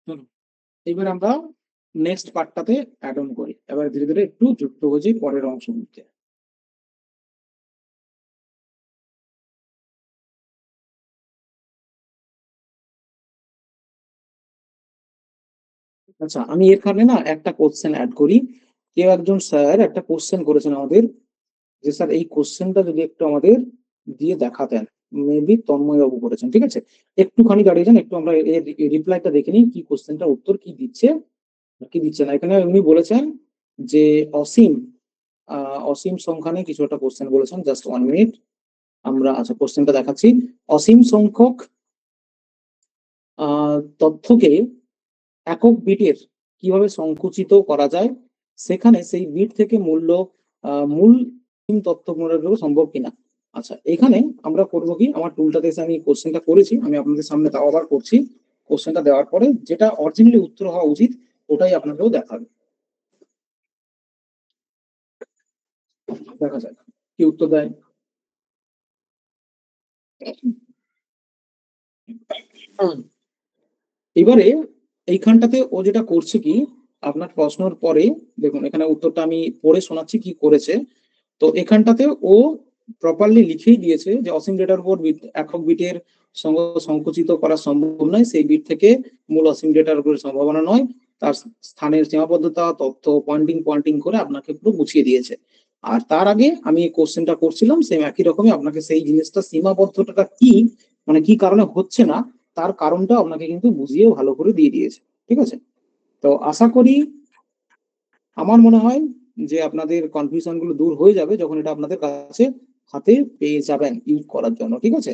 চলো এবার আমরা নেক্সট পার্টটাতে অ্যাড অন করি। এবার ধীরে ধীরে একটু যুক্ত হয়েছি পরের অংশগুলিতে। আচ্ছা, আমি এখানে না একটা কোশ্চেন অ্যাড করি। কেউ একজন স্যার একটা কোশ্চেন করেছেন আমাদের, যে স্যার এই কোশ্চেনটা যদি একটু আমাদের দিয়ে দেখাতেন। মেবি তন্ময় বাবু করেছেন, ঠিক আছে। একটুখানি দাঁড়িয়ে যান, একটু আমরা এর রিপ্লাইটা দেখে নিই, কি কোশ্চেনটা উত্তর কি দিচ্ছে কি দিচ্ছে না। এখানে উনি বলেছেন যে অসীম অসীম সংখ্যা নিয়ে কিছু একটা কোশ্চেন বলেছেন। জাস্ট 1 মিনিট, আমরা আচ্ছা কোশ্চেনটা দেখাচ্ছি। অসীম সংখ্যক তথ্যকে একক বিটের কিভাবে সংকুচিত করা যায়, সেখানে সেই বিট থেকে মূল তথ্য পুনরাবৃত্তি সম্ভব কিনা। আচ্ছা, এখানে আমরা করবো কি, আমার টুলটাতে এসে আমি কোশ্চেনটা করেছি, আমি আপনাদের সামনে তাও আবার করছি। কোশ্চেনটা দেওয়ার পরে যেটা অরিজিনালি উত্তর হওয়া উচিত ওটাই আপনাকেও দেখাবে। দেখা যাক কি উত্তর দেয়। এবারে এইখানটাতে ও যেটা করছে কি, আপনার প্রশ্নের পরে দেখুন এখানে উত্তরটা আমি পড়ে শোনাচ্ছি কি করেছে। তো এখানটাতে ও প্রপারলি লিখেই দিয়েছে যে অসীম ডেটার উপর একক বিটের সঙ্গে সংকুচিত করা সম্ভব নয়, সেই বিট থেকে মূল অসীম ডেটার উপর সম্ভাবনা নয়, তার স্থানের সীমাবদ্ধতা তথ্য পয়েন্টিং পয়েন্টিং করে আপনাকে পুরো বুঝিয়ে দিয়েছে। আর তার আগে আমি এই কোশ্চেনটা করছিলাম সেম একই রকমই, আপনাকে সেই জিনিসটা সীমাবদ্ধতাটা কি, মানে কি কারণে হচ্ছে না তার কারণটা আপনাকে কিন্তু বুঝিয়ে ভালো করে দিয়ে দিয়েছে, ঠিক আছে। তো আশা করি, আমার মনে হয় যে আপনাদের কনফিউশন গুলো দূর হয়ে যাবে যখন এটা আপনাদের কাছে হাতে পেয়ে যাবেন ইউজ করার জন্য, ঠিক আছে।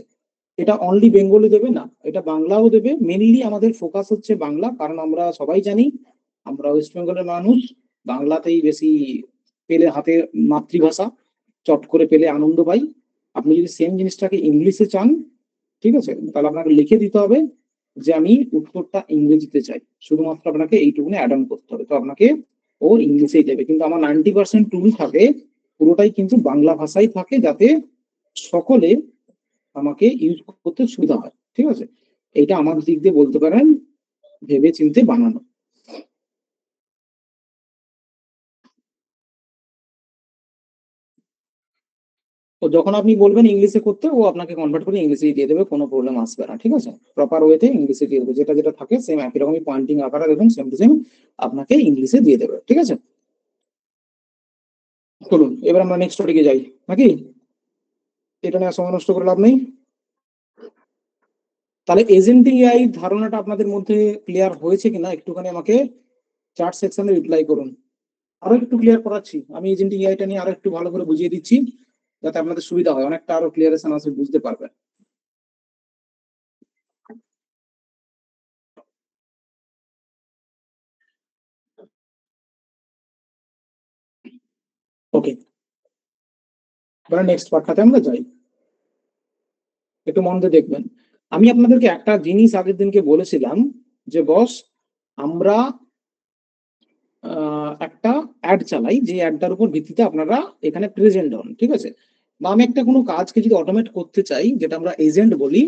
এটা অনলি বেঙ্গলি দেবে না, এটা বাংলাও দেবে। মেনলি আমাদের ফোকাস হচ্ছে বাংলা, কারণ আমরা সবাই জানি আমরা ওয়েস্ট বেঙ্গলের মানুষ, বাংলাতেই বেশি পেলে হাতে মাতৃভাষা, চট করে পেলে আনন্দ পাই। আপনি যদি সেম জিনিসটাকে ইংলিশে চান, ঠিক আছে, তাহলে আপনাকে লিখে দিতে হবে যে আমি উত্তরটা ইংরেজিতে চাই, শুধুমাত্র আপনাকে এইটুকুনি অ্যাড অন করতে হবে। তো আপনাকে ও ইংলিশেই দেবে, কিন্তু আমার 90% টুল থাকে পুরোটাই কিন্তু বাংলা ভাষায় থাকে, যাতে সকলে আমাকে ইউজ করতে সুবিধা হয়, ঠিক আছে। এইটা আমার দিক দিয়ে বলতে পারেন ভেবে চিন্তে বানানো। তো যখন আপনি বলবেন ইংলিশে করতে, ও আপনাকে কনভার্ট করে ইংলিশেই দিয়ে দেবে, কোনো প্রবলেম আসবে না, ঠিক আছে। প্রপার ওয়েতে ইংলিশে দিয়ে দেবে, যেটা যেটা থাকে সেম একই রকমই পয়েন্টিং আকারে দেখুন সেম টু সেম আপনাকে ইংলিশে দিয়ে দেবে, ঠিক আছে। চলুন এবার আমরা নেক্সট টপিকে যাই নাকি, এটা নিয়ে সময় নষ্ট করে লাভ নেই। তাহলে এজেন্টিং এআই ধারণাটা আপনাদের মধ্যে ক্লিয়ার হয়েছে কিনা একটুখানি আমাকে চ্যাট সেকশনে রিপ্লাই করুন। আরো একটু ক্লিয়ার করাচ্ছি, আমি এজেন্টিং এআইটা নিয়ে আরো একটু ভালো করে বুঝিয়ে দিচ্ছি, যাতে আপনাদের সুবিধা হয়, অনেকটা আরো ক্লিয়ারেশন আছে, বুঝতে পারবেন। ওকে, এবার নেক্সট পার্টটাতে আমরা যাই, একটু মন দিয়ে দেখবেন। আমি আপনাদেরকে একটা জিনিস আগের দিনকে বলেছিলাম যে বস, আমরা একটা অ্যাড চালাই, যে অ্যাডটার উপর ভিত্তিতে আপনারা এখানে প্রেজেন্ট হন, ঠিক আছে। বা আমি একটা কোনো কাজকে যদি অটোমেট করতে চাই, যেটা আমরা এজেন্ট বলি,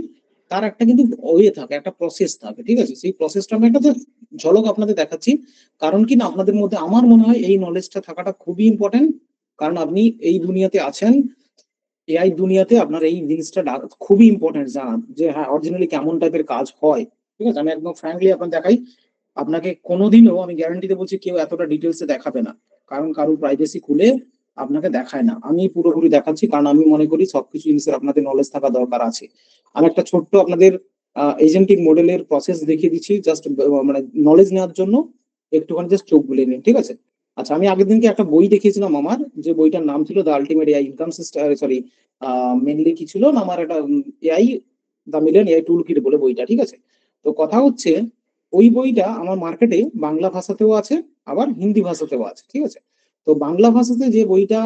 তার একটা কিন্তু ওয়ে থাকে, একটা প্রসেস থাকে, ঠিক আছে। সেই প্রসেসটা আমি একটা ঝলক আপনাদের দেখাচ্ছি। কারণ কি না, আপনাদের মধ্যে আমার মনে হয় এই নলেজটা থাকাটা খুবই ইম্পর্টেন্ট, কারণ আপনি এই দুনিয়াতে আছেন, এআই দুনিয়াতে আপনার এই জিনিসটা খুবই ইম্পর্টেন্ট জানা, যে হ্যাঁ অরিজিনালি কেমন টাইপের কাজ হয়, ঠিক আছে। আমি একদম ফ্র্যাঙ্কলি আপনার দেখাই, আপনাকে কোনোদিনও আমি গ্যারান্টিতে বলছি কেউ এতটা ডিটেলসে দেখাবে না, কারণ কারোর প্রাইভেসি খুলে আপনাকে দেখায় না। আমি পুরোপুরি দেখাচ্ছি, কারণ আমি মনে করি সবকিছু জিনিসের আপনাদের নলেজ থাকা দরকার আছে। আমি একটা ছোট্ট আপনাদের এজেন্টিক মডেলের প্রসেস দেখিয়ে দিচ্ছি, জাস্ট মানে নলেজ নেওয়ার জন্য, একটুখানি জাস্ট চোখ বুলিয়ে নিন, ঠিক আছে। আচ্ছা, আমি আগের দিনকে একটা বই দেখিয়েছিলাম আমার, যে বইটার নাম ছিল the ultimate AI income system, sorry, mainly কি ছিল না আমার, একটা AI the million AI tool kit বলে বইটা, ঠিক আছে। তো কথা হচ্ছে, ওই বইটা আমার মার্কেটে বাংলা ভাষাতেও আছে, আবার হিন্দি ভাষাতেও আছে, ঠিক আছে। তো বাংলা ভাষাতে যে বইটা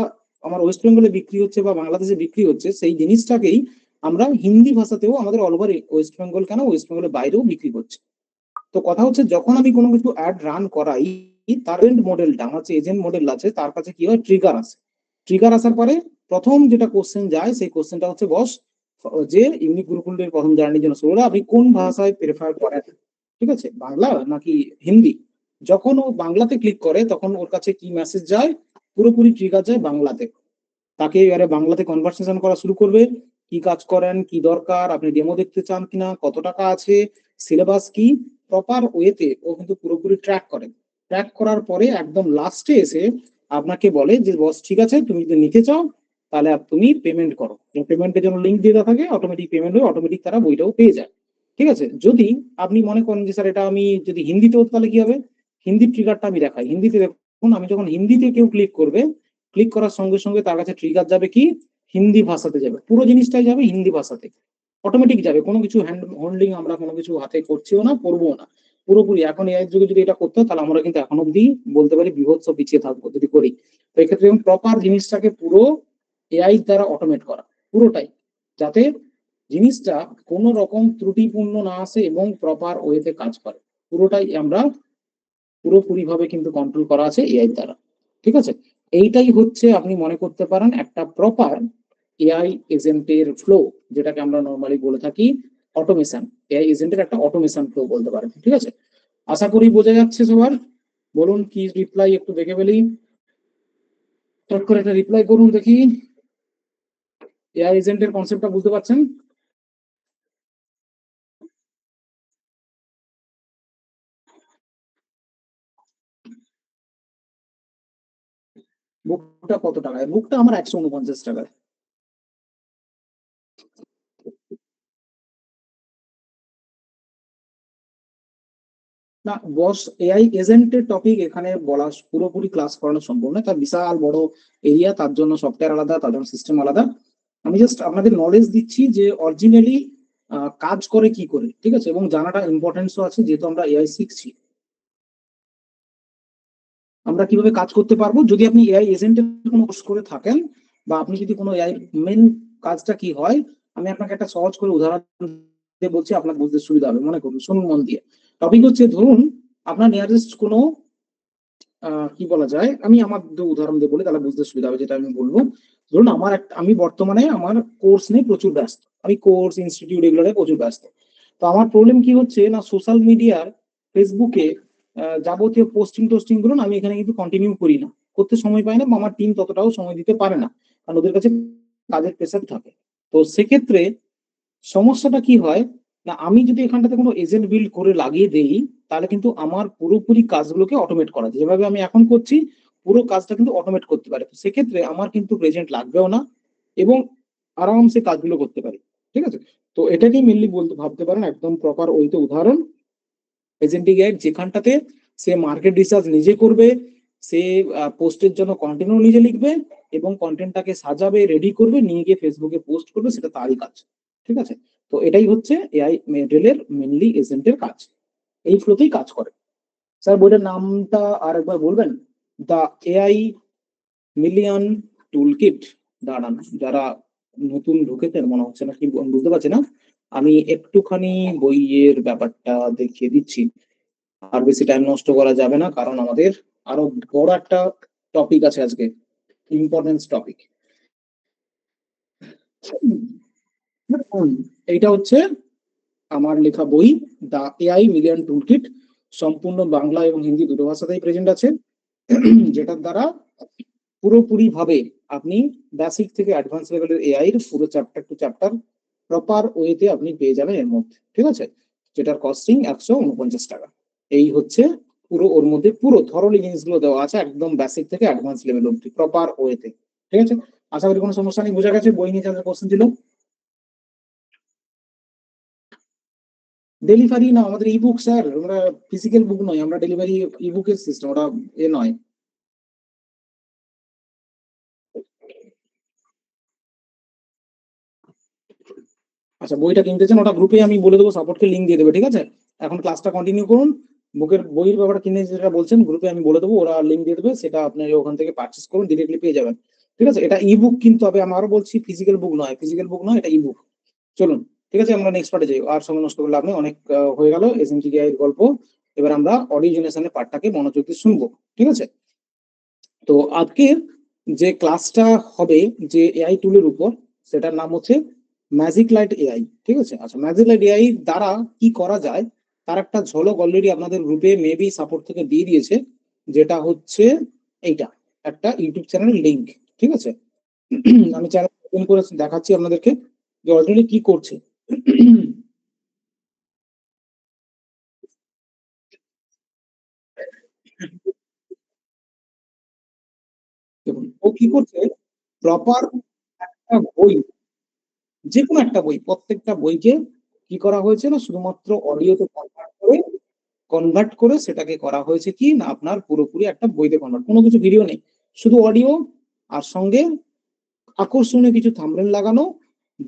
আমার ওয়েস্ট বেঙ্গলে বিক্রি হচ্ছে বা বাংলাদেশে বিক্রি হচ্ছে, সেই জিনিসটাকেই আমরা হিন্দি ভাষাতেও আমাদের অল ওভার ওয়েস্ট বেঙ্গল কেন ওয়েস্ট বেঙ্গলের বাইরেও বিক্রি করছে। তো কথা হচ্ছে, যখন আমি কোনো কিছু অ্যাড রান করাই, তার এন্ড মডেলটা আমার যে এজেন্ট মডেল আছে তার কাছে কি হয়, ট্রিগার আসে। ট্রিগার আসার পরে প্রথম যেটা কোশ্চেন যায়, সেই কোশ্চেনটা হচ্ছে বস, যে ইউনিক গ্রুপ প্রথম জার্নির জন্য শুরু, আপনি কোন ভাষায় প্রেফার করেন। ঠিক আছে, বাংলা নাকি হিন্দি। যখন ও বাংলাতে ক্লিক করে তখন ওর কাছে কি মেসেজ যায়, পুরোপুরি ট্রিগার যায় বাংলাতে। তাকে এবারে বাংলাতে কনভারসেশন করা শুরু করবে, কি কাজ করেন, কি দরকার, আপনি ডেমো দেখতে চান কিনা, কত টাকা আছে, সিলেবাস কি, প্রপার ওয়েতে ও কিন্তু পুরোপুরি ট্র্যাক করে। ট্র্যাক করার পরে একদম লাস্টে এসে আপনাকে বলে যে বস ঠিক আছে, তুমি যদি নিতে চাও তাহলে তুমি পেমেন্ট করো। পেমেন্টের জন্য লিঙ্ক দিয়ে দেওয়া থাকে, অটোমেটিক পেমেন্ট হয়ে অটোমেটিক তারা বইটাও পেয়ে যায়। ঠিক আছে, যদি আপনি মনে করেন যে স্যার এটা আমি যদি হিন্দিতে হতো তাহলে কি হবে, হিন্দির ট্রিগারটা আমি দেখাই। হিন্দিতে দেখুন, আমি যখন হিন্দিতে কেউ ক্লিক করবে, ক্লিক করার সঙ্গে সঙ্গে তার কাছে ট্রিগার যাবে কি, হিন্দি ভাষাতে যাবে, পুরো জিনিসটাই যাবে হিন্দি ভাষাতে, অটোমেটিক যাবে। কোনো কিছু হ্যান্ড হোল্ডিং আমরা কোনো কিছু হাতে করছিও না, করবো না, পুরোপুরি। এখন এআই যুগে যদি এটা করতে হয় তাহলে আমরা কিন্তু এখন অব্দি বলতে পারি বিভৎস পিছিয়ে থাকবো যদি করি। তো এক্ষেত্রে প্রপার জিনিসটাকে পুরো এআই দ্বারা অটোমেট করা পুরোটাই, যাতে জিনিসটা কোনো রকম ত্রুটিপূর্ণ না আসে এবং প্রপার ওয়েতে কাজ করে, পুরোটাই আমরা পুরোপুরি ভাবে কিন্তু কন্ট্রোল করা আছে এআই দ্বারা। ঠিক আছে, এইটাই হচ্ছে আপনি মনে করতে পারেন একটা প্রপার এআই এজেন্টের ফ্লো, যেটাকে আমরা নর্মালি বলে থাকি অটোমেশন। এআই এজেন্টের একটা অটোমেশন ফ্লো বলতে পারেন। ঠিক আছে, আশা করি বোঝা যাচ্ছে সবার। বলুন কি রিপ্লাই একটু দেখে ফেলি, চট করে একটা রিপ্লাই করুন দেখি। এআই এজেন্টের কনসেপ্টটা বুঝতে পারছেন? বুকটা কত টাকায়? বুকটা আমার 149 টাকায়। না বস, এআই এজেন্টের টপিক এখানে বলা পুরোপুরি ক্লাস করানো সম্ভব নয়, তার বিশাল বড় এরিয়া, তার জন্য সফটওয়্যার আলাদা, তার জন্য সিস্টেম আলাদা। আমি জাস্ট আপনাদের নলেজ দিচ্ছি যে অরিজিনালি কাজ করে কি করে। ঠিক আছে, এবং জানাটা ইম্পর্টেন্সও আছে, যেহেতু আমরা এআই শিখছি, আমরা কিভাবে কাজ করতে পারবো। যদি আপনি এআই এজেন্টের কোনো কোর্স করে থাকেন, বা আপনি যদি কোনো এআই মেন কাজটা কি হয়, আমি আপনাকে একটা সহজ করে উদাহরণ দিয়ে বলছি, আপনার বুঝতে সুবিধা হবে। মনে করুন, শুনুন মন দিয়ে। টপিক হচ্ছে, ধরুন আপনার নিয়ারেস্ট কোনো কি বলা যায়, আমি আমার উদাহরণ দিয়ে বলি তাহলে বুঝতে সুবিধা হবে যেটা আমি বলবো। ধরুন আমার আমি বর্তমানে আমার কোর্স নিয়ে প্রচুর ব্যস্ত, আমি কোর্স ইনস্টিটিউট এগুলো নিয়ে প্রচুর ব্যস্ত। তো আমার প্রবলেম কি হচ্ছে না, সোশ্যাল মিডিয়ার ফেসবুকে যাবতীয় পোস্টিং টোস্টিং গুলো না আমি এখানে কিন্তু কন্টিনিউ করি না, করতে সময় পাই না, বা আমার টিম ততটাও সময় দিতে পারে না, কারণ ওদের কাছে কাজের প্রেশার থাকে। তো সেক্ষেত্রে সমস্যাটা কি হয় না, আমি যদি এখানটাতে কোনো এজেন্ট বিল্ড করে লাগিয়ে দেই, তাহলে কিন্তু আমার পুরোপুরি কাজগুলোকে অটোমেট করা যায়, যেভাবে আমি এখন করছি পুরো কাজটা কিন্তু অটোমেট করতে পারে। তো সেক্ষেত্রে আমার কিন্তু এজেন্ট লাগবেও না, এবং আরামসে কাজগুলো করতে পারি। ঠিক আছে, তো এটাকেই মেনলি বলতে ভাবতে পারেন একদম প্রপার ওইতে উদাহরণ এজেন্টিক গাইড, যেখানটাতে সে মার্কেট রিসার্চ নিজে করবে, সে পোস্টের জন্য কন্টেন্টও নিজে লিখবে, এবং কন্টেন্টটাকে সাজাবে, রেডি করবে, নিয়ে গিয়ে ফেসবুকে পোস্ট করবে, সেটা তারই কাজ। ঠিক আছে, তো এটাই হচ্ছে এআই মেডেলের মেনলি এজেন্টের কাজ, এই ফ্লোতেই কাজ করে। স্যার বইটার নামটা আর একবার বলবেন? The AI million tool kit. দাঁড়ান, যারা নতুন ঢুকেছেন মনে হচ্ছে না কি বুঝতে পারছি না, আমি একটুখানি বইয়ের ব্যাপারটা দেখিয়ে দিচ্ছি। আর বেশি টাইম নষ্ট করা যাবে না, কারণ আমাদের আরো বড় একটা টপিক আছে আজকে, ইম্পর্টেন্স টপিক। এইটা হচ্ছে আমার লেখা বই, দা এআই মিলিয়ন টুল কিট, সম্পূর্ণ বাংলা এবং হিন্দি দুটো ভাষাতেই প্রেজেন্ট আছে, যেটার দ্বারা পুরোপুরি ভাবে আপনি বেসিক থেকে অ্যাডভান্স লেভেলের এআই এর পুরো চ্যাপ্টার টু চ্যাপ্টার প্রপার ওয়েতে আপনি পেয়ে যাবেন এর মধ্যে। ঠিক আছে, যেটার কস্টিং 149 টাকা। এই হচ্ছে পুরো, ওর মধ্যে পুরো থরলি জিনিসগুলো দেওয়া আছে, একদম বেসিক থেকে অ্যাডভান্স লেভেল অব্দি প্রপার ওয়েতে। ঠিক আছে, আশা করি কোনো সমস্যা নেই, বোঝা গেছে। বই নিয়ে যাদের কোশ্চেন ছিল, ডেলিভারি না আমাদের ইবুক স্যার, আমরা ফিজিক্যাল বুক নয়, আমরা ডেলিভারি ইবুকের সিস্টেম, ওটা এ নয়। আচ্ছা, বইটা কিনতে চান, ওটা গ্রুপে আমি বলে দেবো, সাপোর্টকে লিঙ্ক দিয়ে দেবে। ঠিক আছে, এখন ক্লাসটা কন্টিনিউ করুন। বুকের বইয়ের ব্যাপারটা কিনে যেটা বলছেন গ্রুপে আমি বলে দেবো, ওরা লিঙ্ক দিয়ে দেবে, সেটা আপনি ওখান থেকে পারচেস করুন, ডিরেক্টলি পেয়ে যাবেন। ঠিক আছে, এটা ইবুক কিন্তু, তবে আমি আরো বলছি ফিজিক্যাল বুক নয়, ফিজিক্যাল বুক নয়, এটা ইবুক। চলুন, ঠিক আছে, আমরা নেক্সট পার্টে যাই, আর সময় নষ্ট করলে আপনি অনেক হয়ে গেল এসএমটিআই এর গল্প। এবার আমরা অডিও জেনারেশনের পার্টটাকে মনোযোগ দিয়ে শুনবো। ঠিক আছে, তো আজকে যে ক্লাসটা হবে যে এআই টুলের উপর, সেটার নাম হচ্ছে ম্যাজিক লাইট এআই। ঠিক আছে, আচ্ছা ম্যাজিক লাইট এআই দ্বারা কি করা যায় তার একটা ঝলক অলরেডি আপনাদের গ্রুপে মেবি সাপোর্ট থেকে দিয়ে দিয়েছে, যেটা হচ্ছে এইটা, একটা ইউটিউব চ্যানেল লিংক। ঠিক আছে, আমি চ্যানেল ওপেন করে দেখাচ্ছি আপনাদেরকে যে অলরেডি কি করছে। দেখুন ও কি করছে, প্রপার একটা বই, যে কোনো একটা বই, প্রত্যেকটা বইকে কি করা হয়েছে না শুধুমাত্র অডিওতে কনভার্ট করে সেটাকে করা হয়েছে কি না আপনার পুরোপুরি একটা বইতে কনভার্ট, কোনো কিছু ভিডিও নেই, শুধু অডিও আর সঙ্গে আকর্ষণীয় কিছু থাম্বনেল লাগানো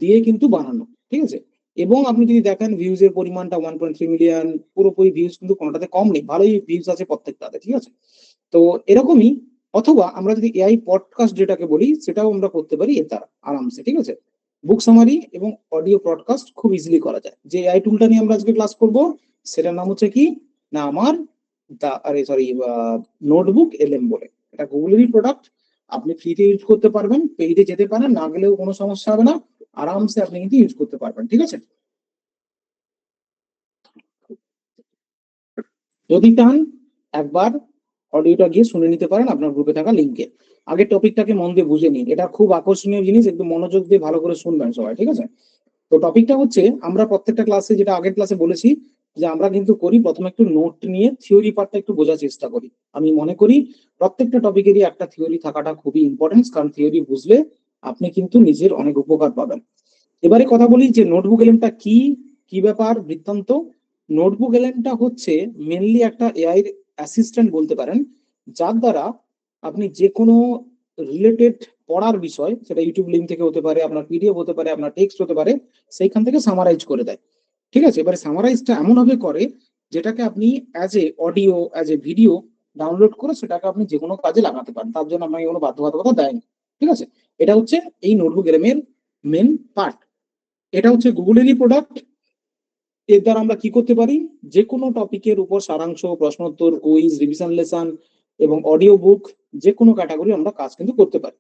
দিয়ে কিন্তু বানানো। ঠিক আছে, এবং আপনি যদি দেখেন ভিউজ এর পরিমাণটা 1.3 মিলিয়ন, পুরোপুরি ভিউজ কিন্তু কোনোটাতে কম নেই, ভালোই ভিউজ আছে প্রত্যেকটাতে। ঠিক আছে, তো এরকমই, অথবা আমরা যদি এআই পডকাস্ট যেটাকে বলি সেটাও আমরা করতে পারি এর দ্বারা আরামসে। ঠিক আছে, বুক সামারি এবং অডিও পডকাস্ট খুব ইজিলি করা যায়। যে এআই টুলটা নিয়ে আমরা আজকে ক্লাস করব সেটার নাম হচ্ছে কি না আমার নোটবুক এলএম বলে, এটা গুগলেরই প্রোডাক্ট। আপনি ফ্রিতে ইউজ করতে পারবেন, পেইডে যেতে পারেন, না গেলেও কোনো সমস্যা হবে না, আরামসে আপনি কিন্তু ইউজ করতে পারবেন। ঠিক আছে, যদি চান একবার অডিওটা গিয়ে শুনে নিতে পারেন আপনার গ্রুপে থাকা লিঙ্কে। আগে টপিকটাকে মন দিয়ে বুঝে নিন, এটা খুব আকর্ষণীয় জিনিস, একটু মনোযোগ দিয়ে ভালো করে শুনবেন সবাই। ঠিক আছে, তো টপিকটা হচ্ছে আমরা প্রত্যেকটা ক্লাসে, যেটা আগের ক্লাসে বলেছি, যে আমরা কিন্তু করি প্রথমে একটু নোট নিয়ে থিওরি পার্টটা একটু বোঝার চেষ্টা করি। আমি মনে করি প্রত্যেকটা টপিকেরই একটা থিওরি থাকাটা খুবই ইম্পর্টেন্ট, কারণ থিওরি বুঝলে আপনি কিন্তু নিজের অনেক উপকার পাবেন। এবারে কথা বলি যে নোটবুক এলএমটা কি, কি ব্যাপার বৃত্তান্ত। নোটবুক এলএমটা হচ্ছে মেনলি একটা এআই অ্যাসিস্ট্যান্ট বলতে পারেন, যার দ্বারা আপনি যে কোনো রিলেটেড পড়ার বিষয়, সেটা ইউটিউব লিঙ্ক থেকে হতে পারে, আপনার পিডিএফ হতে পারে, আপনার টেক্সট হতে পারে, সেইখান থেকে সামারাইজ করে দেয়। ঠিক আছে, এবারে সামারাইজটা এমন ভাবে করে যেটাকে আপনি as a audio, as a video download করে সেটাকে আপনি যে কোনো কাজে লাগাতে পারেন, তার জন্য আপনাকে কোনো বাধ্যবাধকতা দেয়নি। ঠিক আছে, এটা হচ্ছে এই নোটবুক এলএম এর মেন পার্ট। এটা হচ্ছে গুগলেরই প্রোডাক্ট। এর দ্বারা আমরা কি করতে পারি, যে কোনো টপিকের উপর সারাংশ, প্রশ্নোত্তর, কুইজ, রিভিশন লেসন এবং অডিও বুক, যে কোনো ক্যাটাগরি আমরা কাজ কিন্তু করতে পারি।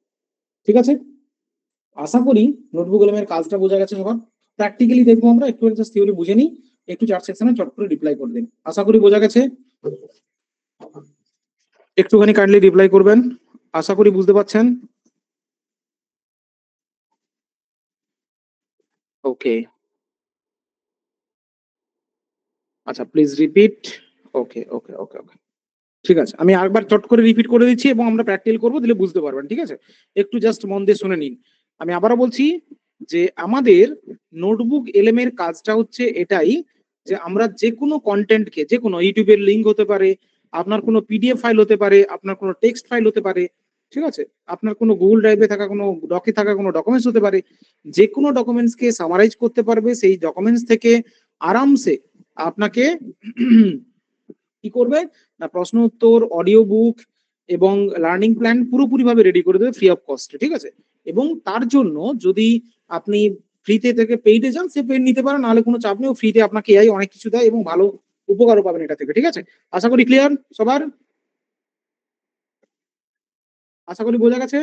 ঠিক আছে, আশা করি নোটবুক এলএম এর কাজটা বোঝা গেছে সবার। প্র্যাকটিক্যালি দেখবো আমরা, একটু জাস্ট থিওরি বুঝে নিই, একটু চার সেকশনে চট করে রিপ্লাই করে দিন। আশা করি বোঝা গেছে, একটুখানি কাইন্ডলি রিপ্লাই করবেন, আশা করি বুঝতে পারছেন। ওকে, আচ্ছা please repeat. Okay okay okay ওকে, ঠিক আছে, আমি আরেকবার চট করে রিপিট করে দিচ্ছি এবং আমরা প্র্যাকটিক্যাল করবো, দিলে বুঝতে পারবেন। ঠিক আছে, একটু জাস্ট মন দিয়ে শুনে নিন। আমি আবারও বলছি যে আমাদের নোটবুক এলএম এর কাজটা হচ্ছে এটাই, যে আমরা যে কোনো কন্টেন্টকে, যে কোনো ইউটিউবের লিঙ্ক হতে পারে, আপনার কোনো পিডিএফ ফাইল হতে পারে, আপনার কোনো টেক্সট ফাইল হতে পারে, ঠিক আছে, আপনার কোনো গুগল ড্রাইভে থাকা কোনো ডকে থাকা কোনো ডকুমেন্টস হতে পারে, যে কোনো ডকুমেন্টসকে সামারাইজ করতে পারবে, সেই ডকুমেন্টস থেকে আরামসে আপনাকে কি করবে না প্রশ্ন উত্তর, অডিও বুক এবং লার্নিং প্ল্যান পুরোপুরি ভাবে রেডি করে দেবে ফ্রি অফ কস্টে। ঠিক আছে, এবং তার জন্য যদি আপনি ফ্রিতে থেকে পেইডে যান, সে পেইড নিতে পারেন, নাহলে কোনো চাপ নেই, ফ্রিতে আপনাকে এআই অনেক কিছু দেয় এবং ভালো উপকারও পাবেন এটা থেকে। ঠিক আছে, আশা করি ক্লিয়ার সবার, আশা করি বোঝা গেছে।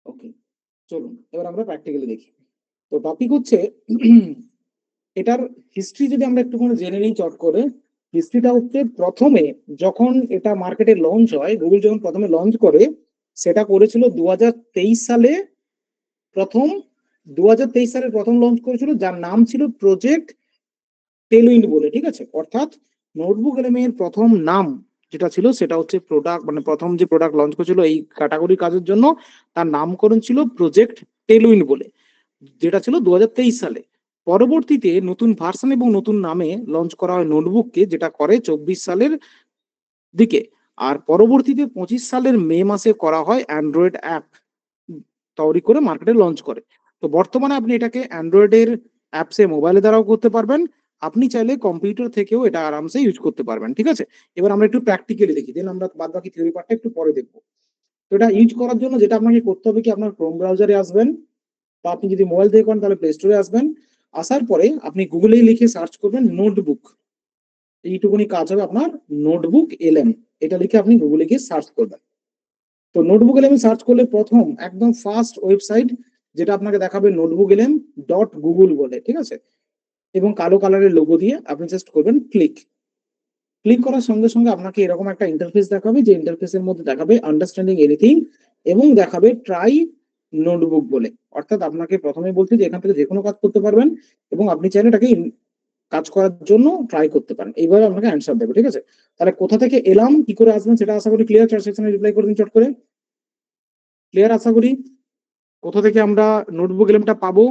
ওকে, চলুন এবার আমরা প্র্যাকটিক্যালি দেখি। তো টপিক হচ্ছে এটার হিস্ট্রি যদি আমরা একটুখানি জেনে নিই চট করে। হিস্ট্রিটা হচ্ছে প্রথমে যখন এটা মার্কেটে লঞ্চ হয়, গুগল যখন প্রথমে লঞ্চ করে, সেটা করেছিল 2023 সালে। প্রথম 2023 সালে প্রথম লঞ্চ করেছিল, যার নাম ছিল প্রজেক্ট টেলউইন্ড বলে। ঠিক আছে, অর্থাৎ নোটবুক এলএম প্রথম নাম যেটা ছিল সেটা হচ্ছে প্রোডাক্ট, মানে প্রথম যে প্রোডাক্ট লঞ্চ করেছিল এই ক্যাটাগরি কাজের জন্য, তার নামকরণ ছিল প্রজেক্ট টেলউইন্ড বলে, যেটা ছিল 2023 সালে। পরবর্তীতে নতুন ভার্সন এবং নতুন নামে লঞ্চ করা হয় নোটবুককে, যেটা করে 24 সালের দিকে। আর পরবর্তীতে 25 সালের মে মাসে করা হয় অ্যান্ড্রয়েড অ্যাপ তৈরি করে মার্কেটে লঞ্চ করে। তো বর্তমানে আপনি এটাকে অ্যান্ড্রয়েডের অ্যাপসে মোবাইলের দ্বারাও করতে পারবেন, আপনি চাইলে কম্পিউটার থেকেও এটা আরামসে ইউজ করতে পারবেন। ঠিক আছে, এবার আমরা একটু প্র্যাকটিক্যালি দেখি, দেন আমরা বাদ বাকি থিওরি পার্টটা একটু পরে দেখবো। তো এটা ইউজ করার জন্য যেটা আপনাকে করতে হবে কি, আপনার ক্রোম ব্রাউজারে আসবেন, বা আপনি যদি মোবাইল থেকে করেন তাহলে প্লে স্টোরে আসবেন। আসার পরে আপনি গুগলেই লিখে সার্চ করবেন নোটবুক। এইটুকুনি কাজ হবে আপনার। নোটবুক এলএম এটা লিখে আপনি গুগলে গিয়ে সার্চ করবেন। তো নোটবুক এলএম সার্চ করলে প্রথম একদম ফার্স্ট ওয়েবসাইট যেটা আপনাকে দেখাবে নোটবুক এলএম ডট গুগল বলে, ঠিক আছে, এবং কালো কালারের লোগো দিয়ে আপনি জাস্ট করবেন ক্লিক। ক্লিক করার সঙ্গে সঙ্গে আপনাকে এরকম একটা ইন্টারফেস দেখাবে, যে ইন্টারফেসের মধ্যে দেখাবে আন্ডারস্ট্যান্ডিং এনিথিং এবং দেখাবে ট্রাই নোটবুক বলে। অর্থাৎ আপনাকে প্রথমে বলছে যে এখান থেকে যে কোনো কাজ করতে পারবেন এবং আপনি চাইলে এটাকে কাজ করার জন্য ট্রাই করতে পারেন। এইভাবে আপনাকে অ্যান্সার দেবে, ঠিক আছে। তাহলে কোথা থেকে এলাম, কি করে আসবেন, সেটা আশা করি ক্লিয়ার। চ্যাট সেকশনে রিপ্লাই করে দিন চট করে। ক্লিয়ার আশা করি। কোথা থেকে আমরা নোটবুক এলএমটা পাবো?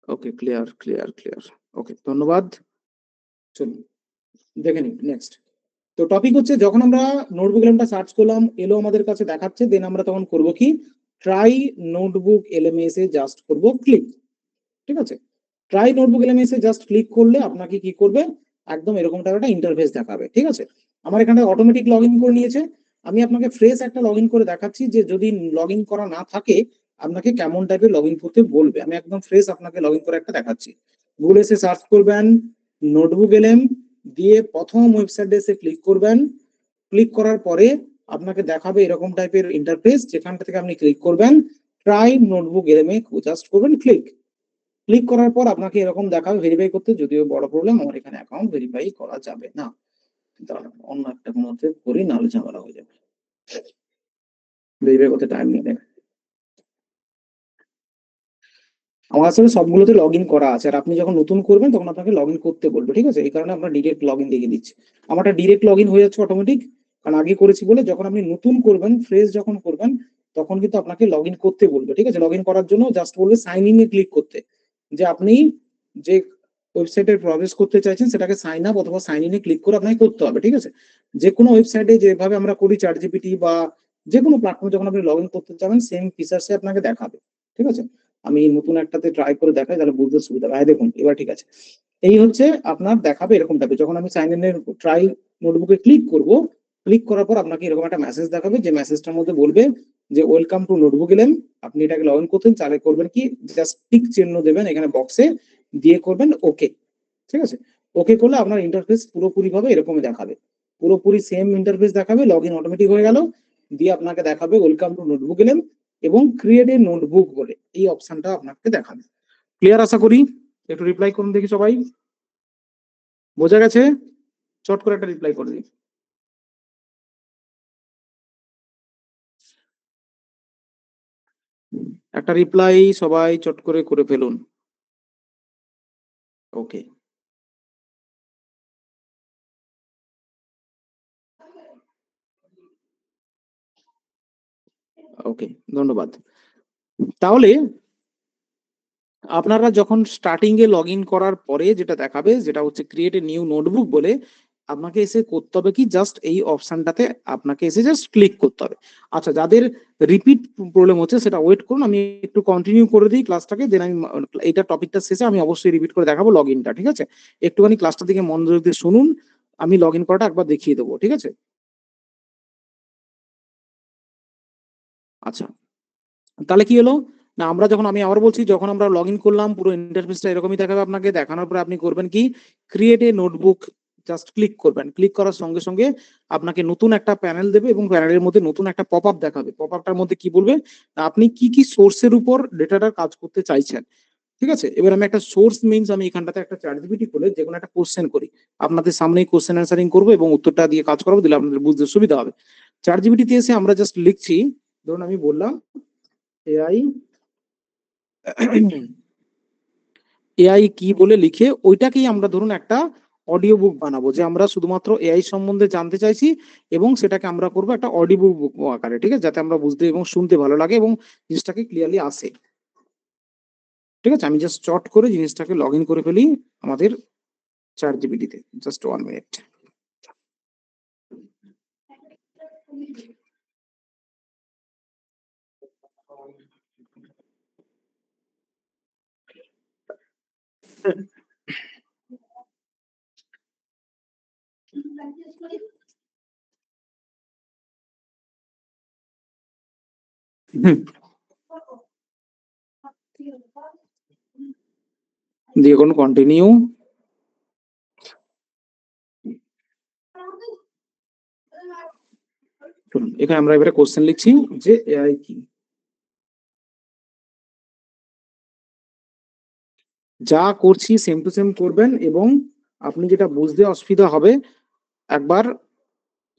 ওকে, ক্লিয়ার ক্লিয়ার ক্লিয়ার। ওকে, ধন্যবাদ। চলুন দেখে নিন নেক্সট। তো টপিক হচ্ছে, যখন আমরা নোটবুক এলএমটা সার্চ করলাম, এলো আমাদের কাছে দেখাচ্ছে, দেন আমরা তখন করব কি, ট্রাই নোটবুক এলএমএস এ জাস্ট করব ক্লিক, ঠিক আছে। ট্রাই নোটবুক এলএমএস এ জাস্ট ক্লিক করলে আপনাকে কি করবে, একদম এরকম টাইপের একটা ইন্টারফেস দেখাবে, ঠিক আছে। আমার এখানে অটোমেটিক লগ ইন করে নিয়েছে। আমি আপনাকে ফ্রেশ একটা লগ ইন করে দেখাচ্ছি, যে যদি লগ ইন করা না থাকে আপনাকে কেমন টাইপের লগ ইন করতে বলবে। আমি একদম ফ্রেশ আপনাকে লগ ইন করে একটা দেখাচ্ছি। গুগলে এসে সার্চ করবেন নোটবুক এলএম, দিয়ে প্রথম ওয়েবসাইটে এসে ক্লিক করবেন। ক্লিক করার পরে আপনাকে দেখাবে এরকম টাইপের ইন্টারফেস, যেখান থেকে আপনি ক্লিক করবেন ট্রাই নোটবুক এলএম এ জাস্ট করবেন ক্লিক। ক্লিক করার পর আপনাকে এরকম দেখাবে ভেরিফাই করতে, যদিও বড় প্রবলেম, আমার এখানে অ্যাকাউন্ট ভেরিফাই করা যাবে না। দাঁড়ান, অন্য একটা মধ্যে করি, নাহলে ঝামেলা হয়ে যাবে। ভেরিফাই করতে টাইম নিয়ে নেবে। আমার আসলে সবগুলোতে লগ ইন করা আছে, আর আপনি যখন নতুন করবেন তখন আপনাকে লগ ইন করতে বলবে, ঠিক আছে। এই কারণে আমরা ডিরেক্ট লগ ইন দেখিয়ে দিচ্ছি। আমারটা ডিরেক্ট লগ ইন হয়ে যাচ্ছে অটোমেটিক, কারণ আগে করেছি বলে। যখন আপনি নতুন করবেন, ফ্রেশ যখন করবেন, তখন কিন্তু আপনাকে লগ ইন করতে বলবে, ঠিক আছে। লগ ইন করার জন্য জাস্ট বলবে সাইন ইন এ ক্লিক করতে, যে আপনি যে ওয়েবসাইটে প্রবেশ করতে চাইছেন সেটাকে সাইন আপ অথবা সাইন ইন এ ক্লিক করে আপনাকে করতে হবে, ঠিক আছে। যে কোনো ওয়েবসাইটে যেভাবে আমরা করি, চ্যাট জিপিটি বা যে কোনো প্ল্যাটফর্মে যখন আপনি লগ ইন করতে চাবেন, সেম ফিচার্সে আপনাকে দেখাবে, ঠিক আছে। আমি নতুন একটাতে ট্রাই করে দেখাই, তাহলে বুঝতে সুবিধা হবে। দেখুন এবার ঠিক আছে। এই হচ্ছে আপনার দেখাবে এরকম টাইপের। যখন আমি সাইন ইন এর ট্রাই নোটবুকে ক্লিক করব, ক্লিক করার পর আপনাকে এরকম একটা মেসেজ দেখাবে, যে মেসেজটার মধ্যে বলবে যে ওয়েলকাম টু নোটবুক এলএম। আপনি এটাকে লগ ইন করতেন, তাহলে করবেন কি, জাস্ট টিক চিহ্ন দেবেন এখানে বক্সে, দিয়ে করবেন ওকে, ঠিক আছে। ওকে করলে আপনার ইন্টারফেস পুরোপুরি ভাবে এরকমই দেখাবে, পুরোপুরি সেম ইন্টারফেস দেখাবে। লগ ইন অটোমেটিক হয়ে গেল, দিয়ে আপনাকে দেখাবে ওয়েলকাম টু নোটবুক এলএম এবং ক্রিয়েট এ নোটবুক বলে এই অপশনটা আপনাকে দেখাবে। ক্লিয়ার আশা করি। একটু রিপ্লাই করুন দেখি সবাই। বোঝা গেছে? চট করে একটা রিপ্লাই করে দিন। একটা রিপ্লাই সবাই চট করে করে ফেলুন। ওকে, ওকে, ধন্যবাদ। তাহলে আপনারা যখন স্টার্টিং এ লগ ইন করার পরে যেটা দেখাবে, যেটা হচ্ছে ক্রিয়েট এ নিউ নোটবুক বলে, আপনাকে এসে করতে হবে কি, জাস্ট এই অপশনটাতে আপনাকে এসে জাস্ট ক্লিক করতে হবে। আচ্ছা, যাদের রিপিট প্রবলেম হচ্ছে সেটা ওয়েট করুন, আমি একটু কন্টিনিউ করে দিই ক্লাসটাকে, দেন আমি এইটা টপিকটা শেষে আমি অবশ্যই রিপিট করে দেখাবো লগ ইনটা, ঠিক আছে। একটুখানি ক্লাসটা দিকে মনোযোগ দিয়ে শুনুন, আমি লগ ইন করাটা একবার দেখিয়ে দেবো, ঠিক আছে। আচ্ছা, তাহলে কি হলো না, আমরা যখন, আমি আবার বলছি, যখন আমরা লগ ইন করলাম পুরো ইন্টারফেসটা এরকমই দেখাবে আপনাকে। দেখানোর পরে আপনি করবেন কি, create a notebook just click করবেন। ক্লিক করার সঙ্গে সঙ্গে আপনাকে নতুন একটা প্যানেল দেবে এবং প্যানেলের মধ্যে নতুন একটা পপ আপ দেখাবে। পপ আপটার মধ্যে কি বলবে, না আপনি কি কি সোর্সের উপর ডেটাটার কাজ করতে চাইছেন, ঠিক আছে। এবার আমি একটা সোর্স মিনস, আমি এখানটাতে একটা চ্যাট জিপিটি খুলে যে কোনো একটা কোশ্চেন করি, আপনাদের সামনেই কোশ্চেন অ্যান্সারিং করবো এবং উত্তরটা দিয়ে কাজ করাবো, দিলে আপনাদের বুঝতে সুবিধা হবে। চ্যাট জিপিটিতে এসে আমরা জাস্ট লিখছি, ধরুন আমি বললাম এআই, এআই কি বলে লিখে ওইটাকেই আমরা ধরুন একটা অডিও বুক বানাবো, যে আমরা শুধুমাত্র এআই সম্বন্ধে জানতে চাইছি এবং সেটাকে আমরা করবো একটা অডিও বুক আকারে, ঠিক আছে, যাতে আমরা বুঝতে এবং শুনতে ভালো লাগে এবং জিনিসটাকে ক্লিয়ারলি আসে, ঠিক আছে। আমি জাস্ট চট করে জিনিসটাকে লগ ইন করে ফেলি আমাদের চ্যাট জিপিটিতে, জাস্ট 1 মিনিট। দিয়ে কোন কন্টিনিউ, শুনুন, এখানে আমরা এবারে কোশ্চেন লিখছি যে এআই কি। যা করছি সেম টু সেম করবেন, এবং আপনি যেটা বুঝতে অসুবিধা হবে একবার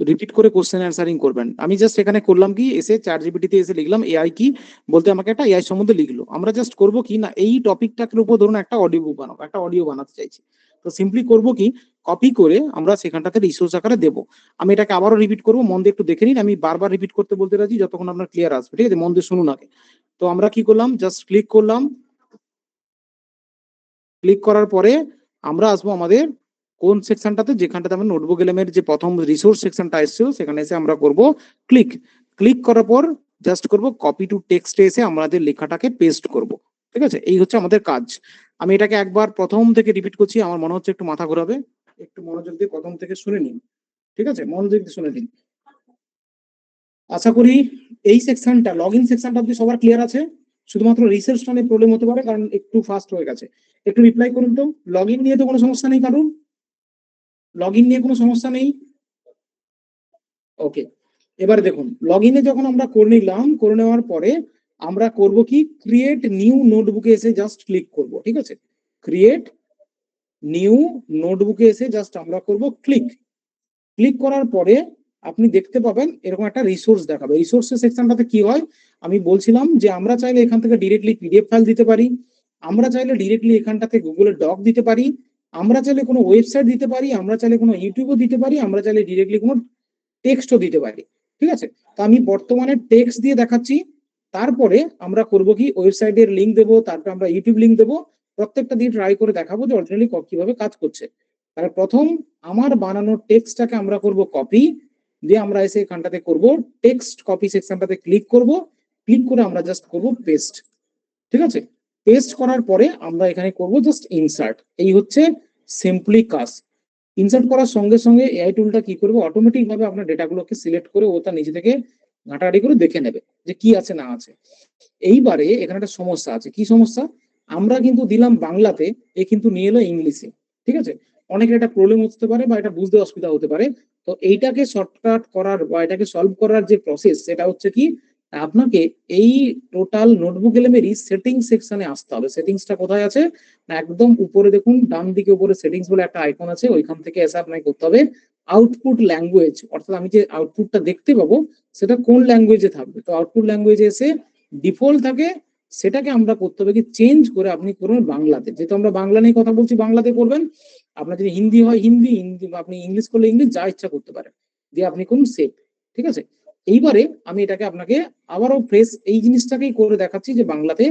রিপিট করে কোশ্চেন অ্যান্সারিং করবেন। আমি জাস্ট এখানে করলাম কি, এসে চ্যাট জিপিটিতে এসে লিখলাম এআই কি, বলতে আমাকে একটা এআই সম্বন্ধে লিখলো। আমরা জাস্ট করব কি না, এই টপিকটার উপর ধরুন একটা অডিও বুক বানাবো, একটা অডিও বানাতে চাইছি, তো সিম্পলি করব কি, কপি করে আমরা সেখানটাতে রিসোর্স আকারে দেবো। আমি এটাকে আবারও রিপিট করবো, মন দিয়ে একটু দেখে নিন, আমি বারবার রিপিট করতে বলতে রাজি যতক্ষণ আপনার ক্লিয়ার আসবে, ঠিক আছে, মন দিয়ে শুনুন আগে। তো আমরা কি করলাম, জাস্ট ক্লিক করলাম, ক্লিক করার পরে আমরা আসবো আমাদের কোন সেকশনটাতে, যেখানটাতে আমরা নোটবুক এলএম এর যে প্রথম রিসোর্স সেকশনটা এসেছিল সেখানে এসে আমরা করব ক্লিক। ক্লিক করার পর জাস্ট করব কপি টু টেক্সটে এসে আমাদের লেখাটাকে পেস্ট করব। ঠিক আছে, এই হচ্ছে আমাদের কাজ। আমি এটাকে একবার প্রথম থেকে রিপিট করছি, আমার মনে হচ্ছে একটু মাথা ঘোরাবে, একটু মনোযোগ দিয়ে প্রথম থেকে শুনে নিন। ঠিক আছে, মনোযোগ দিয়ে শুনে নিন। আশা করি এই সেকশনটা, লগ ইন সেকশনটা অব্দি সবার ক্লিয়ার আছে। শুধুমাত্র রিসার্চটা নিয়ে প্রবলেম হতে পারে, কারণ একটু ফাস্ট হয়ে গেছে। একটু রিপ্লাই করুন তো। লগ ইন নিয়ে তো কোনো সমস্যা নেই কারণ, লগ ইন নিয়ে কোনো সমস্যা নেই। ওকে, এবার দেখুন, লগ ইনে যখন আমরা করে নিলাম, করে নেওয়ার পরে আমরা করব কি, ক্রিয়েট নিউ নোটবুকে এসে জাস্ট ক্লিক করব। ঠিক আছে, ক্রিয়েট নিউ নোটবুকে এসে জাস্ট আমরা করব ক্লিক। ক্লিক করার পরে আপনি দেখতে পাবেন এরকম একটা রিসোর্স দেখাবে। রিসোর্সের সেকশনটাতে কি হয়, আমি বলছিলাম যে আমরা চাইলে এখান থেকে ডিরেক্টলি পিডিএফ ফাইল দিতে পারি, আমরা চাইলে ডিরেক্টলি এখানটাতে গুগলের ডক দিতে পারি, আমরা চাইলে কোনো ওয়েবসাইট দিতে পারি, আমরা চাইলে কোনো ইউটিউবও দিতে পারি, আমরা চাইলে ডিরেক্টলি কোনো টেক্সটও দিতে পারি। ঠিক আছে, তো আমি বর্তমানে টেক্সট দিয়ে দেখাচ্ছি। তারপরে আমরা করব কি, ওয়েবসাইটের লিঙ্ক দেবো, তারপর আমরা ইউটিউব লিঙ্ক দেবো, প্রত্যেকটা দিয়ে ট্রাই করে দেখাবো যে অরিজিনালি কিভাবে কাজ করছে। তাহলে প্রথম আমার বানানো টেক্সটটাকে আমরা করব কপি, দিয়ে আমরা এসে এখানটাতে করব টেক্সট কপি সেকশনটাতে ক্লিক করব, ক্লিক করে আমরা জাস্ট করব পেস্ট। ঠিক আছে, পেস্ট করার পরে আমরা এখানে করব জাস্ট ইনসার্ট। এই হচ্ছে সিম্পলি কাজ। ইনসার্ট করার সঙ্গে সঙ্গে এআই টুলটা কি করবে, অটোমেটিক ভাবে আপনার ডেটাগুলোকে সিলেক্ট করে ও তার নিজে থেকে ঘাটাঘাটি করে দেখে নেবে যে কি আছে না আছে। এইবারে এখানে একটা সমস্যা আছে। কি সমস্যা, আমরা কিন্তু দিলাম বাংলাতে, এ কিন্তু নিয়ে এলো ইংলিশে। ঠিক আছে, অনেকের একটা প্রবলেম হতে পারে বা এটা বুঝতে অসুবিধা হতে পারে। তো এইটাকে শর্টকাট করার বা এটাকে সলভ করার যে প্রসেস, সেটা হচ্ছে কি, আপনাকে এই টোটাল নোটবুক এলএমএরই সেটিং সেকশনে আসতে হবে। সেটিংসটা কোথায় আছে না, একদম উপরে দেখুন, ডান দিকে উপরে সেটিংস বলে একটা আইকন আছে, ওইখান থেকে এসে আপনাকে করতে হবে আউটপুট ল্যাঙ্গুয়েজ, অর্থাৎ আমি যে আউটপুটটা দেখতে পাবো সেটা কোন ল্যাঙ্গুয়েজে থাকবে। তো আউটপুট ল্যাঙ্গুয়েজে এসে ডিফল্ট থাকে, সেটাকে আমরা করতে হবে কি, চেঞ্জ করে আপনি করবেন বাংলাতে। যেহেতু আমরা বাংলা নিয়ে কথা বলছি, বাংলাতে করবেন। আপনার যদি হিন্দি হয় হিন্দি, হিন্দি আপনি ইংলিশ করলে ইংলিশ, যা ইচ্ছা করতে পারেন, দিয়ে আপনি করুন সেভ। ঠিক আছে, এইবারে আমি এটাকে আপনাকে আবারও ফ্রেশ এই জিনিসটাকেই করে দেখাচ্ছি যে বাংলাতে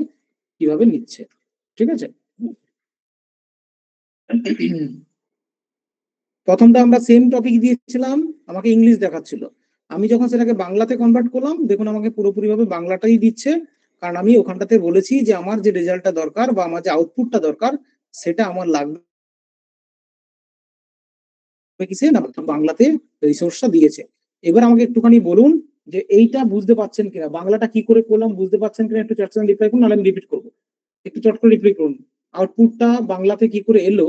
কিভাবে নিচ্ছে। ঠিক আছে, প্রথমটা আমরা সেম টপিক দিয়েছিলাম, আমাকে ইংলিশ দেখাচ্ছিল। আমি যখন সেটাকে বাংলাতে কনভার্ট করলাম, দেখুন আমাকে পুরোপুরি ভাবে বাংলাটাই দিচ্ছে, কারণ আমি ওখানটাতে বলেছি যে আমার যে রেজাল্টটা দরকার বা আমার যে আউটপুটটা দরকার সেটা আমার লাগবে কিসে না, বাংলাতে রিসোর্সটা দিয়েছে। এবার আমাকে একটুখানি বলুন যে এইটা বুঝতে পারছেন কিনা, বাংলাটা কি করে করলাম বুঝতে পারছেন কিনা, একটু চট করে রিপ্লাই করুন, নাহলে আমি রিপিট করবো। একটু চট করে রিপ্লাই করুন, আউটপুটটা বাংলাতে কি করে এলো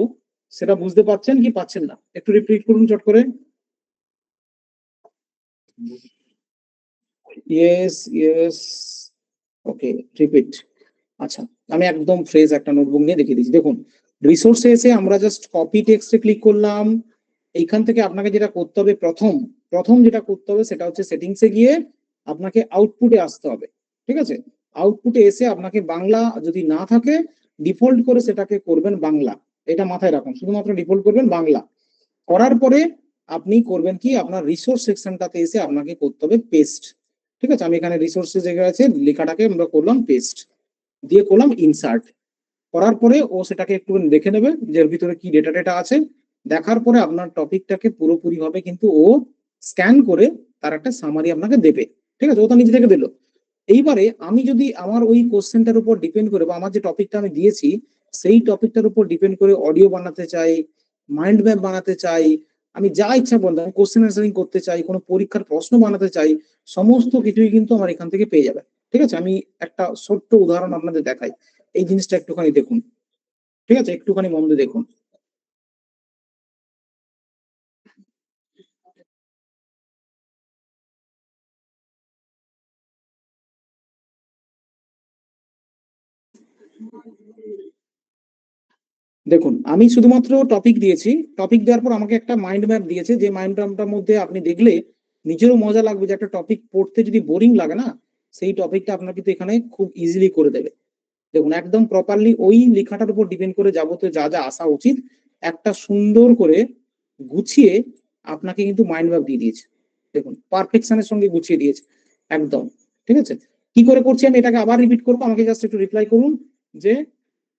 সেটা বুঝতে পারছেন কি পাচ্ছেন না, একটু রিপিট করুন চট করে। ইয়েস ইয়েস, ওকে, রিপিট। আচ্ছা, আমি একদম ফ্রেশ একটা নোটবুক নিয়ে দেখিয়ে দিচ্ছি। দেখুন, রিসোর্সে এসে আমরা জাস্ট কপি টেক্সটে ক্লিক করলাম। এইখান থেকে আপনাকে যেটা করতে হবে, প্রথম প্রথম যেটা করতে হবে সেটা হচ্ছে সেটিংসে গিয়ে আপনাকে আউটপুটে আসতে হবে। ঠিক আছে, আউটপুটে এসে আপনাকে বাংলা যদি না থাকে, ডিফল্ট করে সেটাকে করবেন বাংলা। এটা মাথায় রাখুন, শুধুমাত্র ডিফল্ট করবেন বাংলা। করার পরে আপনি করবেন কি, আপনার রিসোর্স সেকশনটাতে এসে আপনাকে করতে হবে পেস্ট। ঠিক আছে, আমি এখানে রিসোর্সে যেটা আছে লেখাটাকে আমরা করলাম পেস্ট, দিয়ে করলাম ইনসার্ট। করার পরে ও সেটাকে একটু দেখে নেবে যে এর ভিতরে কি ডেটা ডেটা আছে। দেখার পরে আপনার টপিকটাকে পুরোপুরি ভাবে কিন্তু ও স্ক্যান করে তার একটা সামারি আপনাকে দেবে। ঠিক আছে, ও তো নিজে থেকে দিল। এইবারে আমি যদি আমার ওই কোশ্চেনটার উপর ডিপেন্ড করে বা আমার যে টপিকটা আমি দিয়েছি সেই টপিকটার উপর ডিপেন্ড করে অডিও বানাতে চাই, মাইন্ড ম্যাপ বানাতে চাই, আমি যা ইচ্ছা বলতে, আমি কোশ্চেন অ্যান্সারিং করতে চাই, কোনো পরীক্ষার প্রশ্ন বানাতে চাই, সমস্ত কিছুই কিন্তু আমার এখান থেকে পেয়ে যাবে। ঠিক আছে, আমি একটা ছোট্ট উদাহরণ আপনাদের দেখাই, এই জিনিসটা একটুখানি দেখুন। ঠিক আছে, একটুখানি মন দিয়ে দেখুন। দেখুন, আমি শুধুমাত্র টপিক দিয়েছি। টপিক দেওয়ার পর আমাকে একটা মাইন্ড ম্যাপ দিয়েছে, যে মাইন্ড ম্যাপটার মধ্যে আপনি দেখলে নিজেরও মজা লাগবে, যে একটা টপিক পড়তে যদি বোরিং লাগে না, সেই টপিকটা আপনার কিন্তু এখানে খুব ইজিলি করে দেবে। দেখুন, একদম প্রপারলি ওই লেখাটার উপর ডিপেন্ড করে যাবতীয় যা যা আসা উচিত একটা সুন্দর করে গুছিয়ে আপনাকে কিন্তু মাইন্ড ম্যাপ দিয়ে দিয়েছে। দেখুন, পারফেকশনের সঙ্গে গুছিয়ে দিয়েছে একদম। ঠিক আছে, কি করে করছি আমি এটাকে আবার রিপিট করবো, আমাকে জাস্ট একটু রিপ্লাই করুন যে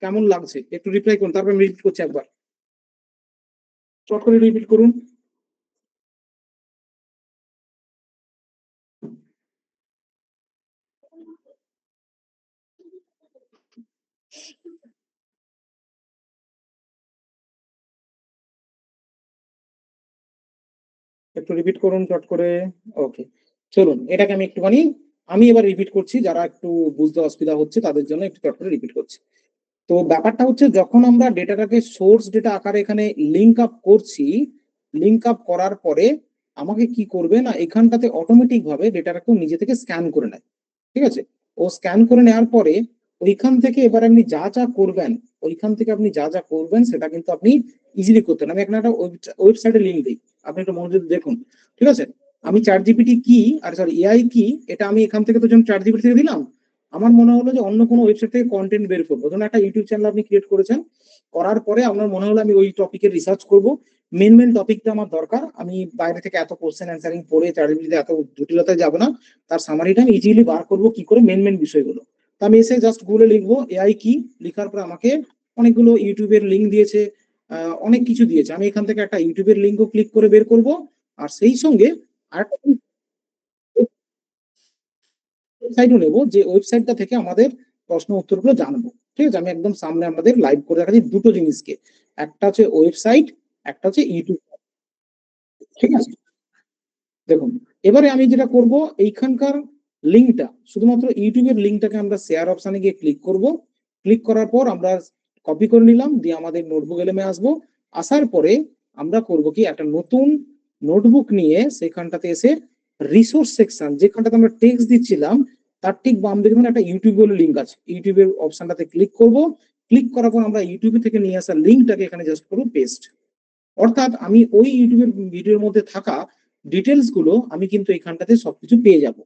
কেমন লাগছে, একটু রিপ্লাই করুন, তারপর আমি রিপিট করছি একবার। চট করে রিপিট করুন। একটু রিপিট করুন চট করে। ওকে, চলুন এটাকে আমি একটুখানি, আমি এবার রিপিট করছি, যারা একটু বুঝতে অসুবিধা হচ্ছে তাদের জন্য একটু চট করে রিপিট করছি। তো ব্যাপারটা হচ্ছে, যখন আমরা ডেটাটাকে সোর্স ডেটা আকারে এখানে লিঙ্ক আপ করছি, লিঙ্ক আপ করার পরে আমাকে কি করবে না, এখানটাতে অটোমেটিক ভাবে ডেটাটাকে নিজে থেকে স্ক্যান করে নেয়। ঠিক আছে, ও স্ক্যান করে নেওয়ার পরে ওইখান থেকে এবার আপনি যা যা করবেন, ওইখান থেকে আপনি যা যা করবেন সেটা কিন্তু আপনি ইজিলি করতেন। আমি এখানে একটা ওয়েবসাইটে লিঙ্ক দিই, আপনি একটু মনোযোগ দেখুন। ঠিক আছে, আমি চ্যাট জিপিটি কি, আর সরি এআই কি, এটা আমি এখান থেকে তো যখন চ্যাট জিপিটি থেকে দিলাম, আমার মনে হলো যে অন্য কোনো ওয়েবসাইট থেকে কন্টেন্ট বের করবো। ধরুন একটা ইউটিউব চ্যানেল আপনি ক্রিয়েট করেছেন, করার পরে আপনার মনে হলো আমি ওই টপিকের রিসার্চ করব, মেন মেন টপিকটা আমার দরকার, আমি বাইরে থেকে এত কোশ্চেন অ্যান্সারিং পড়ে চ্যাট জিপিটিতে এত জটিলতায় যাবো না, তার সামারিটা আমি ইজিলি বার করবো কি করে, মেন মেন বিষয়গুলো। তো আমি এসে জাস্ট গুগলে লিখবো এআই কি, লিখার পর আমাকে অনেকগুলো ইউটিউবের লিঙ্ক দিয়েছে, অনেক কিছু দিয়েছে। আমি এখান থেকে একটা ইউটিউবের লিঙ্কও ক্লিক করে বের করব, আর সেই সঙ্গে আরেকটা ওয়েবসাইটও নেবো, যে ওয়েবসাইটটা থেকে আমাদের প্রশ্ন উত্তরগুলো জানবো। ঠিক আছে, আমি একদম সামনে আমাদের লাইভ করে দেখাচ্ছি দুটো জিনিসকে, একটা হচ্ছে ওয়েবসাইট, একটা হচ্ছে ইউটিউব। ঠিক আছে, দেখুন এবারে আমি যেটা করব, এইখানকার লিঙ্কটা, শুধুমাত্র ইউটিউবের লিঙ্কটাকে আমরা শেয়ার অপশানে গিয়ে ক্লিক করব। ক্লিক করার পর আমরা কপি করে নিলাম, দিয়ে আমাদের নোটবুক এলএমে আসবো। আসার পরে আমরা করব কি, একটা নতুন নোটবুক নিয়ে সেখানটাতে এসে রিসোর্স সেকশন, যেখানটাতে আমরা টেক্সট দিচ্ছিলাম তার ঠিক বাম দিকে একটা ইউটিউব বলে লিঙ্ক আছে, ইউটিউবের অপশনটাতে ক্লিক করব। ক্লিক করার পর আমরা ইউটিউব থেকে নিয়ে আসা লিঙ্কটাকে এখানে জাস্ট করব পেস্ট। অর্থাৎ আমি ওই ইউটিউবের ভিডিওর মধ্যে থাকা ডিটেলস গুলো আমি কিন্তু এখানটাতে সবকিছু পেয়ে যাব।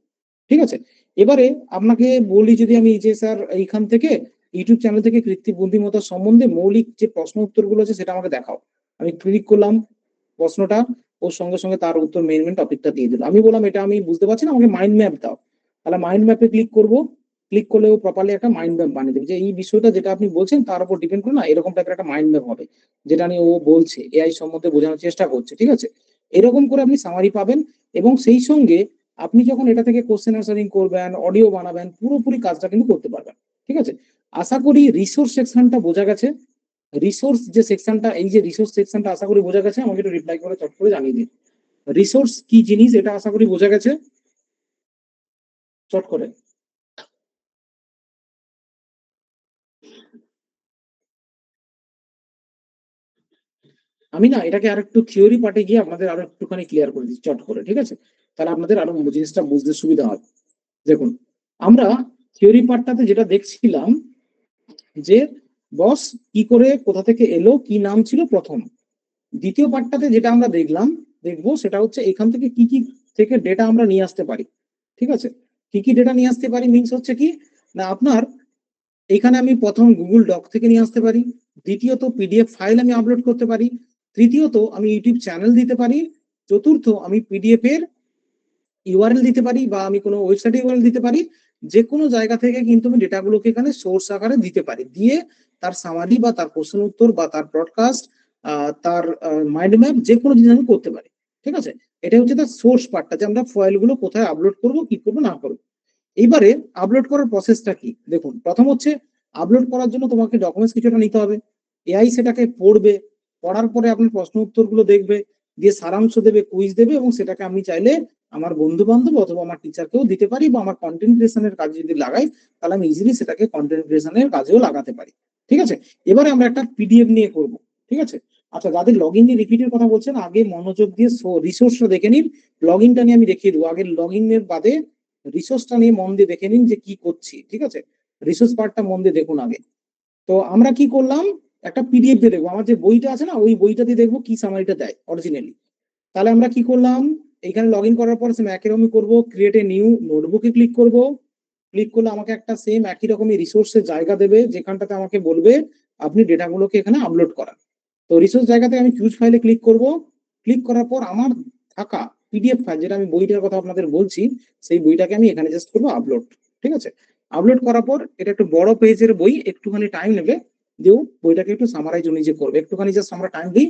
ঠিক আছে, এবারে আপনাকে বলি, যদি আমি যে স্যার এইখান থেকে ইউটিউব চ্যানেল থেকে কৃত্রিম বুদ্ধিমত্তা সম্বন্ধে মৌলিক যে প্রশ্ন উত্তরগুলো আছে সেটা আমাকে দেখাও, আমি ক্লিক করলাম প্রশ্নটা, ওর সঙ্গে সঙ্গে তার উত্তর মেন মেন টপিকটা দিয়ে দিল। আমি বললাম এটা আমি বুঝতে পারছি না, আমাকে মাইন্ড ম্যাপ দাও। তাহলে মাইন্ড ম্যাপে ক্লিক করব। ক্লিক করলে ও প্রপারলি একটা মাইন্ড ম্যাপ বানিয়ে দেবে, যে এই বিষয়টা যেটা আপনি বলছেন তার উপর ডিপেন্ড করে না এরকম টাইপের একটা মাইন্ড ম্যাপ হবে, যেটা নিয়ে ও বলছে, এআই সম্বন্ধে বোঝানোর চেষ্টা করছে। ঠিক আছে, এরকম করে আপনি সামারি পাবেন, এবং সেই সঙ্গে আপনি যখন এটা থেকে কোশ্চেন আনসারিং করবেন, অডিও বানাবেন, পুরোপুরি কাজটা কিন্তু করতে পারবেন। ঠিক আছে, আশা করি রিসোর্স সেকশনটা বোঝা গেছে। রিসোর্স যে সেকশনটা, এই যে রিসোর্স সেকশনটা আশা করি বোঝা গেছে, আমাকে একটু রিপ্লাই করে চট করে জানিয়ে দিন। রিসোর্স কি জিনিস এটা আশা করি বোঝা গেছে, চট করে। আমি না এটাকে আর একটু থিওরি পার্টে গিয়ে আপনাদের আরো একটুখানি ক্লিয়ার করে দিচ্ছি চট করে। ঠিক আছে, তাহলে আপনাদের আরো জিনিসটা বুঝতে সুবিধা হয়। দেখুন, আমরা থিওরি পার্টটাতে যেটা দেখছিলাম, যে বস কি করে কোথা থেকে এলো, কি নাম ছিল প্রথম। দ্বিতীয় পার্টটাতে যেটা আমরা দেখবো সেটা হচ্ছে এখান থেকে কি কি থেকে ডেটা আমরা নিয়ে আসতে পারি। ঠিক আছে, কি কি ডেটা নিয়ে আসতে পারি মিনস হচ্ছে কি, না আপনার এখানে আমি প্রথম গুগল ডক থেকে নিয়ে আসতে পারি, দ্বিতীয়ত পিডিএফ ফাইল আমি আপলোড করতে পারি, তৃতীয়ত আমি ইউটিউব চ্যানেল দিতে পারি, চতুর্থ আমি পিডিএফ এর ইউআরএল দিতে পারি, বা আমি কোনো ওয়েবসাইটে ইউআরএল দিতে পারি। যে কোনো জায়গা থেকে কিন্তু আমি ডেটাগুলোকে এখানে সোর্স আকারে দিতে পারি, দিয়ে তার সামারি বা তার প্রশ্ন উত্তর বা তার ব্রডকাস্ট, তার মাইন্ড ম্যাপ, যে কোনো জিনিস আমি করতে পারি। ঠিক আছে, এটা হচ্ছে তার সোর্স পার্টটা, যে আমরা ফাইলগুলো কোথায় আপলোড করবো, কি করবো না করবো। এইবারে আপলোড করার প্রসেসটা কি, দেখুন প্রথম হচ্ছে আপলোড করার জন্য তোমাকে ডকুমেন্টস কিছুটা নিতে হবে। এআই সেটাকে পড়বে, পড়ার পরে আপনার প্রশ্ন উত্তরগুলো দেখবে, দিয়ে সারাংশ দেবে, কুইজ দেবে, এবং সেটাকে আমি চাইলে আমার বন্ধু বান্ধব অথবা আমার টিচারকেও দিতে পারি, বা আমার কন্টেন্ট ক্রিয়েশনের কাজে যদি লাগাই, তাহলে আমি ইজিলি সেটাকে কন্টেন্ট ক্রিয়েশনের কাজেও লাগাতে পারি। ঠিক আছে, এবারে আমরা একটা পিডিএফ নিয়ে করব। ঠিক আছে, আচ্ছা যাদের লগ ইন নিয়ে রিপিটের কথা বলছেন, আগে মনোযোগ দিয়ে রিসোর্সটা দেখে নিন। লগ ইনটা নিয়ে আমি দেখিয়ে দেবো, আগে লগ ইনের বাদে রিসোর্সটা নিয়ে মন দিয়ে দেখে নিন যে কি করছি। ঠিক আছে, রিসোর্স পার্টটা মন দিয়ে দেখুন আগে। তো আমরা কি করলাম, একটা পিডিএফ দিয়ে দেখবো, আমার যে বইটা আছে না ওই বইটা দিয়ে দেখবো কি সামারিটা দেয় অরিজিনালি। তাহলে আমরা কি করলাম, এখানে লগ ইন করার পর সেম একই রকমই করবো, ক্রিয়েট এ নিউ নোটবুকে ক্লিক করব। ক্লিক করলে আমাকে একটা সেম একই রকমই রিসোর্সের জায়গা দেবে, যেখানটাতে আমাকে বলবে আপনি ডেটাগুলোকে এখানে আপলোড করান। তো রিসোর্স জায়গাতে আমি চুজ ফাইলে ক্লিক করব। ক্লিক করার পর আমার থাকা পিডিএফ ফাইল, যেটা আমি বইটার কথা আপনাদের বলছি, সেই বইটাকে আমি এখানে জাস্ট করবো আপলোড। ঠিক আছে, আপলোড করার পর এটা একটু বড় পেজের বই, একটুখানি টাইম নেবে, দিও বইটাকে একটু সামারাইজ নিজে করবে, একটুখানি জাস্ট আমরা টাইম দিই,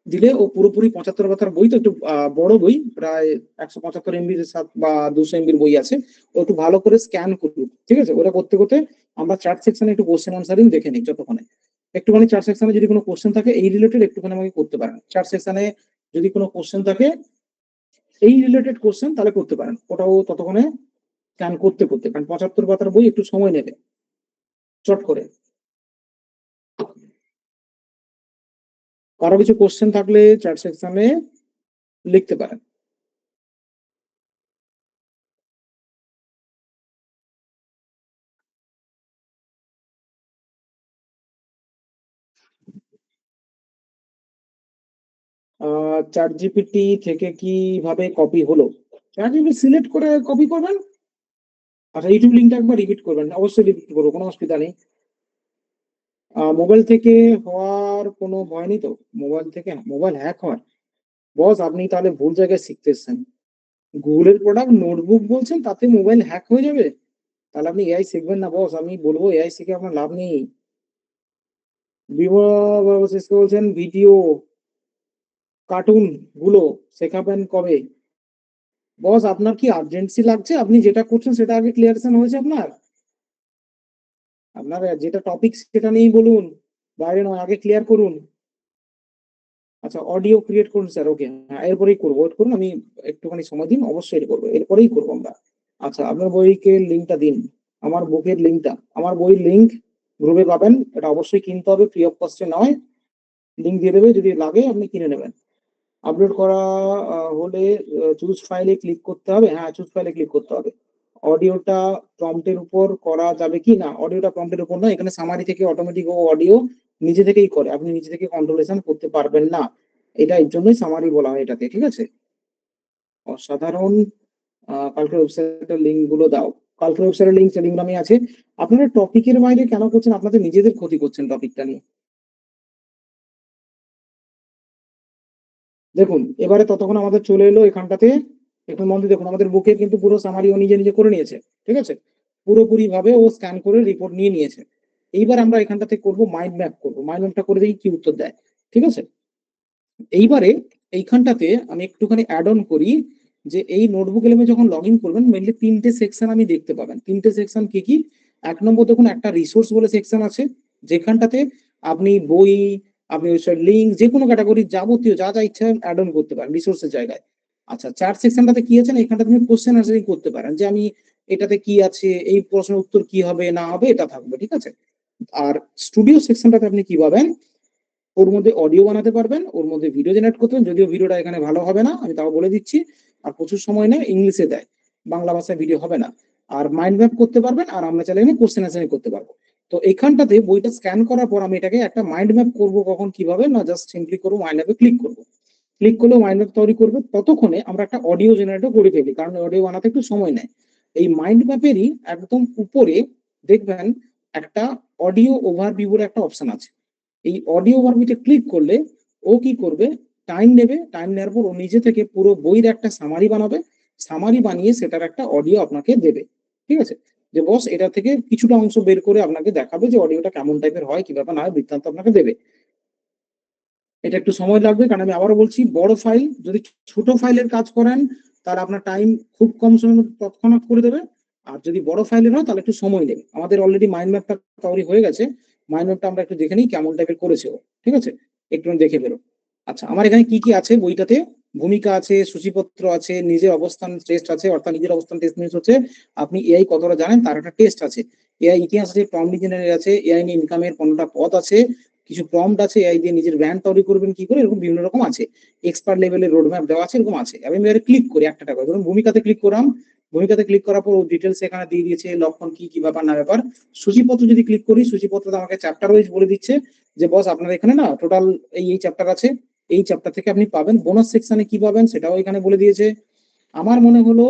দিলে ও পুরোপুরি 75 পাতার বই, তো একটু বড় বই, প্রায় 175 এমবির বা 200 এমবির বই আছে, ও একটু ভালো করে স্ক্যান করুক। ঠিক আছে, ওটা করতে করতে আমরা চার্ট সেকশনে একটু কোশ্চেন আনসারিং দেখে নিই যতক্ষণে। একটুখানি চার্ট সেকশনে যদি কোনো কোশ্চেন থাকে এই রিলেটেড একটুখানি আমাকে করতে পারেন, চার্ট সেকশনে যদি কোনো কোশ্চেন থাকে এই রিলেটেড কোশ্চেন তাহলে করতে পারেন, ওটাও ততক্ষণে স্ক্যান করতে করতে, কারণ 75 পাতার বই একটু সময় নেবে চট করে। কারো কিছু কোশ্চেন থাকলে চার্ট সেকশনে লিখতে পারেন। চ্যাট জিপিটি থেকে কিভাবে কপি হলো, চ্যাট জিপিটি সিলেক্ট করে কপি করবেন। আচ্ছা, ইউটিউব লিঙ্কটা একবার রিপিট করবেন, অবশ্যই রিপিট করবো, কোনো অসুবিধা নেই। মোবাইল থেকে হওয়ার কোনো ভয় নেই তো, মোবাইল থেকে মোবাইল হ্যাক হওয়ার? বস আপনি তাহলে ভুল জায়গায় শিখতেছেন, গুগলের প্রোডাক্ট নোটবুক বলছেন তাতে মোবাইল হ্যাক হয়ে যাবে? তাহলে আপনি এআই শিখবেন না বস, আমি বলবো এআই শিখে আপনার লাভ নেই। ভিভো বলছেন ভিডিও কার্টুন গুলো শেখাবেন কবে? বস আপনার কি আর্জেন্সি লাগছে, আপনি যেটা করছেন সেটা আগে ক্লিয়ারেশন হয়েছে আপনার? আপনার যেটা টপিক সেটা নেই বলুন, বাইরে নয়, আগে ক্লিয়ার করুন। আচ্ছা, অডিও ক্রিয়েট করুন স্যার, ওকে, হ্যাঁ এরপরেই করবো, ওয়েট করুন, আমি একটুখানি সময় দিন, অবশ্যই এটা করবো, এরপরেই করবো আমরা। আচ্ছা, আপনার বইকে লিঙ্কটা দিন, আমার বুকের লিঙ্কটা, আমার বইয়ের লিঙ্ক গ্রুপে পাবেন, এটা অবশ্যই কিনতে হবে, ফ্রি অফ কস্টে নয়, লিঙ্ক দিয়ে দেবে, যদি লাগে আপনি কিনে নেবেন। আপলোড করা হলে চুজ ফাইলে ক্লিক করতে হবে, হ্যাঁ চুজ ফাইলে ক্লিক করতে হবে। অডিওটা প্রম্পটের উপর করা যাবে কি না, অডিওটা প্রম্পটের উপর না, এখানে সামারি থেকে অটোমেটিক ও অডিও নিজে থেকেই করে, আপনি নিজে থেকে কন্ট্রোলেশন করতে পারবেন না, এটা এর জন্যই সামারি বলা হয় এটাকে। ঠিক আছে, অসাধারণ। কালকের ওয়েবসাইটের লিঙ্ক গুলো দাও, কালকের ওয়েবসাইটের লিঙ্ক টেলিগ্রামে আছে। আপনারা টপিকের বাইরে কেন করছেন, আপনাদের নিজেদের ক্ষতি করছেন টপিকটা নিয়ে। দেখুন এবারে ততক্ষণ আমাদের চলে এলো এখানটাতে, একটু মন দিয়ে দেখুন, আমাদের বুকে কিন্তু পুরো সামারি ও নিজে নিজে করে নিয়েছে। ঠিক আছে, পুরোপুরি ভাবে ও স্ক্যান করে রিপোর্ট নিয়ে নিয়েছে। এইবার আমরা এখানটাতে করব মাইন্ড ম্যাপ, করবো মাইন্ড ম্যাপটা করে দেখি কি উত্তর দেয়। ঠিক আছে, এইবারে এইখানটাতে আমি একটুখানি অ্যাড অন করি, যে এই নোটবুক এলেমে যখন লগ ইন করবেন মেনলি তিনটে সেকশন আমি দেখতে পাবেন। তিনটে সেকশন কি কি? এক নম্বর দেখুন, একটা রিসোর্স বলে সেকশন আছে, যেখানটাতে আপনি বই, আপনি ওয়েবসাইট লিঙ্ক, যে কোনো ক্যাটাগরি যাবতীয় যা যা ইচ্ছা অ্যাড অন করতে পারেন রিসোর্সের জায়গায়। আচ্ছা, চার সেকশনটাতে কি আছে না, এখানটাতে আপনি কোশ্চেন আনসারিং করতে পারেন, যে আমি এটাতে কি আছে, এই প্রশ্নের উত্তর কি হবে না হবে, এটা থাকবে। ঠিক আছে, আর স্টুডিও সেকশনটাতে আপনি কি পাবেন, ওর মধ্যে অডিও বানাতে পারবেন, ওর মধ্যে ভিডিও জেনারেট করতে পারবেন, যদিও ভিডিওটা এখানে ভালো হবে না আমি তাও বলে দিচ্ছি, আর প্রচুর সময় নেয়, ইংলিশে দেয়, বাংলা ভাষায় ভিডিও হবে না। আর মাইন্ড ম্যাপ করতে পারবেন, আর আমরা চাইলে এখানে কোশ্চেন আনসারিং করতে পারবো। তো এখানটাতে বইটা স্ক্যান করার পর আমি এটাকে একটা মাইন্ড ম্যাপ করবো, কখন কিভাবে না, জাস্ট সিম্পলি করবো মাইন্ড ম্যাপে ক্লিক করবো, ক্লিক করলে মাইন্ড ম্যাপ তৈরি করবে, ততক্ষণে আমরা একটা অডিও জেনারেটর করে ফেলি, কারণ অডিও বানাতে একটু সময় নেয়। এই মাইন্ড ম্যাপেরই একদম উপরে দেখবেন একটা অডিও ওভারভিউ বলে একটা অপশন আছে, এই অডিও ওভারভিউতে ক্লিক করলে ও কি করবে, টাইম নেবে, টাইম নেওয়ার পর ও নিজে থেকে পুরো বইয়ের একটা সামারি বানাবে, সামারি বানিয়ে সেটার একটা অডিও আপনাকে দেবে। ঠিক আছে, যে বস এটা থেকে কিছুটা অংশ বের করে আপনাকে দেখাবে যে অডিওটা কেমন টাইপের হয়, কি ব্যাপার না হয়, বৃত্তান্ত আপনাকে দেবে। এটা একটু সময় লাগবে, কারণ আমি আবারও বলছি, বড় ফাইল যদি ছোট ফাইলের কাজ করেন তাহলে আপনার টাইম খুব কম সময়ের মধ্যে তৎক্ষণাৎ করে দেবে, আর যদি বড় ফাইলের হয় তাহলে একটু সময় নেবে। আমাদের অলরেডি মাইন্ড ম্যাপটা তৈরি হয়ে গেছে, মাইন্ড ম্যাপটা আমরা একটু দেখে নিই কেমন টাইপের করেছে ও। ঠিক আছে, একটু দেখে বেরো। আচ্ছা, আমার এখানে কি কি আছে বইটাতে, ভূমিকা আছে, সূচিপত্র আছে, নিজের অবস্থান টেস্ট আছে, অর্থাৎ নিজের অবস্থান টেস্ট মিনস হচ্ছে আপনি এআই কতটা জানেন তার একটা টেস্ট আছে, এআই ইতিহাস আছে, প্রম্পট ইঞ্জিনিয়ারিং আছে, এআই নিয়ে ইনকামের 15টা পথ আছে, কিছু প্রম্পট আছে এআই দিয়ে নিজের ব্র্যান্ড তৈরি করবেন কি করে, এরকম বিভিন্ন রকম আছে, এক্সপার্ট লেভেলের রোড ম্যাপ দেওয়া আছে, এরকম আছে। আমি এবারে ক্লিক করি একটা করে, ধরুন ভূমিকাতে ক্লিক করলাম, ভূমিকাতে ক্লিক করার পর ডিটেলস এখানে দিয়ে দিয়েছে লক্ষণ কি কি ব্যাপার না ব্যাপার। সূচিপত্র যদি ক্লিক করি, সূচিপত্রতে আমাকে চ্যাপ্টার ওয়াইজ বলে দিচ্ছে যে বস আপনার এখানে না টোটাল এই চ্যাপ্টার আছে, এই চ্যাপ্টার থেকে আপনি পাবেন বোনাস সেকশনে কি পাবেন সেটাও এখানে বলে দিয়েছে। আমার মনে হলো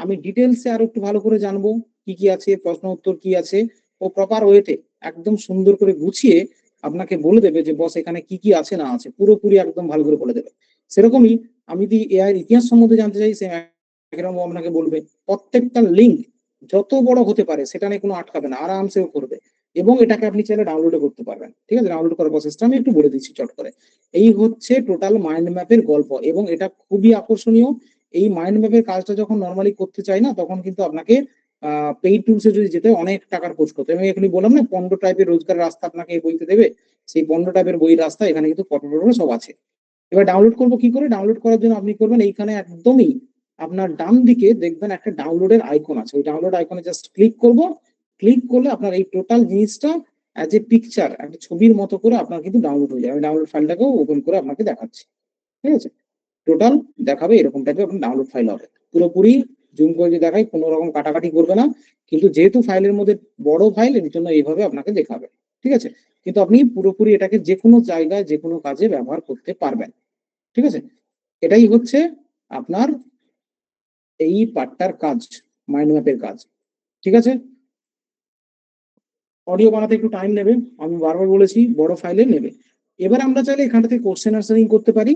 আমি ডিটেলসে আরো একটু ভালো করে জানবো কি কি আছে, প্রশ্ন উত্তর কি আছে, ও প্রপার ওয়েতে একদম সুন্দর করে গুছিয়ে আপনাকে বলে দেবে যে বস এখানে কি কি আছে না আছে, পুরোপুরি একদম ভালো করে বলে দেবে। সেরকমই আমি যদি এআই এর ইতিহাস সম্বন্ধে জানতে চাই, সে একরকম আপনাকে বলবে। প্রত্যেকটা লিঙ্ক যত বড় হতে পারে সেটা নিয়ে কোনো আটকাবে না, আরামসেও করবে। এবং এটাকে আপনি চাইলে ডাউনলোড করতে পারবেন, ঠিক আছে? ডাউনলোড করার প্রসেসটা আমি একটু বলে দিচ্ছি চট করে। এই হচ্ছে টোটাল মাইন্ড ম্যাপের গল্প, এবং এটা খুবই আকর্ষণীয়। এই মাইন্ড ম্যাপের কাজটা যখন নর্মালি করতে চাই না, তখন কিন্তু আপনাকে পেইড টুলসে যদি যেতে অনেক টাকার খোঁজ করতে। আমি এখনই বললাম না 15 টাইপের রোজগারের রাস্তা আপনাকে এই বইতে দেবে, সেই 15 টাইপের বই রাস্তা এখানে কিন্তু ফটো সব আছে। এবার ডাউনলোড করবো কি করে? ডাউনলোড করার জন্য আপনি করবেন এইখানে একদমই আপনার ডান দিকে দেখবেন একটা ডাউনলোডের আইকন আছে, ওই ডাউনলোড আইকনে জাস্ট ক্লিক করব। ক্লিক করলে আপনার এই টোটাল জিনিসটা অ্যাজ এ পিকচার, একটা ছবির মতো করে আপনার কিন্তু ডাউনলোড হয়ে যাবে। আমি ডাউনলোড ফাইলটাকেও ওপেন করে আপনাকে দেখাচ্ছি, ঠিক আছে? টোটাল দেখাবে এরকম টাইপের আপনার ডাউনলোড ফাইল হবে। পুরোপুরি জুম করে যদি দেখাই কোনো রকম কাটাকাটি করবে না, কিন্তু যেহেতু ফাইলের মধ্যে বড় ফাইল, এর জন্য এইভাবে আপনাকে দেখাবে, ঠিক আছে? কিন্তু আপনি পুরোপুরি এটাকে যে কোনো জায়গায় যে কোনো কাজে ব্যবহার করতে পারবেন, ঠিক আছে? এটাই হচ্ছে আপনার এই পার্টটার কাজ, মাইন্ড ম্যাপের কাজ, ঠিক আছে? অডিও বানাতে একটু টাইম নেবে, আমি বারবার বলেছি বড় ফাইলে নেবে। এবার আমরা চাইলে এখান থেকে কোশ্চেন আনসারিং করতে পারি।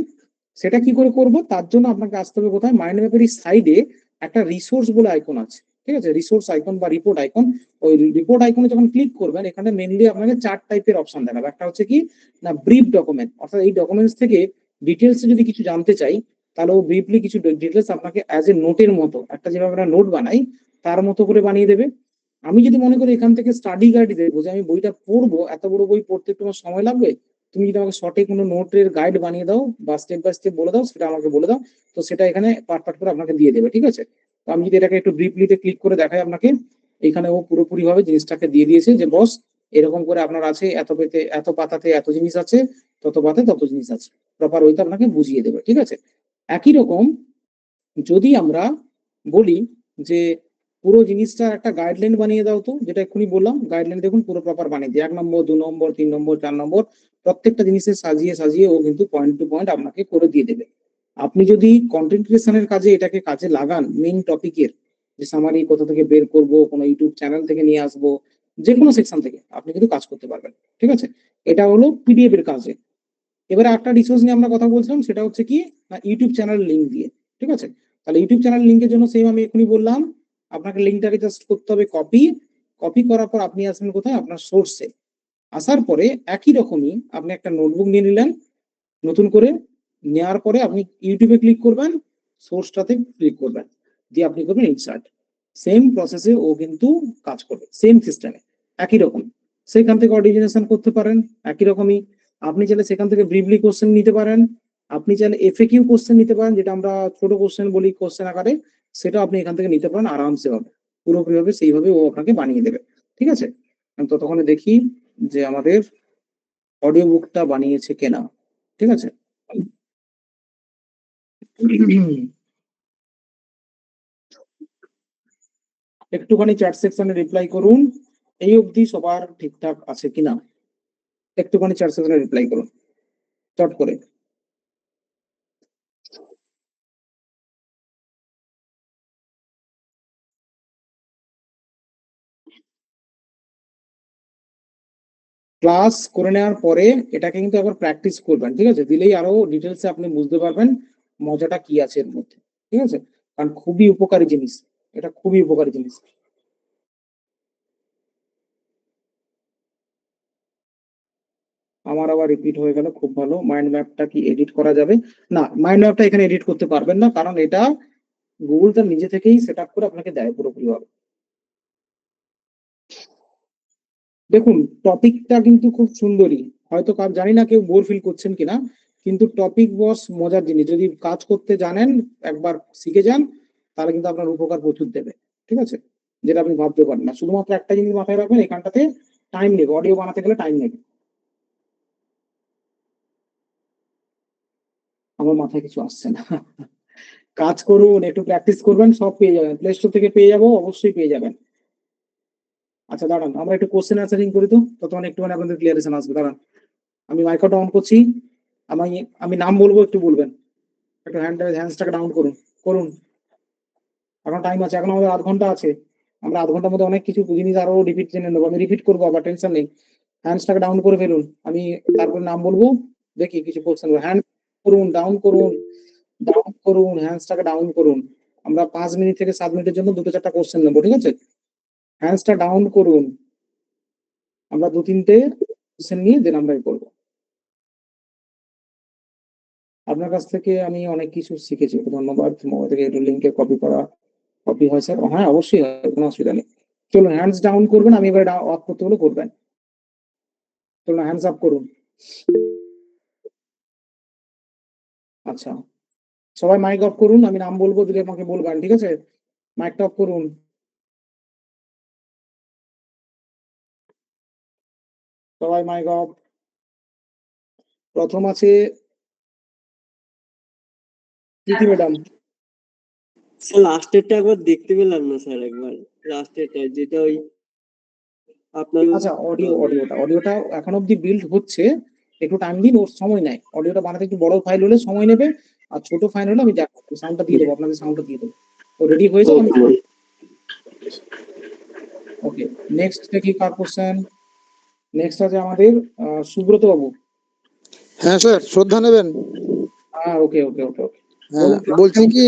সেটা কি করে করব? তার জন্য আপনাকে আসতে হবে কোথায়, মাইন্ড ম্যাপের সাইডে একটা রিসোর্স বলে আইকন আছে, ঠিক আছে? রিসোর্স আইকন বা রিপোর্ট আইকন। ওই রিপোর্ট আইকনে যখন ক্লিক করবেন, এখানে মেনলি আপনাকে 4 টাইপের অপশন দেখাবে। একটা হচ্ছে কি না ব্রিফ ডকুমেন্ট, অর্থাৎ এই ডকুমেন্টস থেকে ডিটেলস যদি কিছু জানতে চাই, তাহলে ও ব্রিফলি কিছু ডিটেলস আপনাকে অ্যাজ এ নোটের মতো, একটা যেভাবে আমরা নোট বানাই তার মতো করে বানিয়ে দেবে। আমি যদি মনে করি এখান থেকে স্টাডি গাইড দেবো, যে আমি বইটা পড়বো, এত বড় বই পড়তে তোমার সময় লাগবে, তুমি যদি আমাকে শর্টে কোনো নোটের গাইড বানিয়ে দাও বা স্টেপ বাই স্টেপ বলে দাও, সেটা আমাকে বলে দাও, তো সেটা এখানে পার্ট পার্ট করে আপনাকে দিয়ে দেবে, ঠিক আছে? তো আমি যদি এটাকে একটু ব্রিফলিতে ক্লিক করে দেখাই আপনাকে, এখানে ও পুরোপুরি ভাবে জিনিসটাকে দিয়ে দিয়েছে যে বস এরকম করে আপনার আছে, এত পেতে এত পাতাতে এত জিনিস আছে, তত পাতে তত জিনিস আছে, প্রপার ওইটা আপনাকে বুঝিয়ে দেবে, ঠিক আছে? একই রকম যদি আমরা বলি যে পুরো জিনিসটা একটা গাইডলাইন বানিয়ে দাও, তো যেটা এক্ষুনি বললাম গাইডলাইন দেখুন পুরো প্রপার বানিয়ে দিই, 1 নম্বর 2 নম্বর 3 নম্বর 4 নম্বর প্রত্যেকটা জিনিসের সাজিয়ে সাজিয়ে ও কিন্তু পয়েন্ট টু পয়েন্ট আপনাকে করে দিয়ে দেবে। আপনি যদি কন্টেন্ট ক্রিয়েশনের কাজে এটাকে কাজে লাগান, মেইন টপিকের যে সামারি কোথা থেকে বের করব, কোনো ইউটিউব চ্যানেল থেকে নিয়ে আসবো, যে কোনো সেকশন থেকে আপনি কিন্তু কাজ করতে পারবেন, ঠিক আছে? এটা হলো পিডিএফ এর কাজে। এবারে একটা রিসোর্স নিয়ে আমরা কথা বলছিলাম, সেটা হচ্ছে কি না ইউটিউব চ্যানেল লিঙ্ক দিয়ে, ঠিক আছে? তাহলে ইউটিউব চ্যানেল লিঙ্কের জন্য সেম আমি এখনই বললাম, আপনাকে লিঙ্কটাকে জাস্ট করতে হবে কপি। কপি করার পর আপনি আসবেন কোথায়, আপনার সোর্সে। আসার পরে একই রকমই আপনি একটা নোটবুক নিয়ে নিলেন নতুন করে, নেওয়ার পরে আপনি ইউটিউবে ক্লিক করবেন, সোর্সটাতে ক্লিক করবেন, দিয়ে আপনি করবেন ইনসার্ট। সেম প্রসেসে ও কিন্তু কাজ করবে, সেম সিস্টেমে একই রকম। সেখান থেকে অর্ডিনেশন করতে পারেন একই রকমই। আপনি চাইলে সেখান থেকে ব্রিফলি কোশ্চেন নিতে পারেন, আপনি চাইলে এফএকিউ কোশ্চেন নিতে পারেন, যেটা আমরা ছোট কোশ্চেন বলি কোশ্চেন আকারে, সেটা আপনি এখান থেকে নিতে পারেন আরামসে হবে, পুরোপুরি ভাবে সেইভাবে ও আপনাকে বানিয়ে দেবে, ঠিক আছে? আমি ততক্ষণে দেখি যে আমাদের অডিও বুকটা বানিয়েছে কেনা, ঠিক আছে? একটুখানি চ্যাট সেকশনে রিপ্লাই করুন, এই অবধি সবার ঠিকঠাক আছে কিনা, একটুখানি চ্যাট সেকশনে রিপ্লাই করুন চট করে। ক্লাস করে নেওয়ার পরে এটাকে কিন্তু একবার প্র্যাকটিস করবেন, ঠিক আছে? দিলেই আরো ডিটেলসে আপনি বুঝতে পারবেন মজাটা কি আছে এর মধ্যে, ঠিক আছে? কারণ খুবই উপকারী জিনিস, এটা খুবই উপকারী জিনিস। আমার আবার রিপিট হয়ে গেল, খুব ভালো। মাইন্ড ম্যাপটা কি এডিট করা যাবে? না, মাইন্ড ম্যাপটা এখানে এডিট করতে পারবেন না, কারণ এটা গুগল তার নিজে থেকেই সেট আপ করে আপনাকে দেয় পুরোপুরি ভাবে। দেখুন টপিকটা কিন্তু খুব সুন্দরই, হয়তো জানি না কেউ বোর ফিল করছেন কিনা, কিন্তু টপিক বস মজার জিনিস, যদি কাজ করতে জানেন, একবার শিখে যান, তাহলে কিন্তু আপনার উপকার প্রচুর দেবে, ঠিক আছে? যেটা আপনি ভাবতে পারেন না। শুধুমাত্র একটা জিনিস মাথায় রাখবেন, এখানটাতে টাইম নেবে, অডিও বানাতে গেলে টাইম নেবে। আমার মাথায় কিছু আসছে না। কাজ করুন, একটু প্র্যাকটিস করবেন, সব পেয়ে যাবেন, প্লে স্টোর থেকে পেয়ে যাবো, অবশ্যই পেয়ে যাবেন। আচ্ছা দাঁড়ান, আমরা একটু কোশ্চেন অ্যান্সারিং করি তো, ততক্ষণ একটুখানি আপনাদের ক্লিয়ারেশন আসবে। দাঁড়ান, আমি মাইক্রোটা অন করছি। আমি আমি নাম বলবো, একটু বলবেন। একটু হ্যান্ডসটাকে ডাউন করুন। করুন, এখন টাইম আছে, এখন আমাদের 8 ঘন্টা আছে। আমরা 8 ঘন্টার মধ্যে অনেক কিছু জিনিস আরো রিপিট জেনে নেবো। আমি রিপিট করবো, আবার টেনশন নেই। হ্যান্ডসটাকে ডাউন করে ফেলুন। আমি তারপরে নাম বলবো, দেখি কিছু কোশ্চেন। হ্যান্ড করুন, ডাউন করুন, ডাউন করুন, হ্যান্ডসটাকে ডাউন করুন। আমরা 5 মিনিট থেকে 7 মিনিটের জন্য 2-4টা কোশ্চেন নেবো, ঠিক আছে? হ্যান্ডসটা ডাউন করুন। আমরা 2-3টে কোশ্চেন নিয়ে দেন আমরা করবো। আপনার কাছ থেকে আমি অনেক কিছু শিখেছি, ধন্যবাদ। মোবাইল থেকে একটু লিঙ্কে কপি করা, কপি হয় স্যার? হ্যাঁ অবশ্যই হয়, কোনো অসুবিধা নেই। চলুন হ্যান্ডস ডাউন করবেন, আমি এবার অফ করতে হলে করবেন। চলুন হ্যান্ডস আপ করুন। আচ্ছা, সবাই মাইক অফ করুন, আমি নাম বলবো, দিলে আমাকে বলবেন, ঠিক আছে? মাইকটা অফ করুন। সবাই মাইক অফ। প্রথম আছে প্রীতি ম্যাডাম। স্যার লাস্টেরটা একবার দেখতে পেলাম না স্যার, একবার লাস্টেরটা যেটা ওই আপনার। আচ্ছা, অডিওটা এখন অব্দি বিল্ড হচ্ছে, একটু টাইম দিন, ওর সময় নেয়। অডিওটা বানাতে একটু বড় ফাইল হলে সময় নেবে, আর ছোট ফাইল হলে আমি দেখাবো, সাউন্ডটা দিয়ে দেবো, আপনাদের সাউন্ডটা দিয়ে দেবো। তো রেডি হয়ে যাও। ওকে, নেক্সট দেখি কার কোশ্চেন। নেক্সট আছে আমাদের সুব্রত বাবু। হ্যাঁ স্যার, শ্রদ্ধা নেবেন। হ্যাঁ, ওকে ওকে ওকে ওকে। হ্যাঁ, বলছি কি,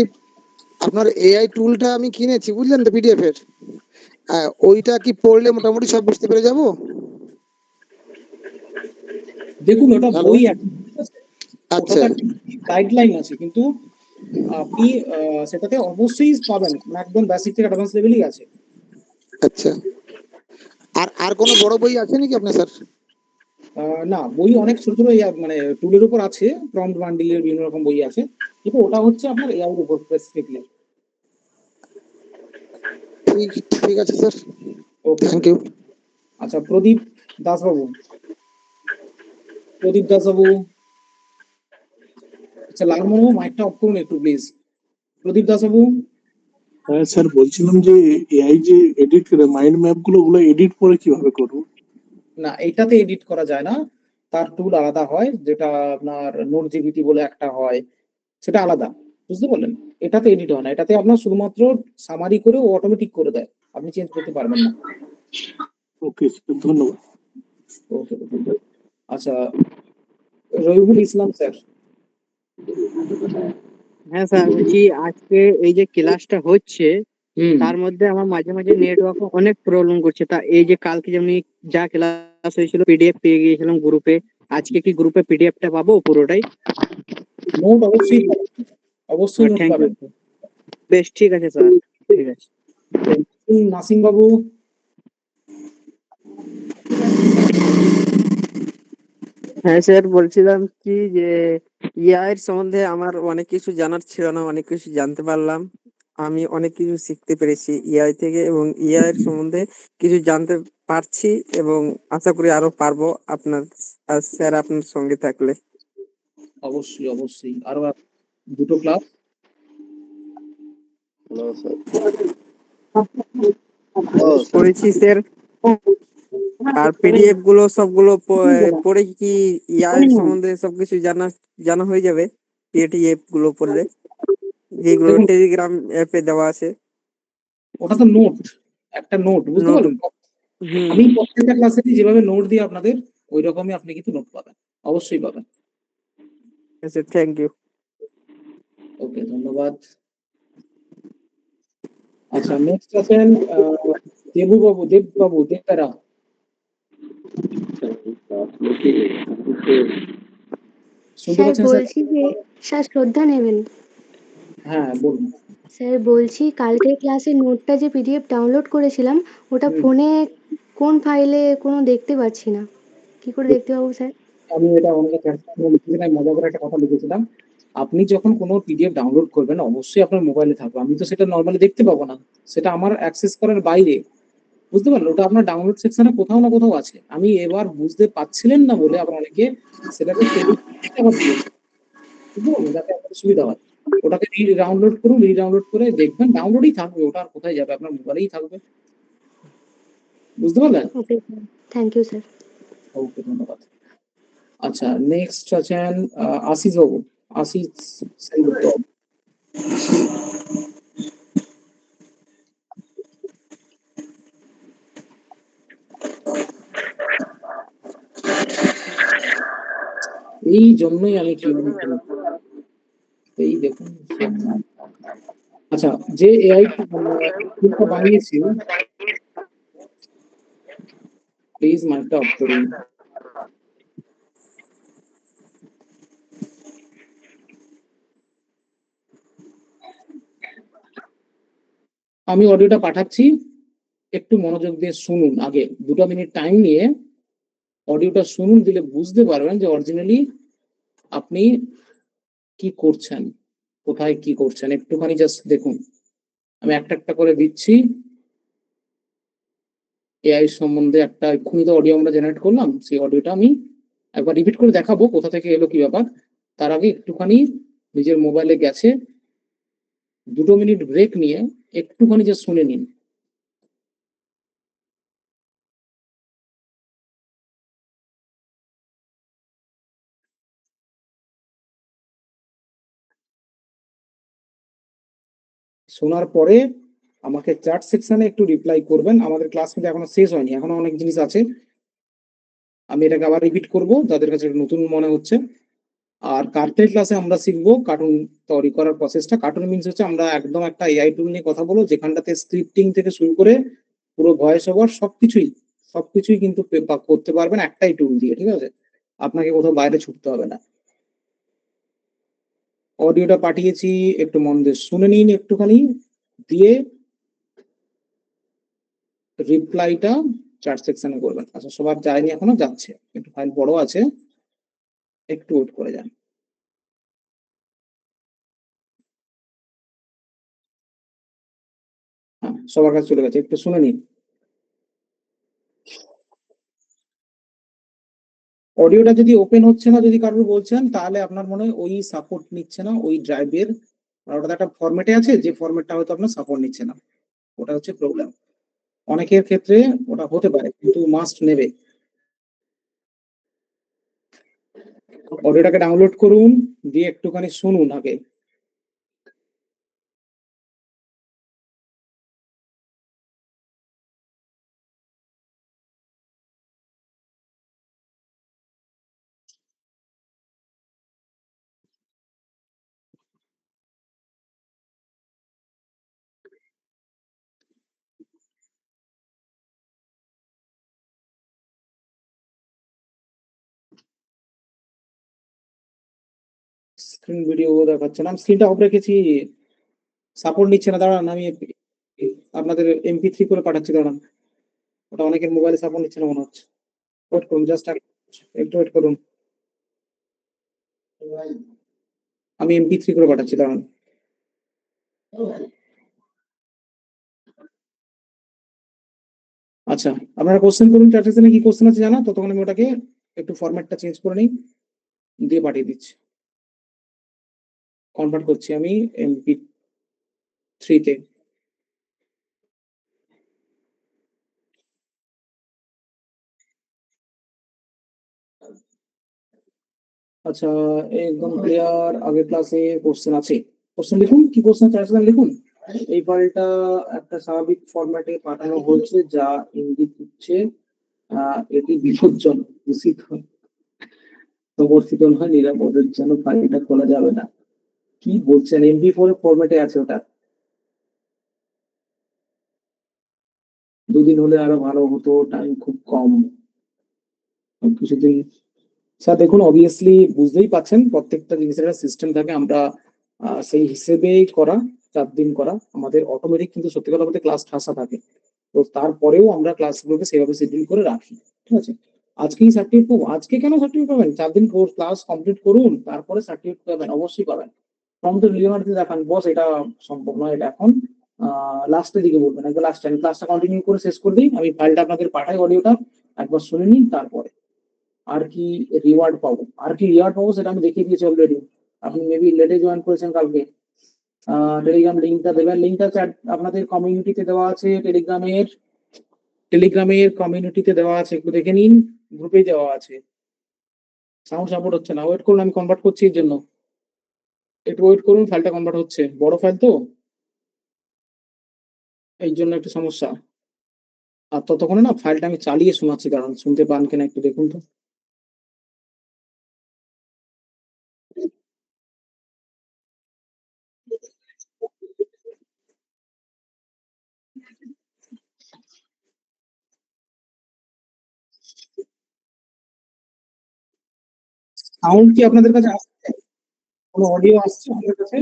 আপনার এআই টুলটা আমি কিনেছি, বুঝলেন তো, পিডিএফ এর। ওইটা কি পড়লে মোটামুটি সব বুঝতে পেরে যাব? দেখুন, ওটা হ্যালো। বই আছে, আচ্ছা ওটাতে গাইডলাইন আছে, কিন্তু আপনি সেটাতে অবশ্যই পাবেন, একদম বেসিক থেকে অ্যাডভান্স লেভেলই আছে। আচ্ছা, আর আর কোনো বড় বই আছে নাকি আপনার স্যার? না, বই অনেক ছোট ছোট মানে টুলের উপর আছে, প্রম্পট বান্ডিলের বিভিন্ন রকম বই আছে, কিন্তু ওটা হচ্ছে আপনার এআই এর উপর স্পেসিফিকলি। ঠিক ঠিক আছে স্যার, ওকে, থ্যাংক ইউ। আচ্ছা প্রদীপ দাসবাবু। প্রদীপ দাসবাবু, আচ্ছা লালমোহন, মাইকটা অফ করুন একটু প্লিজ। প্রদীপ দাসবাবু। হ্যাঁ স্যার, বলছিলাম যে এআই যে এডিট করে মাইন্ড ম্যাপ গুলো, ওগুলো এডিট করে কিভাবে করবো? না, এটাতে এডিট করা যায় না, তার টুল আলাদা হয়, যেটা আপনার নোট জিপিটি বলে একটা হয়, সেটা আলাদা, বুঝতে পারলেন? এটাতে এডিট হয় না, এটাতে আপনার শুধুমাত্র সামারি করে ও অটোমেটিক করে দেয়, আপনি চেঞ্জ করতে পারবেন না। ওকে স্যার, ধন্যবাদ। ওকে, আচ্ছা রবিউল ইসলাম স্যার। হ্যাঁ স্যার, বলছি আজকে এই যে ক্লাসটা হচ্ছে হুম, তার মধ্যে আমার মাঝে মাঝে নেটওয়ার্ক অনেক প্রবলেম করছে। তা এই যে কালকে যেমনি যা ক্লাস হয়েছিল পিডিএফ পেয়ে গিয়েছিলাম গ্রুপে, আজকে কি গ্রুপে পিডিএফটা পাবো পুরোটাই? নোট অবশ্যই পাবেন, অবশ্যই নোট থ্যাংক ইউ, পাবেন। বেশ ঠিক আছে স্যার, ঠিক আছে। নাসিম বাবু। হ্যাঁ স্যার, বলছিলাম কি যে এআই এর সম্বন্ধে আমার অনেক কিছু জানার ছিল না, অনেক কিছু জানতে পারলাম। আমি অনেক কিছু শিখতে পেরেছি এআই থেকে, এবং এআই এর সম্বন্ধে কিছু জানতে পারছি, এবং আশা করি আরো পারবো আপনার আর স্যার আপনার সঙ্গে থাকলে। অবশ্যই অবশ্যই, আরো দুটো ক্লাস। করেছি স্যার। আর পিডিএফ গুলো সবগুলো পড়ে কি এআই এর সম্বন্ধে সবকিছু জানা জানা হয়ে যাবে? পিডিএফ গুলো পড়লে, যেগুলো দেখুন, টেলিগ্রাম অ্যাপে দেওয়া আছে। ওটা তো নোট, একটা নোট, বুঝতে নোট। পারলেন? হুম। আমি প্রত্যেকটা ক্লাসে যেভাবে নোট দিই আপনাদের, ওই রকমই আপনি কিন্তু নোট পাবেন, অবশ্যই পাবেন। আচ্ছা, থ্যাংক ইউ। ওকে, ধন্যবাদ। আচ্ছা নেক্সট আছেন দেববাবু দেবতারা। শুনতে স্যার পাচ্ছেন স্যার? বলছি যে, স্যার শ্রদ্ধা নেবেন। হ্যাঁ বলুন। স্যার বলছি, কালকের ক্লাসে নোটটা যে পিডিএফ ডাউনলোড করেছিলাম, ওটা হুম, ফোনে কোন ফাইলে কোনো দেখতে পাচ্ছি না, কি করে দেখতে পাবো স্যার? আমি এটা অনেক লিখেছিলাম, মজা করে একটা কথা লিখেছিলাম। আপনি যখন কোনো পিডিএফ ডাউনলোড করবেন, অবশ্যই আপনার মোবাইলে থাকবে, আমি তো সেটা নর্মালি দেখতে পাবো না, সেটা আমার অ্যাক্সেস করার বাইরে, বুঝতে পারলেন? ওটা আপনার ডাউনলোড সেকশনে কোথাও না কোথাও আছে, আমি এবার বুঝতে পারছিলেন না বলে আবার অনেকে সেটাকে আবার দিয়েছে। বুঝতে পারলেন? যাতে আপনাদের সুবিধা হয়। ওটাকে ডাউনলোড করুন, ডাউনলোড করে দেখবেন ডাউনলোডই থাকবে, ওটা আর কোথায় যাবে? আপনার মোবাইলেই থাকবে। বুঝতে পারলেন? Okay sir, thank you sir. Okay, ধন্যবাদ। আচ্ছা, নেক্সট আছেন আশিস বাবু। আশিস সেনগুপ্ত। এই জন্যই আমি ক্লিয়ার করি। এই দেখুন। আচ্ছা, যে এআই টুলটা বানিয়েছি, প্লিজ মাইকটা অফ করুন। আমি অডিওটা পাঠাচ্ছি, একটু মনোযোগ দিয়ে শুনুন। আগে 2 মিনিট টাইম নিয়ে অডিওটা শুনুন, দিলে বুঝতে পারবেন যে অরিজিনালি আপনি কি করছেন, কোথায় কি করছেন। একটুখানি জাস্ট দেখুন। আমি একটা একটা করে দিচ্ছি। এআই সম্বন্ধে একটা এক্ষুনি তো অডিও আমরা জেনারেট করলাম, সেই অডিওটা আমি একবার রিপিট করে দেখাবো কোথা থেকে এলো, কি ব্যাপার। তার আগে একটুখানি নিজের মোবাইলে গেছে 2 মিনিট ব্রেক নিয়ে একটুখানি জাস্ট শুনে নিন। শোনার পরে আমাকে চ্যাট সেকশনে একটু রিপ্লাই করবেন। আমাদের ক্লাস কিন্তু এখনো শেষ হয়নি, এখনো অনেক জিনিস আছে। আমি এটাকে আবার রিপিট করব যাদের কাছে এটা নতুন মনে হচ্ছে। আর কার্টেল ক্লাসে আমরা শিখবো কার্টুন তৈরি করার প্রসেসটা। কার্টুন মিনস হচ্ছে আমরা একদম একটা এআই টুল নিয়ে কথা বলবো, যেখানটাতে স্ক্রিপ্টিং থেকে শুরু করে পুরো ভয়েস ওভার সবকিছুই কিন্তু করতে পারবেন একটাই টুল দিয়ে, ঠিক আছে? আপনাকে কোথাও বাইরে ছুটতে হবে না। অডিওটা পাঠিয়েছি, একটু মন দিয়ে শুনে নিন একটুখানি, দিয়ে রিপ্লাইটা চ্যাট সেকশনে করবেন। আচ্ছা, সবার যায়নি, এখনো যাচ্ছে, একটু ফাইল বড় আছে, একটু ওয়েট করে যান। হ্যাঁ, সবার কাছে চলে গেছে, একটু শুনে নিন। অডিওটা যদি ওপেন হচ্ছে না, যদি কারোর বলছেন, তাহলে আপনার মনে হয় ওই সাপোর্ট নিচ্ছে না ওই ড্রাইভের। ওটা একটা ফরম্যাটে আছে, যে ফরম্যাটটা হয়তো আপনার সাপোর্ট নিচ্ছে না, ওটা হচ্ছে প্রবলেম। অনেকের ক্ষেত্রে ওটা হতে পারে, কিন্তু মাস্ট নেবে। অডিওটাকে ডাউনলোড করুন, দিয়ে একটুখানি শুনুন আগে। স্ক্রিন ভিডিও দেখাচ্ছে না, স্ক্রিনটা অফ রেখেছি, সাপোর্ট নিচ্ছে না। দাঁড়ান, আমি আপনাদের MP3 করে পাঠাচ্ছি, দাঁড়ান। ওটা অনেকের মোবাইলে সাপোর্ট নিচ্ছে না মনে হচ্ছে। ওয়েট করুন, জাস্ট একটু ওয়েট করুন। আমি MP3 করে পাঠাচ্ছি, দাঁড়ান। আচ্ছা, আপনারা কোশ্চেন করুন, চ্যাট সেকশনে কি কোশ্চেন আছে জানা, ততক্ষণ আমি ওটাকে একটু ফরম্যাটটা চেঞ্জ করে নিই, দিয়ে পাঠিয়ে দিচ্ছি। কনভার্ট করছি আমি MP3 তে। আচ্ছা, একদম ক্লিয়ার। আগের ক্লাসে কোশ্চেন আছে, কোশ্চেন লিখুন, কি কোশ্চেন চ্যাট সেকশনে লিখুন। এই ফাইলটা একটা স্বাভাবিক ফরম্যাটে পাঠানো হয়েছে, যা ইঙ্গিত দিচ্ছে এটি বিপজ্জনক, দূষিত সমর্থিত নয়, নিরাপদের জন্য ফাইলটা খোলা যাবে না। কি বলছেন? MP4 ফরম্যাটে আছে ওটা। 2 দিন হলে আরো ভালো হতো, টাইম খুব কম। কিছুদিন। স্যার দেখুন, অবভিয়াসলি বুঝতেই পাচ্ছেন প্রত্যেকটা জিনিসের একটা সিস্টেম থাকে, আমরা সেই হিসেবেই করা। 4 দিন করা আমাদের অটোমেটিক, কিন্তু সত্যি কথা বলতে ক্লাস ঠাসা থাকে। তো তারপরেও আমরা ক্লাসগুলোকে সেভাবে শিডিউল করে রাখি, ঠিক আছে? আজকেই সার্টিফিকেট পাবো, আজকে কেন সার্টিফিকেট পাবেন? 4 দিন কোর্স ক্লাস কমপ্লিট করুন, তারপরে সার্টিফিকেট পাবেন, অবশ্যই পাবেন। ফর্ম তো লিওনার্দি দেখান, বস এটা সম্ভব নয়, এটা এখন লাস্টের দিকে বলবেন, একবার লাস্ট টাইম ক্লাসটা কন্টিনিউ করে শেষ করে দিই, আমি ফাইলটা আপনাদের পাঠাই, অডিওটা একবার শুনে নিন, তারপরে আর কি রিওয়ার্ড পাবো সেটা আমি দেখিয়ে দিয়েছি অলরেডি। আপনি মেবি লেটে জয়েন করেছেন কালকে। টেলিগ্রাম লিঙ্কটা দেবেন, লিঙ্কটা চ্যাট আপনাদের কমিউনিটিতে দেওয়া আছে, টেলিগ্রামের কমিউনিটিতে দেওয়া আছে, একটু দেখে নিন, গ্রুপে দেওয়া আছে। সাউন্ড সাপোর্ট হচ্ছে না, ওয়েট করুন, আমি কনভার্ট করছি এর জন্য, একটু ওয়েট করুন, ফাইলটা কনভার্ট হচ্ছে, বড় ফাইল তো এই জন্য একটু সমস্যা। আর ততক্ষণে না ফাইলটা আমি চালিয়ে শোনাচ্ছি, কারণ শুনতে পান কিনা একটু দেখুন তো। সাউন্ড কি আপনাদের কাছে আসছে? কোনো অডিও আসছে আপনাদের কাছে?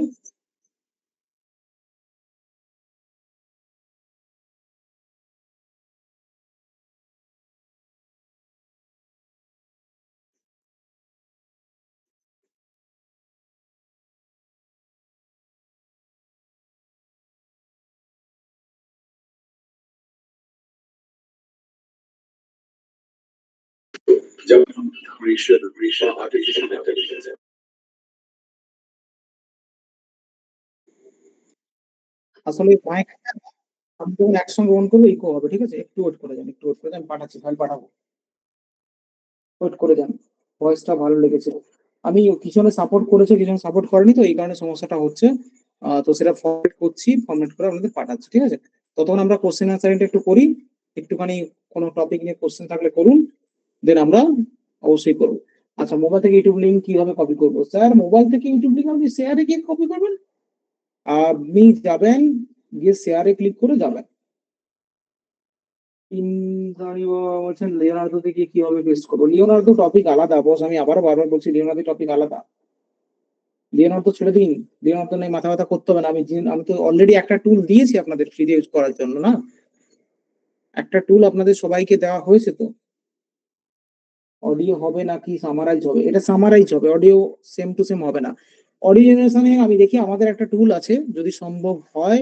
আসলে মাইক আমি যখন একসঙ্গে অন করবো ইকো হবে, ঠিক আছে, একটু ওয়েট করে যান, একটু ওয়েট করে যান, আমি পাঠাচ্ছি, ফাইল পাঠাবো, ওয়েট করে যান। ভয়েসটা ভালো লেগেছে। আমি কিছুজনে সাপোর্ট করেছে, কিছুজন সাপোর্ট করেনি, তো এই কারণে সমস্যাটা হচ্ছে। তো সেটা ফরম্যাট করছি, ফরম্যাট করে আপনাদের পাঠাচ্ছি, ঠিক আছে। ততক্ষণ আমরা কোশ্চেন আনসারিংটা একটু করি, একটুখানি কোনো টপিক নিয়ে কোশ্চেন থাকলে করুন, দেন আমরা অবশ্যই করবো। আচ্ছা, মোবাইল থেকে ইউটিউব লিঙ্ক কিভাবে কপি করবো? স্যার মোবাইল থেকে ইউটিউব লিঙ্ক আপনি শেয়ারে গিয়ে কপি করবেন, আপনি যাবেন, গিয়ে শেয়ারে ক্লিক করে যাবেন। ইন্দ্রাণী বাবা বলছেন লিওনার্দো থেকে কিভাবে পেস্ট করবো? লিওনার্দো টপিক আলাদা বস, আমি আবারও বারবার বলছি, লিওনার্দো টপিক আলাদা। লিওনার্দো ছেড়ে দিন, লিওনার্দো নেই মাথা ব্যথা করতে হবে না। আমি তো অলরেডি একটা টুল দিয়েছি আপনাদের ফ্রিতে ইউজ করার জন্য না, একটা টুল আপনাদের সবাইকে দেওয়া হয়েছে তো। অডিও হবে নাকি সামারাইজ হবে? এটা সামারাইজ হবে, অডিও সেম টু সেম হবে না। অডিও জেনারেশনে আমি দেখি আমাদের একটা টুল আছে, যদি সম্ভব হয়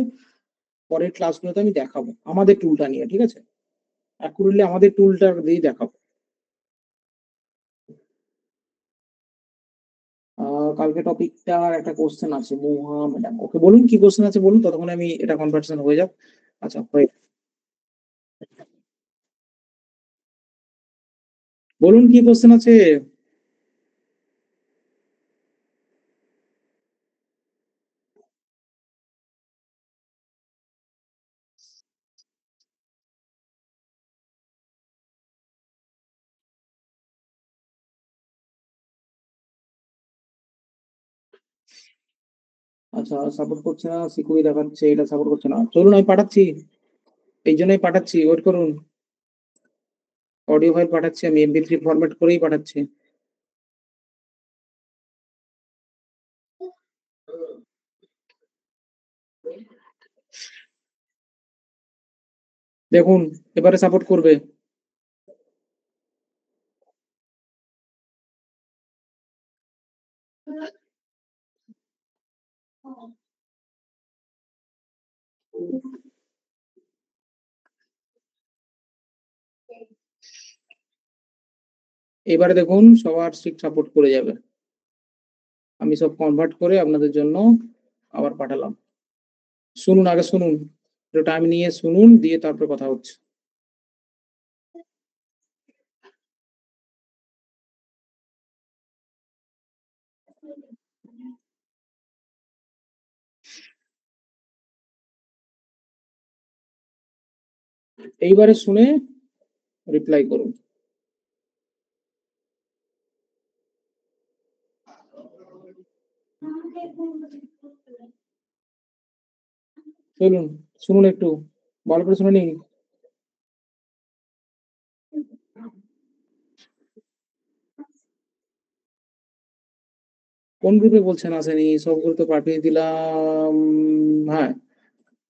পরের ক্লাসগুলোতে আমি দেখাবো আমাদের টুলটা নিয়ে, ঠিক আছে, অ্যাকুরেটলি আমাদের টুলটা দিয়ে দেখাবো। কালকে টপিকটা একটা কোশ্চেন আছে, মোহা ম্যাডাম, ওকে বলুন কি কোশ্চেন আছে বলুন, ততক্ষণ আমি এটা কনভার্সেশন হয়ে যাক। আচ্ছা হয়ে, বলুন কি কোশ্চেন আছে। আচ্ছা, সাপোর্ট করছে না, সিকিউরি দেখাচ্ছে, এটা সাপোর্ট করছে না, চলুন আমি পাঠাচ্ছি, এই জন্যই পাঠাচ্ছি, ওয়েট করুন। অডিও ফাইল পাঠাচ্ছি, আমি এমপি3 ফরম্যাট করেই পাঠাচ্ছি। দেখুন এবারে সাপোর্ট করবে। এবারে দেখুন সবার স্ট্রিক্ট সাপোর্ট করে যাবে, আমি সব কনভার্ট করে আপনাদের জন্য আবার পাঠালাম। শুনুন, আগে শুনুন, একটু টাইম নিয়ে শুনুন, দিয়ে তারপর কথা হচ্ছে। এইবারে শুনে রিপ্লাই করুন। চলুন শুনুন, একটু ভালো করে শুনে নিন। কোন গ্রুপে বলছেন আসেনি? সব গ্রুপে পাঠিয়ে দিলাম, হ্যাঁ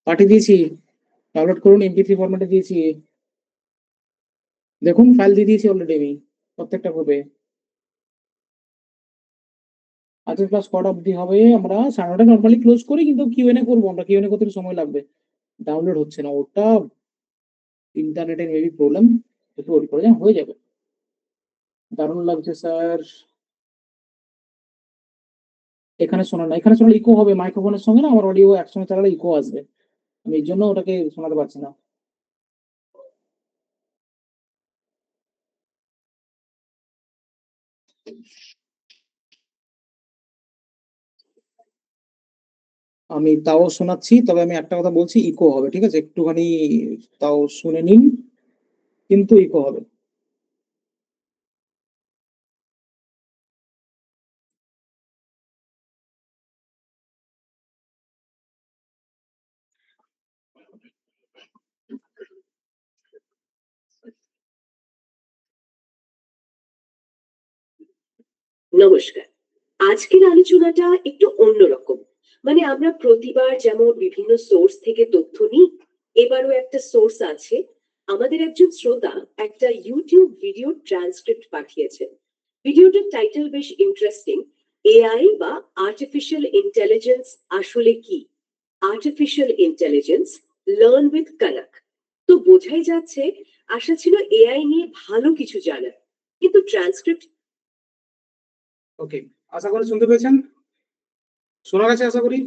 পাঠিয়ে দিয়েছি, ডাউনলোড করুন, এমপি3 ফরম্যাটে দিয়েছি, দেখুন ফাইল দিয়ে দিয়েছি অলরেডি আমি প্রত্যেকটা গ্রুপে। আজকের ক্লাস কটা অবধি হবে? আমরা 9:30 নর্মালি ক্লোজ করি, কিন্তু কিউএনএ করবো, আমরা কিউএনএ করতে একটু সময় লাগবে, ডাউনলোড হচ্ছে না, ওটা ইন্টারনেটের মেবি প্রবলেম, একটু ওয়েট করে যান, হয়ে যাবে। দারুণ লাগছে স্যার। এখানে শোনা না, এখানে শোনালে ইকো হবে মাইক্রোফোনের সঙ্গে, না আমার অডিও একসঙ্গে চালালে ইকো আসবে, আমি এই জন্য ওটাকে শোনাতে পারছি না। আমি তাও শোনাচ্ছি, তবে আমি একটা কথা বলছি, ইকো হবে, ঠিক আছে, একটুখানি তাও শুনে নিন, কিন্তু ইকো হবে। নমস্কার। আজকের আলোচনাটা একটু অন্যরকম। মানে আমরা প্রতিবার যেমন বিভিন্ন সোর্স থেকে তথ্য নিই, এবারও একটা সোর্স আছে। আমাদের একজন শ্রোতা একটা ইউটিউব ভিডিও ট্রান্সক্রিপ্ট পাঠিয়েছেন। ভিডিওটার টাইটেল বেশ ইন্টারেস্টিং। এআই বা আর্টিফিশিয়াল ইন্টেলিজেন্স আসলে কি? Artificial intelligence learn with Kanak. তো বোঝাই যাচ্ছে আশা ছিল এআই নিয়ে ভালো কিছু জানার, কিন্তু ট্রান্সক্রিপ্ট। ওকে, আশা করি শুনতে পেয়েছেন, শোনা গেছে আশা করি।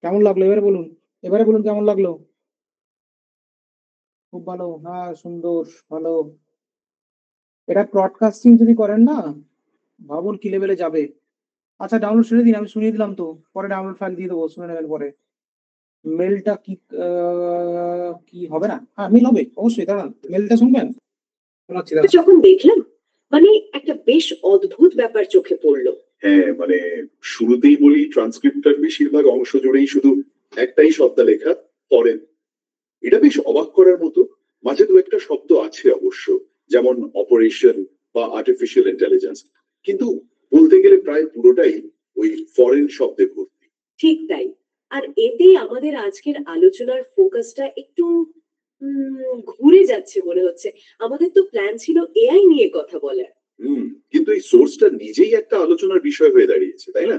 কেমন লাগলো এবারে বলুন, এবারে বলুন কেমন লাগলো? খুব ভালো, হ্যাঁ সুন্দর, ভালো। এটা ব্রডকাস্টিং যদি করেন না, ভাবুন কি লেভেলে যাবে। আচ্ছা ডাউনলোড শুনে দিন, আমি শুনিয়ে দিলাম তো, পরে ডাউনলোড ফাইল দিয়ে দেবো, শুনে নেবেন পরে। মেলটা কি কি হবে না? হ্যাঁ মেল হবে অবশ্যই, দাঁড়ান মেলটা শুনবেন, শোনাচ্ছি দাঁড়ান। যখন দেখলাম, মানে একটা বেশ অদ্ভুত ব্যাপার চোখে পড়লো। হ্যাঁ মানে শুরুতেই বলি, ট্রান্সক্রিপ্টটার বেশিরভাগ অংশ জুড়েই শুধু একটাই শব্দ লেখা, ফরেন। এটা বেশ অবাক করার মতো। মাঝে দু একটা শব্দ আছে অবশ্য, যেমন অপারেশন বা আর্টিফিশিয়াল ইন্টেলিজেন্স, কিন্তু বলতে গেলে প্রায় পুরোটাই ওই ফরেন শব্দে ভর্তি। ঠিক তাই। আর এতে আমাদের আজকের আলোচনার ফোকাসটা একটু ঘুরে যাচ্ছে মনে হচ্ছে। আমাদের তো প্ল্যান ছিল এআই নিয়ে কথা বলার। কিন্তু এই সোর্সটা নিজেই একটা আলোচনার বিষয় হয়ে দাঁড়িয়েছে, তাই না?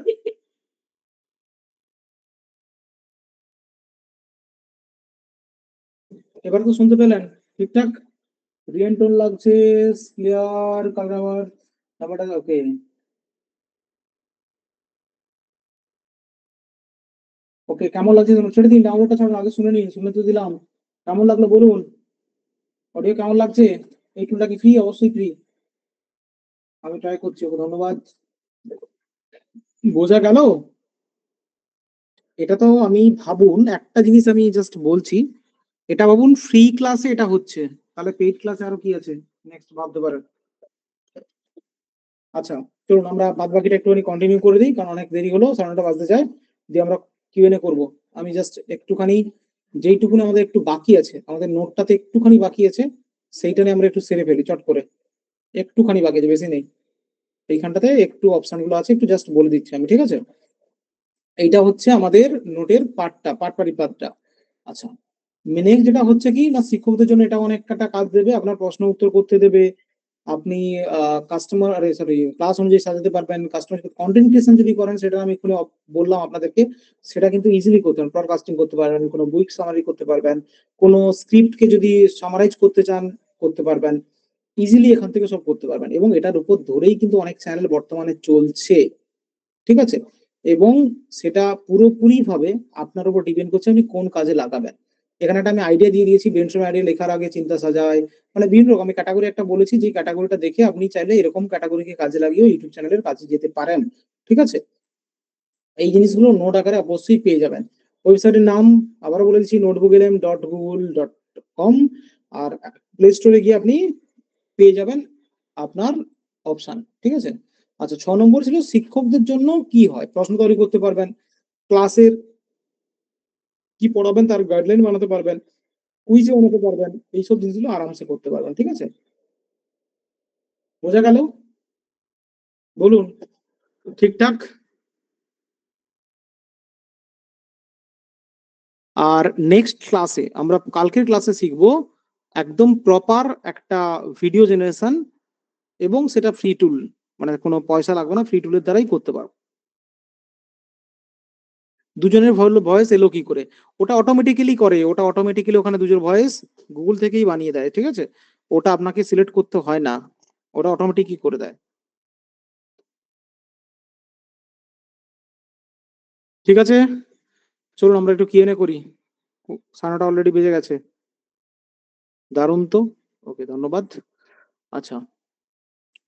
এবার তো শুনতে পেলেন ঠিকঠাক, রিয়েন্টোন লাগছে, ক্লিয়ার কালার, ব্যাপারটা ওকে। ওকে কেমন লাগছে ছেড়ে দিন, ডাউনলোডটা ছাড়ুন, আগে শুনে নিন, শুনে তো দিলাম। কেমন লাগলো বলুন, অডিও কেমন লাগছে? এই টুলটা কি ফ্রি? অবশ্যই ফ্রি, আমি ট্রাই করছি। ওকে ধন্যবাদ। বোঝা গেল? এটা তো আমি ভাবুন একটা জিনিস আমি জাস্ট বলছি, এটা ভাবুন ফ্রি ক্লাসে এটা হচ্ছে, তাহলে পেইড ক্লাসে আরো কি আছে নেক্সট ভাবতে পারেন। আচ্ছা চলুন আমরা বাদ বাকিটা একটুখানি কন্টিনিউ করে দিই, কারণ অনেক দেরি হলো, 9:30 বাজতে যায়, দিয়ে আমরা কিউএনএ করবো। আমি জাস্ট একটুখানি যেইটুকুনি আমাদের একটু বাকি আছে, আমাদের নোটটাতে একটুখানি বাকি আছে, সেইটা নিয়ে আমরা একটু সেরে ফেলি চট করে। একটুখানি বাকি আছে, বেশি নেই। এইখানটাতে একটু অপশন গুলো আছে, একটু জাস্ট বলে দিচ্ছি আমি, ঠিক আছে? এইটা হচ্ছে আমাদের নোটের পার্টটা, পার্টটা। আচ্ছা, নেক্সট যেটা হচ্ছে কি না, শিক্ষকদের জন্য এটা অনেকটা কাজ দেবে, আপনার প্রশ্ন উত্তর করতে দেবে, আপনি কাস্টমার আরে সরি ক্লাস অনুযায়ী সাজাতে পারবেন। কাস্টমার কন্টেন্ট ক্রিয়েশন যদি করেন, সেটা আমি এক্ষুনি বললাম আপনাদেরকে, সেটা কিন্তু ইজিলি করতে পারেন, ব্রডকাস্টিং করতে পারবেন, কোনো বুক সামারি করতে পারবেন, কোনো স্ক্রিপ্টকে যদি সামারাইজ করতে চান করতে পারবেন, ইজিলি এখান থেকে সব করতে পারবেন। এবং এটার উপর ধরেই কিন্তু অনেক চ্যানেল বর্তমানে চলছে, ঠিক আছে? এবং সেটা পুরোপুরি ভাবে আপনার উপর ডিপেন্ড করছে আপনি কোন কাজে লাগাবেন। এখানে একটা আমি আইডিয়া দিয়ে দিয়েছি, ব্রেনস্টর্ম আইডিয়া লেখার আগে চিন্তা সাজায়, মানে বিভিন্ন রকম আমি ক্যাটাগরি একটা বলেছি, যে ক্যাটাগরিটা দেখে আপনি চাইলে এরকম ক্যাটাগরিকে কাজে লাগিয়েও ইউটিউব চ্যানেলের কাজে যেতে পারেন, ঠিক আছে? এই জিনিসগুলো নোট আকারে অবশ্যই পেয়ে যাবেন। ওয়েবসাইটের নাম আবারও বলে দিচ্ছি, notebooklm.google.com, আর প্লে স্টোরে গিয়ে আপনি পেয়ে যাবেন আপনার অপশন, ঠিক আছে? আচ্ছা 6 নম্বর ছিল শিক্ষকদের জন্য কি হয়, প্রশ্ন তৈরি করতে পারবেন, ক্লাসের কি পড়াবেন তার গাইডলাইন বানাতে পারবেন, কুইজে বানাতে পারবেন, এইসব জিনিসগুলো আরামসে করতে পারবেন, ঠিক আছে? বোঝা গেল বলুন ঠিকঠাক? আর নেক্সট ক্লাসে আমরা কালকের ক্লাসে শিখবো একদম প্রপার একটা ভিডিও জেনারেশন, এবং সেটা ফ্রি টুল, মানে কোনো পয়সা লাগবে না, ফ্রি টুলের দ্বারাই করতে পারবো। দুজনের ভয়েস এলো কি করে? ওটা অটোমেটিক্যালি করে, ওটা অটোমেটিক্যালি ওখানে দুজনের ভয়েস গুগল থেকেই বানিয়ে দেয়, ঠিক আছে? ওটা আপনাকে সিলেক্ট করতে হয় না, ওটা অটোমেটিকই করে দেয়। ঠিক আছে, চলুন আমরা একটু কিএনএ করি। 9:30 অলরেডি বেজে গেছে। দারুণ তো। ওকে, ধন্যবাদ। আচ্ছা,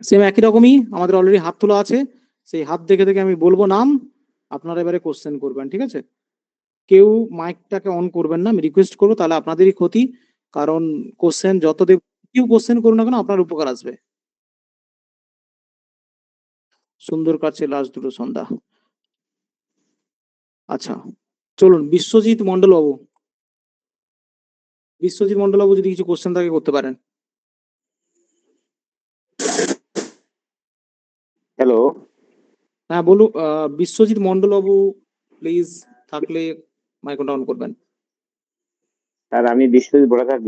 সেম একই রকমই আমাদের অলরেডি হাত তোলা আছে, সেই হাত দেখে দেখে আমি বলবো নাম, আপনারা এবারে কোশ্চেন করবেন, ঠিক আছে? কেউ মাইকটাকে অন করবেন না, আমি রিকোয়েস্ট করবো, তাহলে আপনাদেরই ক্ষতি, কারণ কোশ্চেন যত কেউ কোশ্চেন করুন না কেন আপনার উপকার আসবে। সুন্দর কাটছে লাস্ট দুটো সন্ধ্যা। আচ্ছা, চলুন বিশ্বজিৎ মন্ডল বাবু, বিশ্বজিৎ মন্ডল বাবু যদি কিছু কোশ্চেন থাকে করতে পারেন। হ্যালো, হ্যাঁ বলুন, বিশ্বজিৎ মন্ডল বাবু প্লিজ থাকলে মাইকটা অন করবেন। স্যার আমি বিশ্বজিৎ ভট্টাচার্য।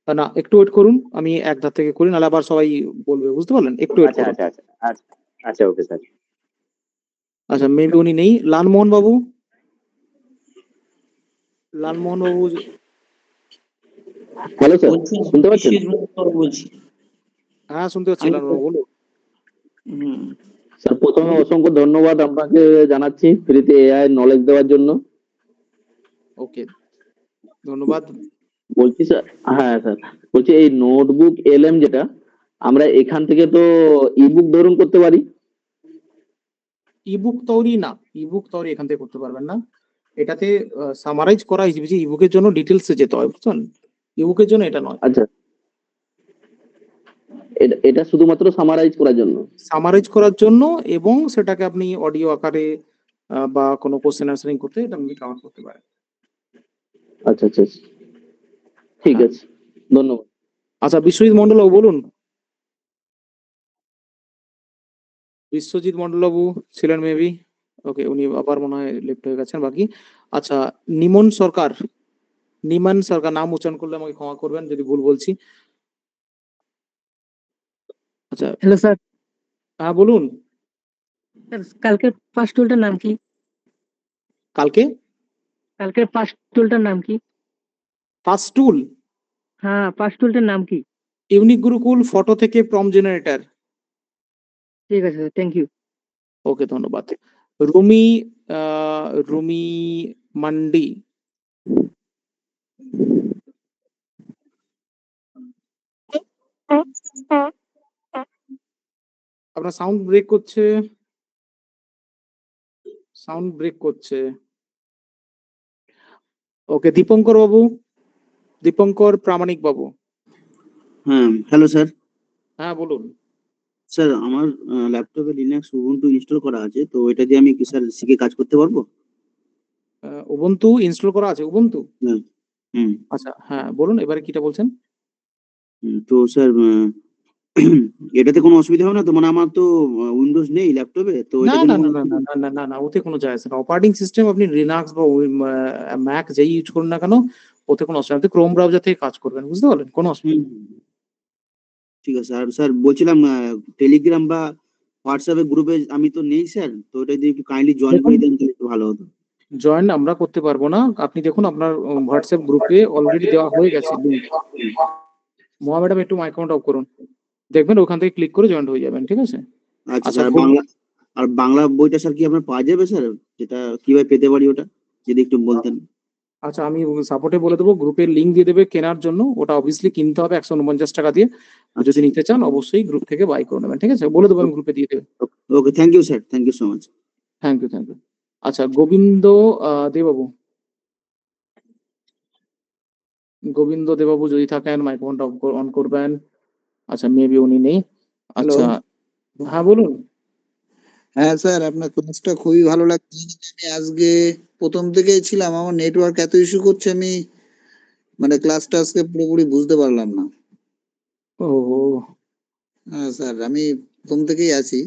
না, একটু ওয়েট করুন, আমি এক ধার থেকে করি, নাহলে আবার সবাই বলবে, বুঝতে পারলেন? একটু ওয়েট আচ্ছা করুন। আচ্ছা আচ্ছা আচ্ছা আচ্ছা, ওকে স্যার। আচ্ছা, মেবি উনি নেই। লালমোহন বাবু, লালমোহন বাবু। হ্যালো স্যার, শুনতে পাচ্ছেন? বলছি। হ্যাঁ শুনতে পাচ্ছি, লালমোহন বাবু বলুন। স্যার প্রথমে অসংখ্য ধন্যবাদ আপনাকে জানাচ্ছি ফ্রিতে এআই নলেজ দেওয়ার জন্য। ওকে, ধন্যবাদ। বলছি স্যার, হ্যাঁ স্যার, বলছি এই নোটবুক এলএম যেটা আমরা এখান থেকে তো ইবুক ধরুন করতে পারি। ইবুক তৈরি না, ইবুক তৈরি এখান থেকে করতে পারবেন না। এটাতে সামারাইজ করা হিসেবে, যে ইবুকের জন্য ডিটেলসে যেতে হয়, বুঝছেন? ইবুকের জন্য এটা নয়। আচ্ছা, এটা শুধুমাত্র সামারাইজ করার জন্য। সামারাইজ করার জন্য, এবং সেটাকে আপনি অডিও আকারে বা কোনো কোশ্চেন অ্যান্সারিং করতে এটা আপনি কাভার করতে পারেন। আচ্ছা আচ্ছা আচ্ছা, ঠিক হ্যাঁ। আছে, ধন্যবাদ। আচ্ছা, বিশ্বজিৎ মন্ডল বাবু বলুন। বিশ্বজিৎ মন্ডল বাবু ছিলেন মেবি। ওকে, উনি আবার মনে হয় লেফট হয়ে গেছেন বাকি। আচ্ছা, নিমন সরকার, নিমান সরকার, নাম উচ্চারণ করলে আমাকে ক্ষমা করবেন যদি ভুল বলছি। আচ্ছা, হ্যালো স্যার, হ্যাঁ বলুন। কালকের ফার্স্ট টুলটার নাম কি? কালকে কালকের ফার্স্ট টুলটার নাম কি? ফার্স্ট টুল হ্যাঁ, ফার্স্ট টুলটার নাম কি? ইউনিক গুরুকুল ফটো থেকে প্রম্পট জেনারেটর। ঠিক আছে স্যার, থ্যাংক ইউ। ওকে, ধন্যবাদ। রুমি, রুমি মান্ডি। আপনার সাউন্ড ব্রেক করছে, সাউন্ড ব্রেক করছে। ওকে, দীপঙ্কর বাবু, দীপঙ্কর প্রামাণিক বাবু। হ্যাঁ, হ্যালো স্যার। হ্যাঁ বলুন। স্যার আমার ল্যাপটপে লিনাক্স উবুন্টু ইনস্টল করা আছে, তো এটা দিয়ে আমি কি স্যার শিখে কাজ করতে পারবো? উবুন্টু ইনস্টল করা আছে, উবুন্টু? হ্যাঁ। হুম। আচ্ছা হ্যাঁ বলুন, এবারে কিটা বলছেন? তো স্যার এটাতে কোনো অসুবিধা হবে না তো? মানে আমার তো উইন্ডোজ নেই ল্যাপটপে, তো না এটার না জন্য না না না না না না, ওতে কোনো যায় আসে না। অপারেটিং সিস্টেম আপনি লিনাক্স বা ম্যাক যেই ইউজ করুন না কেন, ওতে কোনো অসুবিধা নেই। আপনি ক্রোম ব্রাউজার থেকে কাজ করবেন, বুঝতে পারলেন? কোনো অসুবিধা নেই। ঠিক আছে। আর স্যার বলছিলাম টেলিগ্রাম বা হোয়াটসঅ্যাপে গ্রুপে আমি তো নেই স্যার, তো ওটা যদি একটু কাইন্ডলি জয়েন করে দেন তাহলে একটু ভালো হতো। জয়েন আমরা করতে পারবো না, আপনি দেখুন আপনার হোয়াটসঅ্যাপ গ্রুপে অলরেডি দেওয়া হয়ে গেছে লিঙ্ক। মহা ম্যাডাম একটু মাইক অফ করুন, দেখবেন ওখান থেকে ক্লিক করে জয়েন হয়ে যাবেন, ঠিক আছে? আচ্ছা আচ্ছা, স্যার, বাংলা বইটা স্যার কি আপনার পাওয়া যাবে স্যার? যেটা কিভাবে পেতে পারি ওটা যদি একটু বলতেন। আচ্ছা, আমি সাপোর্টে বলে দেবো, গ্রুপের লিঙ্ক দিয়ে দেবে কেনার জন্য। ওটা অবভিয়াসলি কিনতে হবে 149 টাকা দিয়ে। যদি নিতে চান অবশ্যই গ্রুপ থেকে বাই করে নেবেন, ঠিক আছে? বলে দেবো, আমি গ্রুপে দিয়ে দেবে। Okay, thank you sir, thank you so much. Thank you, thank you. আচ্ছা, গোবিন্দ দেবাবু, গোবিন্দ দেবাবু যদি থাকেন মাইক্রোফোনটা অন করবেন। আচ্ছা, মেবি উনি নেই। আচ্ছা, হ্যাঁ বলুন। হ্যাঁ স্যার, আপনার ক্লাসটা খুবই ভালো লাগছে। আমি আজকে প্রথম থেকেই ছিলাম, আমার নেটওয়ার্ক এত ইস্যু করছে, আমি মানে ক্লাসটা আজকে পুরোপুরি বুঝতে পারলাম না। ও হ্যাঁ স্যার, আমি প্রথম থেকেই আছি,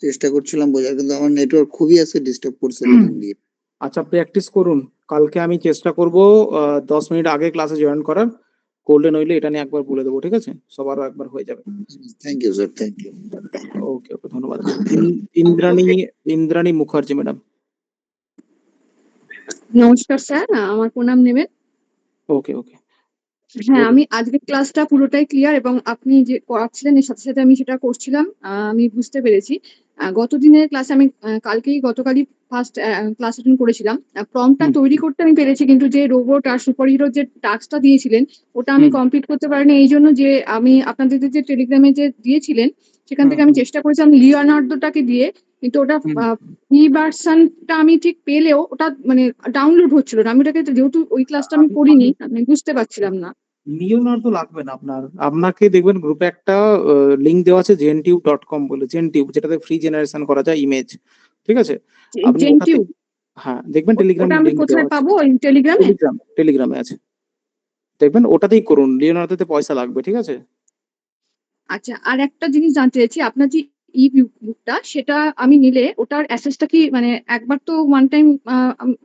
চেষ্টা করছিলাম বোঝার, কিন্তু আমার নেটওয়ার্ক খুবই আজকে ডিস্টার্ব করছে প্রথম দিয়ে। আচ্ছা, প্র্যাকটিস করুন। কালকে আমি চেষ্টা করব 10 মিনিট আগে ক্লাসে জয়েন করার। করলে নইলে এটা নিয়ে একবার বলে দেবো, ঠিক আছে? সবার একবার হয়ে যাবে। Thank you sir, thank you. Okay okay, ধন্যবাদ। ইন্দ্রাণী, ইন্দ্রাণী মুখার্জি ম্যাডাম। নমস্কার স্যার, আমার প্রণাম নেবেন। ওকে ওকে, হ্যাঁ, আমি আজকের ক্লাসটা পুরোটাই ক্লিয়ার এবং আপনি যে পড়াচ্ছিলেন এর সাথে সাথে আমি সেটা করছিলাম। আমি বুঝতে পেরেছি। গত দিনের ক্লাসে আমি গতকালই ফার্স্ট ক্লাস অ্যাটেন্ড করেছিলাম। প্রম্পটটা হুম তৈরি করতে আমি পেরেছি কিন্তু যে রোবট আর সুপার হিরো যে টাস্কটা দিয়েছিলেন ওটা আমি হুম কমপ্লিট করতে পারিনি। এইজন্য যে আমি আপনাদের যে টেলিগ্রামে যে দিয়েছিলেন সেখান হুম থেকে আমি চেষ্টা করেছিলাম লিওনার্দোটাকে দিয়ে, কিন্তু ওটা হুম ফ্রি ভার্সনটা আমি ঠিক পেলেও ওটা মানে ডাউনলোড হচ্ছিল না। আমি ওটাকে যেহেতু ওই ক্লাসটা আমি করিনি, আমি বুঝতে পারছিলাম না। লিওনার্দো লাগবে না আপনার। আপনাকে দেখবেন গ্রুপে একটা লিংক দেওয়া আছে gentube.com বলে, জেনটিউব, যেটাতে ফ্রি জেনারেশন করা যায় ইমেজ, ঠিক আছে? আপনি ওখান জেনটিউব, থেকে, হ্যাঁ দেখবেন টেলিগ্রাম ওটা আমি লিংক দেওয়া কোথায় আছে। পাবো? ওই টেলিগ্রামে? টেলিগ্রামে আছে, দেখবেন ওটাতেই করুন। লিওনার্দোতে পয়সা লাগবে, ঠিক আছে? আচ্ছা, আর একটা জিনিস জানতে চাইছি, আপনার যে ই বুকটা সেটা আমি নিলে ওটার অ্যাসেসটা কি মানে একবার তো ওয়ান টাইম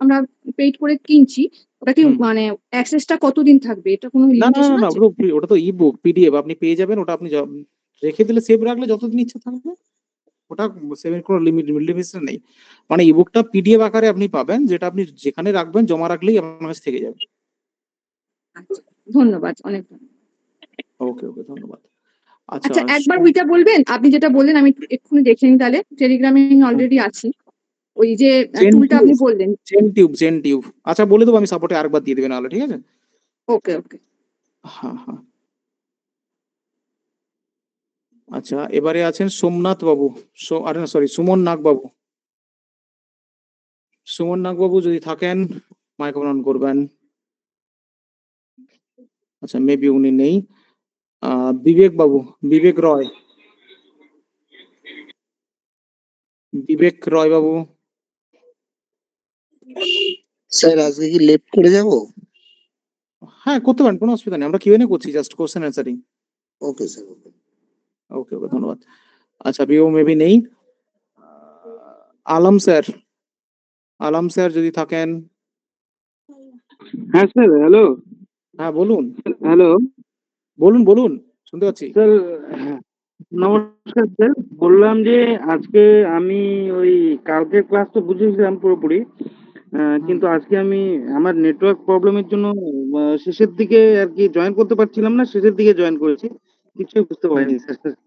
আমরা পেইড করে কিনছি, ওটা কি হুম মানে অ্যাক্সেসটা কতদিন থাকবে? এটা কোনো না না না লিমিটেশন না, আছে? ওটা free, ওটা তো ই বুক পিডিএফ, আপনি পেয়ে যাবেন। ওটা আপনি রেখে দিলে, সেভ রাখলে যতদিন ইচ্ছা থাকবে। ওটা সেভের কোনো লিমিটেশন নেই। মানে ইবুকটা পিডিএফ আকারে আপনি পাবেন, যেটা আপনি যেখানে রাখবেন জমা রাখলেই আপনার কাছে থেকে যাবে। আচ্ছা, ধন্যবাদ, অনেক ধন্যবাদ। ওকে ওকে, ধন্যবাদ। আচ্ছা, আচ্ছা, একবার ওইটা বলবেন, আপনি যেটা বললেন আমি এক্ষুনি দেখে নিই, তাহলে টেলিগ্রামে আমি অলরেডি আছি। ওই যে টুলটা জেনটিউব আপনি বললেন। জেনটিউব, আচ্ছা বলে দেবো আমি, সাপোর্টে আরেকবার দিয়ে দেবেন নাহলে, ঠিক আছে? ওকে ওকে। হ্যাঁ হ্যাঁ। আচ্ছা, এবারে আছেন সোমনাথ বাবু, আরে না সরি, সুমন নাগ বাবু। সুমন নাগ বাবু যদি থাকেন মাইক্রোফোন অন করবেন। আচ্ছা, মেবি উনি নেই। বিবেক বাবু, বিবেক রয়, বিবেক রয় বাবু। স্যার আজকে কি লেট করে যাব? হ্যাঁ করতে পারেন, কোনো অসুবিধা নেই, আমরা কিউএনএ করছি, just question answering. Okay sir, okay. Okay okay, ধন্যবাদ। আচ্ছা, বিও মেবি নেই। আলম স্যার, আলম স্যার যদি থাকেন। হ্যাঁ স্যার, হ্যালো। হ্যাঁ বলুন, হ্যালো বলুন বলুন, শুনতে পাচ্ছি। স্যার। নমস্কার স্যার, বললাম যে আজকে আমি ওই কালকের ক্লাস তো বুঝেছিলাম পুরোপুরি, কিন্তু আজকে আমি আমার নেটওয়ার্ক প্রবলেমের জন্য শেষের দিকে আর কি জয়েন করতে পারছিলাম না, শেষের দিকে জয়েন করেছি, কিছুই বুঝতে পারিনি স্যার। তো কিছু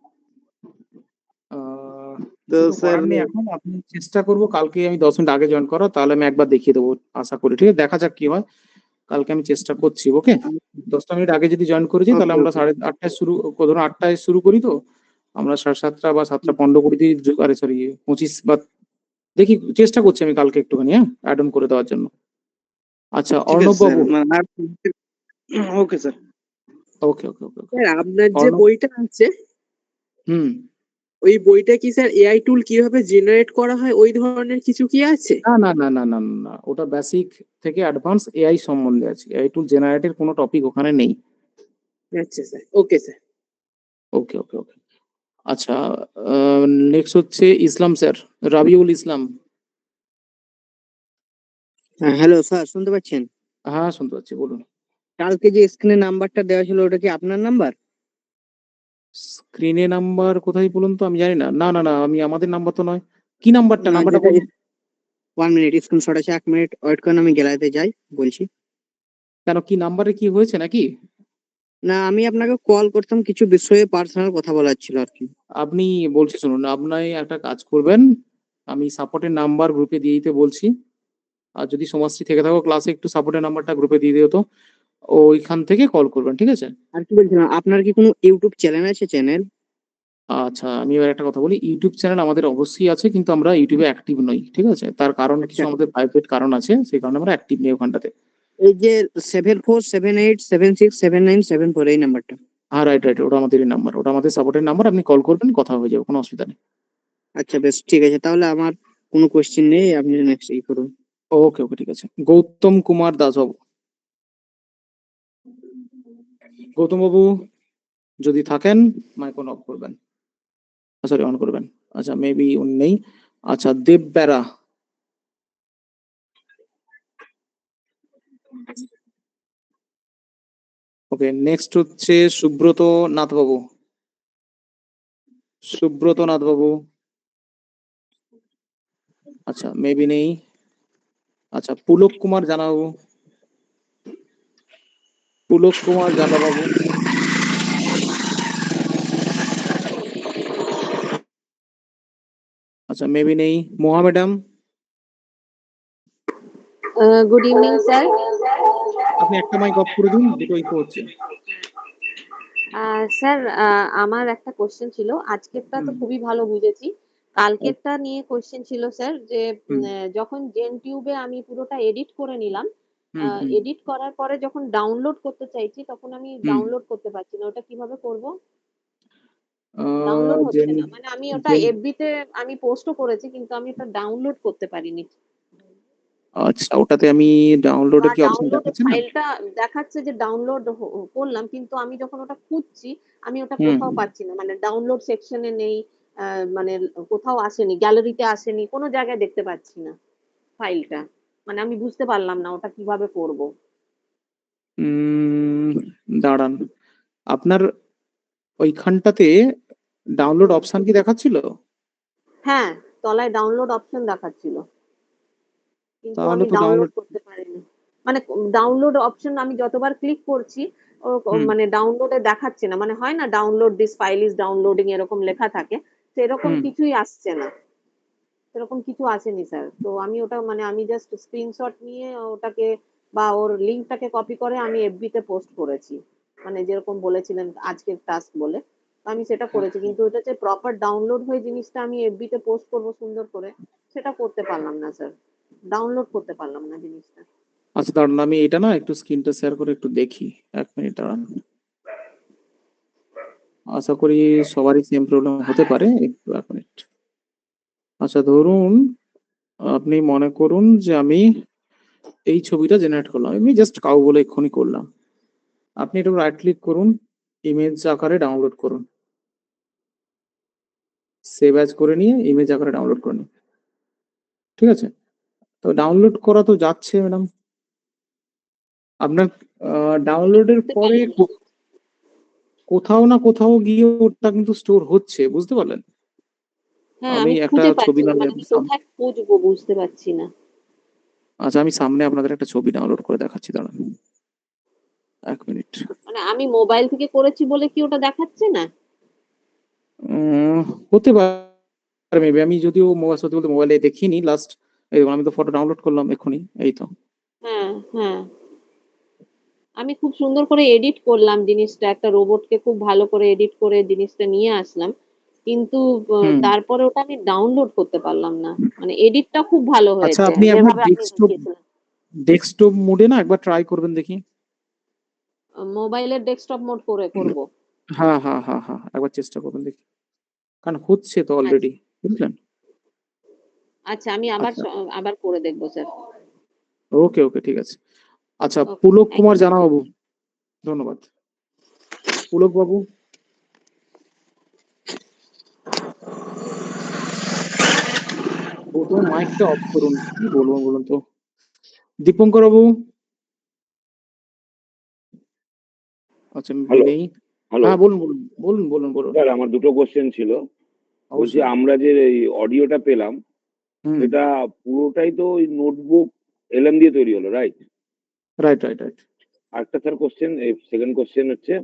তো স্যার, করার নেই এখন, আপনি চেষ্টা করবো কালকে আমি 10 মিনিট আগে জয়েন করা, তাহলে আমি একবার দেখিয়ে দেবো আশা করি, ঠিক আছে? দেখা যাক কি হয়, কালকে আমি চেষ্টা করছি। ওকে, 10টা মিনিট আগে যদি জয়েন করেছি তাহলে ওকে আমরা ওকে 8:30টায় শুরু, ধরুন 8টায় শুরু করি, তো আমরা 7:30 বা 7:15 আরে সরি 25 বা দেখি, চেষ্টা করছি আমি কালকে একটুখানি, হ্যাঁ, অ্যাড অন করে দেওয়ার জন্য। আচ্ছা, ঠিক আছে অর্ণব স্যার, বাবু। ওকে স্যার। ওকে ওকে ওকে ওকে। স্যার আপনার যে অর্ণব, বইটা আছে হুম। ওই বইটা কি স্যার এআই টুল কিভাবে জেনারেট করা হয় ওই ধরনের কিছু কি আছে? না না না না না না না, ওটা বেসিক থেকে অ্যাডভান্স এআই সম্বন্ধে আছে, এআই টুল জেনারেটের কোনো টপিক ওখানে নেই। আচ্ছা স্যার, ওকে স্যার। ওকে ওকে ওকে। আচ্ছা, নেক্সট হচ্ছে ইসলাম স্যার, রাবিউল ইসলাম। হ্যালো স্যার, শুনতে পাচ্ছেন? হ্যাঁ শুনতে পাচ্ছি, বলুন। কালকে যে স্ক্রিনে নাম্বারটা দেওয়া ছিল ওটা কি আপনার নাম্বার? স্ক্রিনে নাম্বার কোথায় বলুন তো, আমি জানি না। না না না, আমি, আমাদের নাম্বার তো নয়। কি নাম্বারটা, না, নাম্বারটা যেটা বলুন। 1 মিনিট স্ক্রিনশট আছে, 1 মিনিট ওয়েট করেন, আমি গ্যালারিতে যাই, বলছি। কেন, কি নাম্বারে কি হয়েছে নাকি? না, আমি আপনাকে কল করতাম, কিছু বিষয়ে পার্সোনাল কথা বলার ছিল আর কি। আপনি, বলছি শুনুন, আপনি একটা কাজ করবেন, আমি সাপোর্টের নাম্বার গ্রুপে দিয়ে দিতে বলছি। আর যদি সমাজশ্রী থেকে থাকো ক্লাসে, একটু সাপোর্টের নাম্বারটা গ্রুপে দিয়ে দিও তো, ওইখান থেকে কল করবেন, ঠিক আছে? আর কি বলছিলাম, আপনার কি কোনো ইউটিউব চ্যানেল আছে? চ্যানেল? আচ্ছা, আমি এবার একটা কথা বলি, ইউটিউব চ্যানেল আমাদের অবশ্যই আছে, কিন্তু আমরা ইউটিউবে অ্যাক্টিভ নই, ঠিক আছে? তার কারণ কিছু আচ্ছা, আমাদের প্রাইভেট কারণ আছে, সেই কারণে আমরা অ্যাক্টিভ নেই ওখানটাতে। এই যে 7478767974 এই নাম্বারটা? হ্যাঁ রাইট রাইট, ওটা আমাদেরই নাম্বার, ওটা আমাদের সাপোর্টের নাম্বার, আপনি কল করবেন, কথা হয়ে যাবে, কোনো অসুবিধা নেই। আচ্ছা বেশ, ঠিক আছে, তাহলে আমার কোনো কোশ্চেন নেই, আপনি নেক্সট করুন। ওকে ওকে, ঠিক আছে। গৌতম কুমার দাস বাবু, গৌতম বাবু যদি থাকেন মাইক্রোফোন অফ করবেন, সরি অন করবেন। আচ্ছা, মেবি উনি নেই। আচ্ছা, দেব বেরা। ওকে, নেক্সট হচ্ছে সুব্রত নাথ বাবু, সুব্রত নাথ বাবু। আচ্ছা, মেবি নেই। আচ্ছা, পুলক কুমার জানা বাবু। পুলক কুমার জানা বাবু। আচ্ছা মেবি নেই। মোহা ম্যাডাম, গুড ইভিনিং স্যার। আপনি একটা মাইক অফ করে দিন, দুটো ইকো হচ্ছে। স্যার আমার একটা কোশ্চেন ছিল, আজকেরটা তো খুবই ভালো বুঝেছি, কালকেরটা নিয়ে কোশ্চেন ছিল স্যার যে যখন জেন টিউবে আমি পুরোটা এডিট করে নিলাম, এডিট করার পরে যখন ডাউনলোড করতে চাইছি তখন আমি ডাউনলোড করতে পারছি না, ওটা কিভাবে করব? ডাউনলোড হচ্ছে না, মানে আমি ওটা এফবি তে আমি পোস্টও করেছি কিন্তু আমি ওটা ডাউনলোড করতে পারিনি। আচ্ছা, ওটাতে আমি ডাউনলোডের কি অপশন ডাউনলোড দেখাচ্ছে না? ফাইলটা দেখাচ্ছে যে ডাউনলোড করলাম, কিন্তু আমি যখন ওটা খুঁজছি আমি ওটা কোথাও পাচ্ছি না, মানে ডাউনলোড সেকশনে নেই, মানে কোথাও আসেনি, গ্যালারিতে আসেনি, কোনো জায়গায় দেখতে পাচ্ছি না ফাইলটা, মানে আমি বুঝতে পারলাম না ওটা কিভাবে করব। দাঁড়ান, আপনার ওইখানটাতে ডাউনলোড অপশন কি দেখাচ্ছিল? হ্যাঁ, তলায় ডাউনলোড অপশন দেখাচ্ছিল, কিন্তু তাহলে আমি তো ডাউনলোড ডাউনলোড, করতে পারিনি। মানে ডাউনলোড অপশন আমি যতবার ক্লিক করছি মানে ডাউনলোডে দেখাচ্ছে না, মানে হয় না download this file is downloading এরকম লেখা থাকে, সেরকম কিছুই আসছে না, সেরকম কিছু আসেনি স্যার। তো আমি ওটা মানে আমি জাস্ট স্ক্রিনশট নিয়ে ওটাকে বা ওর লিংকটাকে কপি করে আমি এফবি তে পোস্ট করেছি, মানে যেরকম বলেছিলেন আজকের টাস্ক বলে, তো আমি সেটা করেছি, কিন্তু ওটা যে প্রপার ডাউনলোড হয়ে জিনিসটা আমি এফবি তে পোস্ট করব সুন্দর করে, সেটা করতে পারলাম না স্যার, ডাউনলোড করতে পারলাম না জিনিসটা। আচ্ছা দাঁড়ান, আমি এটা না একটু স্ক্রিনটা শেয়ার করে একটু দেখি, 1 মিনিট দাঁড়ান। আশা করি সবারই সেম প্রবলেম হতে পারে, একটু 1 মিনিট। আচ্ছা ধরুন আপনি মনে করুন যে আমি এই ছবিটা জেনারেট করলাম, আমি জাস্ট কাউ বলে এক্ষুনি করলাম। আপনি একটু রাইট ক্লিক করুন, ইমেজ আকারে ডাউনলোড করুন, সেভ অ্যাজ করে নিয়ে ইমেজ আকারে ডাউনলোড করে নিন। ঠিক আছে, তো ডাউনলোড করা তো যাচ্ছে ম্যাডাম, আপনার ডাউনলোডের পরে কোথাও না কোথাও গিয়ে ওটা কিন্তু স্টোর হচ্ছে, বুঝতে পারলেন? হ্যাঁ, আমি আমি একটা খুঁজে ছবি পাচ্ছি না, নামিয়ে মানে আমি কোথায় খুঁজবো বুঝতে পারছি না। আচ্ছা আমি সামনে আপনাদের একটা ছবি ডাউনলোড করে দেখাচ্ছি, দাঁড়ান 1 মিনিট। মানে আমি মোবাইল থেকে করেছি বলে কি ওটা দেখাচ্ছে না? হতে পারে মেবি, আমি যদিও সত্যি বলতে মোবাইলে দেখিনি লাস্ট, এই দেখুন, আমি তো ফটো ডাউনলোড করলাম এক্ষুনি, এই তো। হ্যাঁ হ্যাঁ, আমি খুব সুন্দর করে এডিট করলাম জিনিসটা, একটা রোবটকে খুব ভালো করে এডিট করে জিনিসটা নিয়ে আসলাম, কিন্তু তারপরে ওটা আমি ডাউনলোড করতে পারলাম না, মানে এডিটটা খুব ভালো আচ্ছা হয়েছে আপনি আপনার যেভাবে আপনি দেখিয়েছিলেন। ডেস্কটপ মোডে না একবার ট্রাই করবেন দেখি। মোবাইলের ডেস্কটপ মোড করে করব। হ্যাঁ হ্যাঁ হ্যাঁ হ্যাঁ, একবার চেষ্টা করবেন দেখি, কারণ হচ্ছে তো অলরেডি, বুঝলেন? আচ্ছা আমি আবার আচ্ছা আবার করে দেখবো স্যার। ওকে ওকে ঠিক আছে। আচ্ছা Okay, Pulak thank Kumar you. জানা বাবু, ধন্যবাদ। পুলক বাবু, প্রথমে মাইকটা অফ করুন, কি বলবো বলুন তো। দীপঙ্কর বাবু, আচ্ছা হ্যালো নেই। হ্যালো হ্যাঁ বলুন বলুন বলুন বলুন বলুন। স্যার, আমার দুটো কোশ্চেন ছিল। বলছি, অবশ্যই। আমরা যে এই অডিওটা পেলাম হুম, সেটা পুরোটাই তো ওই নোটবুক এলএম দিয়ে তৈরি হলো, রাইট? Right right right. আরেকটা স্যার কোশ্চেন, এই সেকেন্ড কোশ্চেন হচ্ছে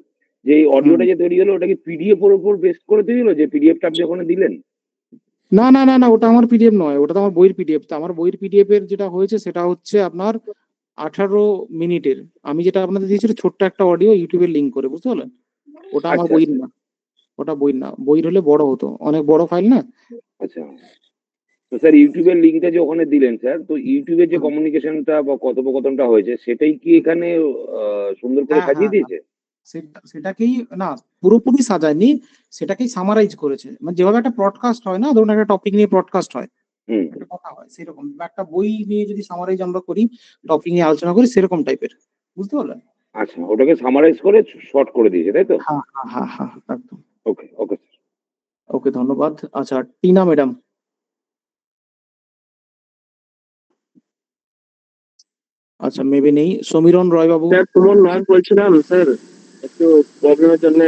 যে এই অডিওটা যে তৈরি হলো ওটা কি পিডিএফ এর উপর বেস করে তৈরি হলো, যে পিডিএফটা আপনি ওখানে দিলেন? না না না না, ওটা আমার পিডিএফ নয়, ওটা তো আমার বইয়ের পিডিএফ। তো আমার বইয়ের পিডিএফ এর যেটা হয়েছে সেটা হচ্ছে আপনার 18 মিনিটের। আমি যেটা আপনাদের দিয়েছি ছোট্ট একটা অডিও ইউটিউবের লিঙ্ক করে, বুঝতে পারলেন? ওটা আমার আচ্ছা বইয়ের আচ্ছা না, ওটা বই না, বইয়ের হলে বড় হতো, অনেক বড় ফাইল না। আচ্ছা। তো স্যার ইউটিউবের লিঙ্কটা যে ওখানে দিলেন স্যার, তো ইউটিউবের যে কমিউনিকেশনটা বা কথোপকথনটা হয়েছে সেটাই কি এখানে সুন্দর করে হ্যাঁ হ্যাঁ সাজিয়ে হ্যাঁ, দিয়েছে? সেটাকেই না পুরোপুরি সাজায়নি, সেটাকেই সামারাইজ করেছে। মানে যেভাবে একটা পডকাস্ট হয় না, ধরুন একটা টপিক নিয়ে পডকাস্ট হয়, হুম। একটা কথা হয়, সেরকম একটা বই নিয়ে যদি সামারাইজ আমরা করি, টপিক নিয়ে আলোচনা করি, সেরকম টাইপের, বুঝতে পারলেন? আচ্ছা, ওটাকে সামারাইজ করে শর্ট করে দিয়েছে, তাই তো? হ্যাঁ হ্যাঁ হ্যাঁ হ্যাঁ, একদম। ওকে ওকে স্যার। ওকে ধন্যবাদ। আচ্ছা টিনা ম্যাডাম, আচ্ছা মেবি নেই। সমীরণ রয় বাবু, স্যার সুমন নাগ বলছিলাম স্যার, একটু প্রবলেমের জন্য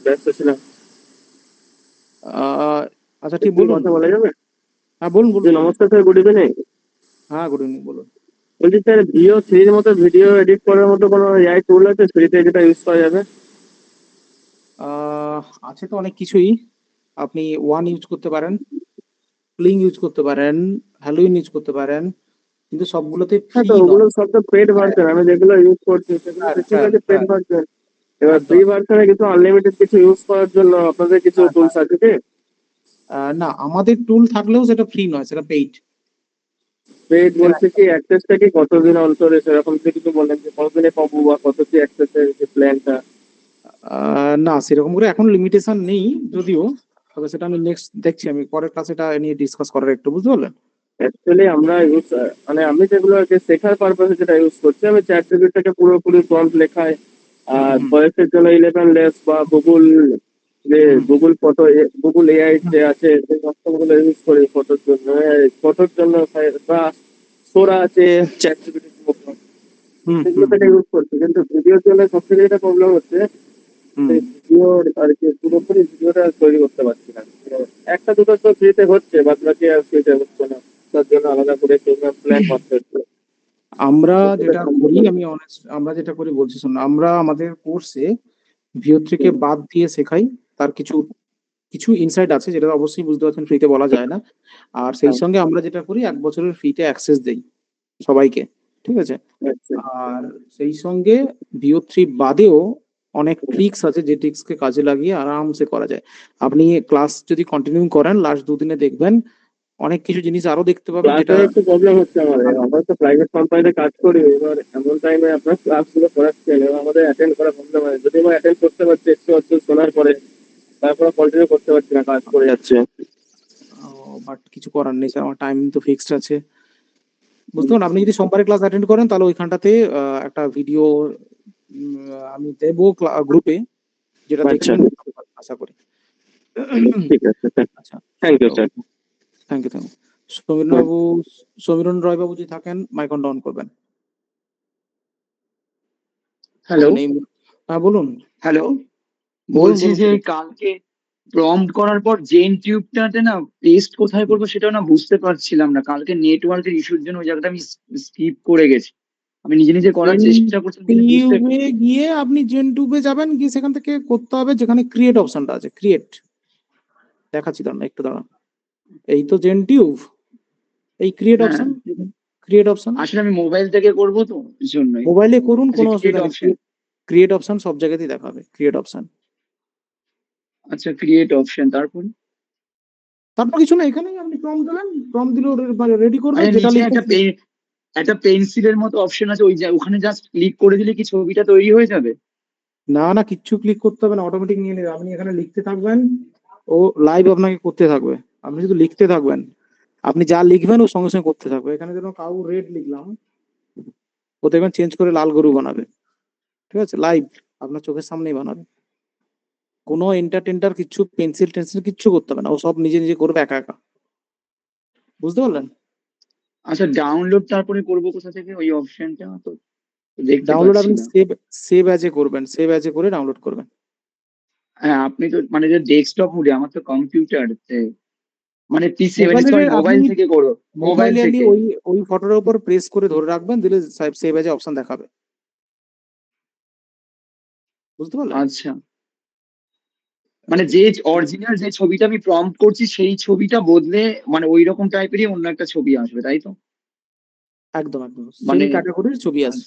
ব্যস্ত ছিলাম। আচ্ছা ঠিক একটু বলুন। কথা বলা যাবে? হ্যাঁ বলুন জি বলুন বলুন। নমস্কার স্যার, গুড ইভিনিং। হ্যাঁ গুড ইভিনিং, বলুন। বলছি স্যার ভিও থ্রির মতো ভিডিও এডিট করার মতো কোনো এআই টুল আছে ফ্রিতে যেটা ইউজ করা যাবে? আছে তো অনেক কিছুই। আপনি ওয়ান ইউজ করতে পারেন, প্লিং ইউজ করতে পারেন, হ্যালোইন ইউজ করতে পারেন, কিন্তু সবগুলোতে হ্যাঁ, ফ্রি তো ওগুলো নয়। সব তো পেড ভার্সন, আমি যেগুলো ইউজ করছি সেগুলো স্যার বেশিরভাগ স্যার আছে পেড স্যার ভার্সন। এবার একদম ফ্রি ভার্সনে কিছু আনলিমিটেড কিছু ইউজ করার জন্য আপনাদের কিছু হ্যাঁ, টুলস আছে কি? না, আমাদের টুল থাকলেও সেটা ফ্রি নয়, সেটা পেইড। পেড বলছে কি অ্যাক্সেসটা কি কতদিন অন্তরে সেরকম যদি কিছু বলেন যে কতদিনে পাবো বা কত কি অ্যাক্সেসের যে প্ল্যানটা? না, সেরকম করে এখন লিমিটেশন নেই যদিও, তবে সেটা আমি নেক্সট দেখছি, আমি পরের ক্লাসে এটা নিয়ে ডিসকাস করার একটু, বুঝতে পারলেন? অ্যাকচুয়ালি আমরা ইউজ মানে আমি যেগুলো আর কি শেখার পারপাসে যেটা ইউজ করছি, আমি চ্যাট জিপিটিটাকে পুরোপুরি প্রম্পট লেখায় আর হুম, ভয়েসের জন্য 11 লেস বা গুগল যে হুম, গুগল ফটো গুগল এআই যে আছে সেই সবগুলো ইউজ করি ফটোর জন্য। ফটোর জন্য বা সোরা আছে চ্যাট জিপিটির মতো, হুম, সেগুলো হুম, থেকে ইউজ করছি। কিন্তু ভিডিওর জন্য সবথেকে যেটা প্রবলেম হচ্ছে হুম। সেই ভিডিওর আর কি পুরোপুরি ভিডিওটা তৈরি করতে পারছি না। তো একটা দুটো তো ফ্রিতে হচ্ছে, বাদ বাকি আর ফ্রিতে হচ্ছে না, তার জন্য আলাদা করে প্ল্যান করতে হচ্ছে। আমরা সেটা যেটা সম্ভব করি, হবে। আমি অনেস্ট, আমরা যেটা করি বলছি শুনুন, আমরা আমাদের কোর্সে ভিও3 কে হুম, বাদ দিয়ে শেখাই। তার কিছু কিছু ইনসাইট আছে যেটা অবশ্যই বুঝতে পারছেন ফ্রিতে বলা যায় না। আর সেই হ্যাঁ, সঙ্গে আমরা যেটা করি 1 বছরের ফ্রিতে অ্যাক্সেস দেই সবাইকে, ঠিক আছে? আচ্ছা, আর সেই সঙ্গে ভিও3 বাদেও অনেক ট্রিক্স আছে, যে ট্রিক্সকে কাজে লাগিয়ে আরামসে করা যায়। আপনি ক্লাস যদি কন্টিনিউ করেন লাস্ট 2 দিনে দেখবেন অনেক কিছু জিনিস আরো দেখতে পাবেন, যেটা ক্লাসের একটু প্রবলেম হচ্ছে আমাদের। আমরা তো প্রাইভেট কোম্পানিতে কাজ করি, এবার এমন টাইমে আপনার ক্লাসগুলো করাচ্ছেন এবং আমাদের অ্যাটেন্ড করা প্রবলেম হয়। যদি আমরা অ্যাটেন্ড করতে পারছি একটু আধটু শোনার পরে, তারপরে কন্টিনিউ করতে পারছি না, কাজ করে যাচ্ছে। বাট কিছু করার নেই স্যার, আমার টাইম তো ফিক্সড আছে, বুঝতে পারেন? আপনি যদি সোমবারে ক্লাস অ্যাটেন্ড করেন তাহলে ওইখানটাতে একটা ভিডিও আমি দেবো গ্রুপে, যেটা আচ্ছা, দেখলেন বুঝতে পারবেন, আশা করি। ঠিক আছে স্যার, আচ্ছা, thank you sir. Thank you, thank you. Samiran বাবু, সমীরণ রয় বাবু যদি থাকেন মাইক অন ডাউন করবেন। হ্যালো নেই? হ্যাঁ বলুন, হ্যালো বলুন বলছি বলুন যে বলুন। কালকে প্রম্পট করার পর জেন টিউবটাতে না পেস্ট কোথায় করবো সেটাও না বুঝতে পারছিলাম না। কালকে নেটওয়ার্কের ইস্যুর জন্য ওই জায়গাটা আমি স্কিপ করে গেছি। আমি নিজে নিজে করার চেষ্টা করছিলাম কিন্তু বুঝতে জেনটিউবে গিয়ে আপনি জেনটিউবে যাবেন, গিয়ে সেখান থেকে করতে হবে যেখানে ক্রিয়েট অপশনটা আছে, ক্রিয়েট দেখাচ্ছি, দাঁড়ান একটু দাঁড়ান। এই তো জেনটিউব, এই ক্রিয়েট হ্যাঁ, অপশন, ক্রিয়েট অপশন আসলে আমি মোবাইল থেকে করবো তো এই জন্যই। মোবাইলে করুন, আচ্ছা কোনো ক্রিয়েট অসুবিধা নেই। অপশন, ক্রিয়েট অপশন সব জায়গাতেই দেখাবে, ক্রিয়েট অপশন। আচ্ছা ক্রিয়েট অপশন, তারপর তারপর কিছু না, এখানেই আপনি প্রম্পট দেবেন, প্রম্পট দিলে রেডি করবে, আরে যেটা নিচে লিখবেন। একটা পেন্সিলের মতো অপশন আছে, ওখানে জাস্ট ক্লিক করে দিলে কি ছবিটা তৈরি হয়ে যাবে? না না, কিচ্ছু ক্লিক করতে হবে না, অটোমেটিক নিয়ে নেবে। আপনি এখানে লিখতে থাকবেন, ও লাইভ আপনাকে করতে থাকবে। আপনি শুধু লিখতে থাকবেন, আপনি যা লিখবেন ও সঙ্গে সঙ্গে করতে থাকবে। এখানে যেন কাউ রেড লিখলাম, ও দেখবেন চেঞ্জ করে লাল গরু বানাবে, ঠিক আছে? লাইভ আপনার চোখের সামনেই বানাবে। কোনো এন্টারটেন্টার কিচ্ছু, পেন্সিল টেন্সিল কিচ্ছু করতে হবে না, ও সব নিজে নিজে করবে একা একা, বুঝতে পারলেন? আচ্ছা ডাউনলোড তারপরে করবো কোথা থেকে ওই অপশনটা তো দেখতে ডাউনলোড পাচ্ছি আপনি না। সেভ, সেভ অ্যাজে করবেন, সেভ অ্যাজে করে ডাউনলোড করবেন। হ্যাঁ আপনি তো মানে যে ডেস্কটপ মোডে, আমার তো কম্পিউটার মানে পিসি, মানে মোবাইলে সরি আপনি মোবাইল থেকে করো, মোবাইল মোবাইলে থেকে। ওই ওই ফটোর উপর প্রেস করে ধরে রাখবেন, দিলে সেভ অ্যাজে অপশন দেখাবে, বুঝতে পারলেন? আচ্ছা মানে যে অরিজিনাল যে ছবিটা আমি প্রম্পট করছি সেই ছবিটা বদলে মানে ওই রকম টাইপেরই অন্য একটা ছবি আসবে, তাই তো? একদম একদম সেম মানে ক্যাটাগরির ছবি আছে।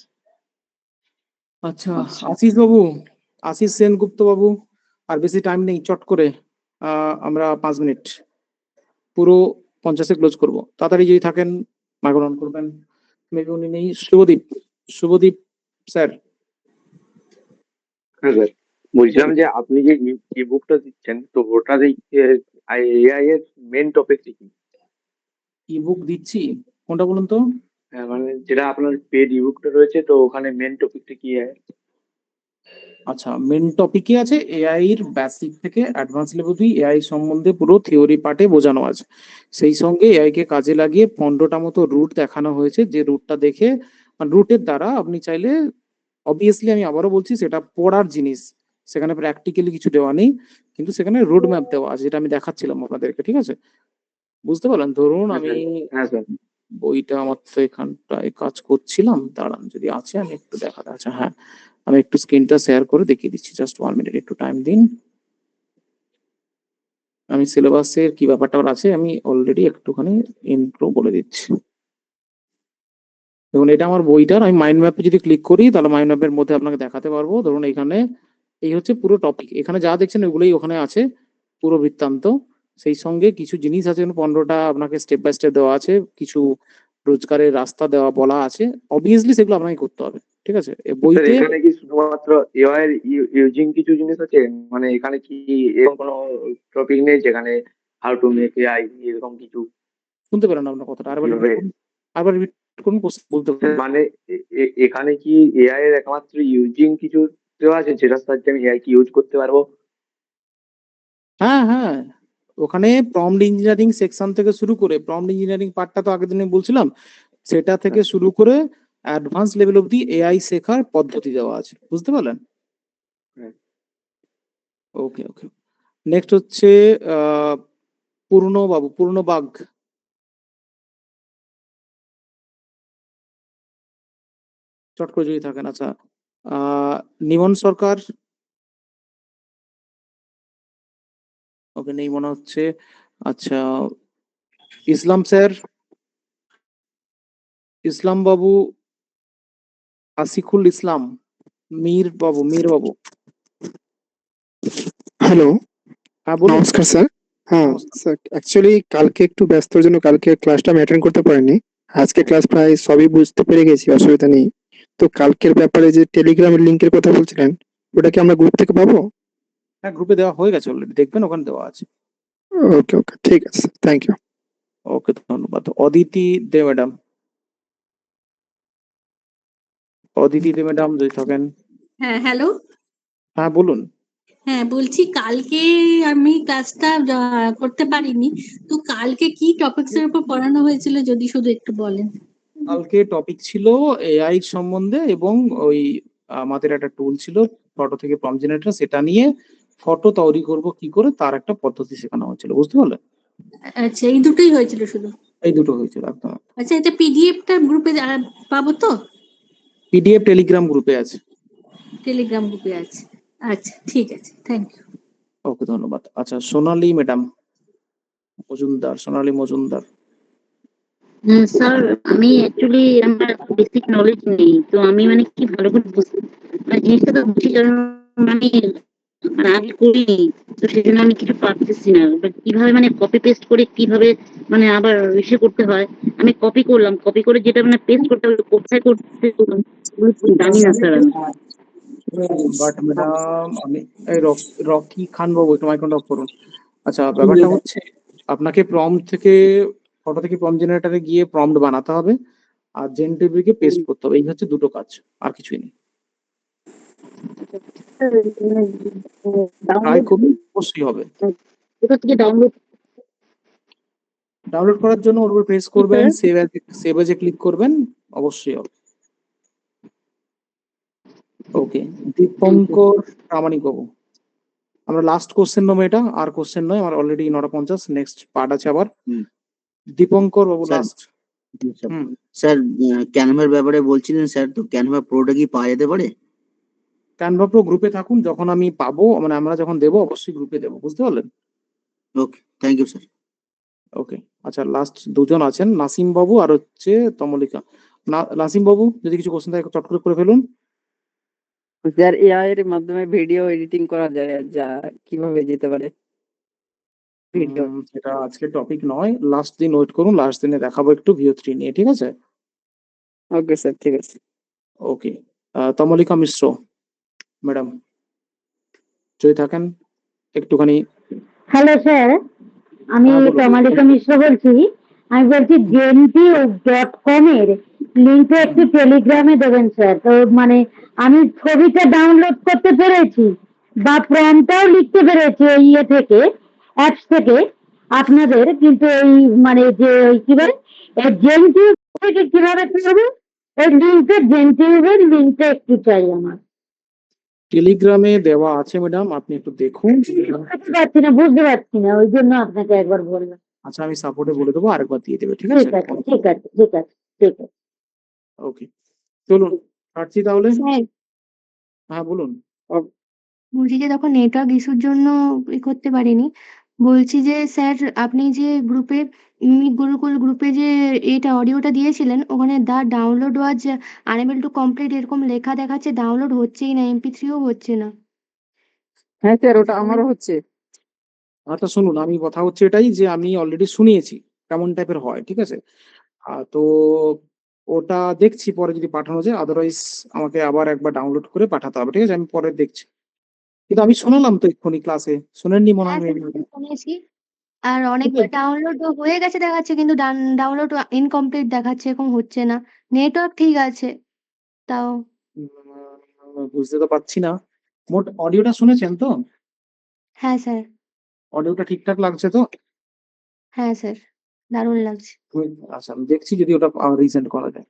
আচ্ছা আচ্ছা, আচ্ছা। আশিস বাবু, আশিস সেনগুপ্ত বাবু, আর বেশি টাইম নেই, চট করে আমরা 5 মিনিট, পুরো 50-এ ক্লোজ করবো। তাড়াতাড়ি যদি থাকেন মাইক্রোফোন অন করবেন। মেবি উনি নেই। শুভদীপ, শুভদীপ স্যার হ্যাঁ স্যার, বলছিলাম বলুন। যে আপনি যে ই বুকটা দিচ্ছেন তো ওটার এআই এর মেন টপিকটা কি? ই বুক দিচ্ছি, কোনটা বলুন তো? হ্যাঁ মানে যেটা আপনার পেড ই বুকটা রয়েছে তো ওখানে মেন টপিকটা কি হয়? আচ্ছা, মেন টপিকে আছে এআই এর বেসিক থেকে অ্যাডভান্স লেভেল অবধি এআই সম্বন্ধে পুরো থিওরি পার্টে বোঝানো আছে। সেই সঙ্গে এআই কে কাজে লাগিয়ে 15টা মতো রুট দেখানো হয়েছে, যে রুটটা দেখে, রুটের দ্বারা আপনি চাইলে, অবভিয়াসলি আমি আবারও বলছি সেটা পড়ার জিনিস, সেখানে প্র্যাকটিক্যালি কিছু দেওয়া নেই, কিন্তু সেখানে রোড ম্যাপ দেওয়া আছে, যেটা আমি দেখাচ্ছিলাম আপনাদেরকে, ঠিক আছে? বুঝতে পারলেন? ধরুন হ্যাঁ আমি স্যার, হ্যাঁ স্যার, বইটা আমার তো এখানটায় কাজ করছিলাম, দাঁড়ান যদি আছে আমি একটু দেখাতে, আচ্ছা হ্যাঁ আমি একটু স্ক্রিনটা শেয়ার করে দেখিয়ে দিচ্ছি, জাস্ট 1 মিনিট একটু টাইম দিন। আমি সিলেবাসের কি ব্যাপারটা আছে আমি অলরেডি একটুখানি ইন্ট্রো বলে দিচ্ছি। দেখুন এটা আমার বইটার, আমি মাইন্ড ম্যাপে যদি ক্লিক করি তাহলে মাইন্ড ম্যাপের মধ্যে আপনাকে দেখাতে পারবো। ধরুন এখানে এই হচ্ছে পুরো টপিক, এখানে যা দেখছেন ওগুলোই ওখানে আছে পুরো বৃত্তান্ত। সেই সঙ্গে কিছু জিনিস আছে, 15টা আপনাকে স্টেপ বাই স্টেপ দেওয়া আছে, কিছু রোজগারের রাস্তা দেওয়া বলা আছে, অবভিয়াসলি সেগুলো আপনাকে করতে হবে, ঠিক আছে। স্যার বইতে এখানে কি শুধুমাত্র এআই এর ইউজিং কিছু জিনিস আছে, মানে এখানে কি এরকম কোনো টপিক নেই যেখানে হাউ টু মেক এআই এরকম কিছু? শুনতে পেলেন আপনার কথাটা আরেকবার কিভাবে repeat করুন, আরেকবার রিপিট করুন, বলতে পারবেন। মানে এখানে কি এআই এর একমাত্র ইউজিং কিছু দেওয়া আছে যেটার সাহায্যে আমি এআই কে ইউজ করতে পারবো? হ্যাঁ হ্যাঁ, ওখানে প্রম্পট ইঞ্জিনিয়ারিং সেকশন থেকে শুরু করে, প্রম্পট ইঞ্জিনিয়ারিং পার্টটা তো আগের দিনে বলছিলাম, সেটা থেকে শুরু করে অ্যাডভান্স লেভেল অবধি এআই শেখার পদ্ধতি দেওয়া আছে, বুঝতে পারলেন? হ্যাঁ। ওকে ওকে, নেক্সট হচ্ছে পূর্ণবাগ, চট করে যদি থাকেন। আচ্ছা নিমন সরকার, ওকে নেই মনে হচ্ছে। আচ্ছা ইসলাম স্যার, ইসলাম বাবু, আসিকুল ইসলাম, মীর বাবু। হ্যালো, হ্যাঁ বলুন। নমস্কার স্যার। হ্যাঁ নমস্কার। স্যার, অ্যাকচুয়ালি কালকে একটু ব্যস্তর জন্য কালকে ক্লাসটা আমি অ্যাটেন্ড করতে পারিনি। আজকে ক্লাস প্রায় সবই বুঝতে পেরে গেছি, অসুবিধা নেই। তো কালকের ব্যাপারে যে টেলিগ্রামের লিংকের কথা বলছিলেন, ওটা কি আমরা গ্রুপ থেকে পাবো? হ্যাঁ গ্রুপে দেওয়া হয়ে গেছে অলরেডি, দেখবেন ওখানে দেওয়া আছে। ওকে ওকে, ঠিক আছে, থ্যাংক ইউ। ওকে ধন্যবাদ। অদিতি দে ম্যাডাম, অদিতি দে ম্যাডাম যদি থাকেন। হ্যাঁ হ্যালো। হ্যাঁ বলুন। হ্যাঁ বলছি কালকে আমি ক্লাসটা করতে পারিনি, তো কালকে কি টপিকস এর উপর পড়ানো হয়েছিল যদি শুধু একটু বলেন। কালকে টপিক ছিল এআই সম্বন্ধে, এবং ওই আমাদের একটা টুল ছিল ফটো থেকে প্রম্পট জেনারেটর, সেটা নিয়ে ফটো তৈরি করব কি করে তার একটা পদ্ধতি শেখানো হয়েছিল, বুঝতে পারলেন? আচ্ছা এই দুটোই হয়েছিল শুধু? এই দুটো হয়েছিল একদম। আচ্ছা এটা পিডিএফটা গ্রুপে পাবো তো? পিডিএফ টেলিগ্রাম গ্রুপে আছে। টেলিগ্রাম গ্রুপে আছে, আচ্ছা ঠিক আছে, থ্যাংক ইউ। ওকে ধন্যবাদ। আচ্ছা সোনালী ম্যাডাম মজুমদার, সোনালী মজুমদার। স্যার আমি অ্যাকচুয়ালি আমার বেসিক নলেজ নেই, তো আমি মানে কি ভালো করে বুঝতে মানে জিনিসটা তো বুঝি কারণ মানে মানে আগে করিনি, তো সেই জন্য আমি কিছু পারতেছি না। কিভাবে মানে কপি পেস্ট করে কিভাবে মানে আবার ইসে করতে হয়, আমি কপি করলাম, কপি করে যেটা মানে পেস্ট করতে হবে কোথায় করতে জানি না স্যার আমি। বাট ম্যাডাম আমি রকি খান বাবু একটু মাইক্রোফোনটা অফ করুন। আচ্ছা ব্যাপারটা হচ্ছে আপনাকে প্রম্পট থেকে ফটো থেকে প্রম্পট জেনারেটরে গিয়ে প্রম্পট বানাতে হবে, আর জেনটিভিকে পেস্ট করতে হবে, এই হচ্ছে দুটো কাজ, আর কিছুই নেই। ট্রাই করুন, অবশ্যই হবে। কোথা থেকে ডাউনলোড করার জন্য ওর উপর প্রেস করবেন, সেভ এজে ক্লিক করবেন, অবশ্যই হবে। ওকে দীপঙ্কর প্রামাণিক বাবু, আমরা লাস্ট কোশ্চেন নেবো এটা, আর কোশ্চেন নয়, আমার অলরেডি 9:50, নেক্সট পার্ট আছে আবার। দীপঙ্কর বাবু লাস্ট। স্যার ক্যানভার ব্যাপারে বলছিলেন স্যার, তো ক্যানভা প্রোটা কি পাওয়া যেতে পারে? ক্যানভা প্রো গ্রুপে থাকুন, যখন আমি পাবো মানে আমরা যখন দেবো অবশ্যই গ্রুপে দেবো, বুঝতে পারলেন? ওকে, থ্যাংক ইউ স্যার। ওকে আচ্ছা লাস্ট দুজন আছেন, নাসিম বাবু আর হচ্ছে তমলিকা। নাসিম বাবু যদি কিছু কোশ্চেন থাকে চট করে ফেলুন। স্যার এআই এর মাধ্যমে ভিডিও এডিটিং করা যায়, যা কিভাবে যেতে পারে? ভিডিও সেটা আজকে টপিক নয়, লাস্ট দিন ওয়েট করুন, লাস্ট দিনে দেখাবো একটু ভিও3 নিয়ে, ঠিক আছে? ওকে স্যার, ঠিক আছে। ওকে তমলিকা মিশ্র ম্যাডাম যদি থাকেন একটুখানি। হ্যালো স্যার, আমি তমালিকা মিশ্র বলছি। আমি বলছি jentube.com এর লিঙ্কটা একটু টেলিগ্রামে দেবেন স্যার। তো মানে আমি ছবিটা ডাউনলোড করতে পেরেছি বা প্রম্পটটাও লিখতে পেরেছি এই ইয়ে থেকে, অ্যাপস থেকে আপনাদের, কিন্তু এই মানে যে কি বলে জেনটিউব থেকে কিভাবে করবো এই লিঙ্কটা, জেনটিউবের লিঙ্কটা একটু চাই আমার। টেলিগ্রামে দেওয়া আছে ম্যাডাম, আপনি একটু দেখুন। বুঝতে পারছি না, ওই জন্য আপনাকে একবার বললাম। আচ্ছা, আমি সাপোর্টে বলে দেবো, আরেকবার দিয়ে দেবে, ঠিক আছে? ঠিক আছে ঠিক আছে ঠিক আছে ঠিক আছে ওকে, চলুন কাটছি তাহলে। স্যার, হ্যাঁ বলুন। বলছি যে তখন নেটওয়ার্ক ইস্যুর জন্য করতে পারিনি। বলছি যে স্যার, আপনি যে গ্রুপে ইউনিক গুরুকুল গ্রুপে যে এটা অডিওটা দিয়েছিলেন, ওখানে the download was unable to complete এরকম লেখা দেখাচ্ছে, ডাউনলোড হচ্ছেই না, MP3ও হচ্ছে না। হ্যাঁ স্যার, ওটা আমারও হচ্ছে। আচ্ছা শুনুন, আমি কথা হচ্ছে এটাই যে আমি অলরেডি শুনিয়েছি কেমন টাইপের হয়, ঠিক আছে? তো ওটা দেখছি পরে যদি পাঠানো যায়, আদারওয়াইজ আমাকে আবার একবার ডাউনলোড করে পাঠাতে হবে, ঠিক আছে? আমি পরে দেখছি। কিন্তু আমি শোনালাম তো এক্ষুনি ক্লাসে, শোনেননি মনে হ্যাঁ হয় স্যার, maybe। শুনেছি। আর অনেকবার ডাউনলোড হয়ে গেছে দেখাচ্ছে, কিন্তু ডাউনলোড ইনকমপ্লিট দেখাচ্ছে, এরকম হচ্ছে না। নেটওয়ার্ক ঠিক আছে তাও। বুঝতে তো পারছি না। মোট অডিওটা শুনেছেন তো? হ্যাঁ স্যার। অডিওটা ঠিকঠাক লাগছে তো? হ্যাঁ স্যার, দারুণ লাগছে। আচ্ছা, আমি দেখছি যদি ওটা রিসেন্ড করা যায়।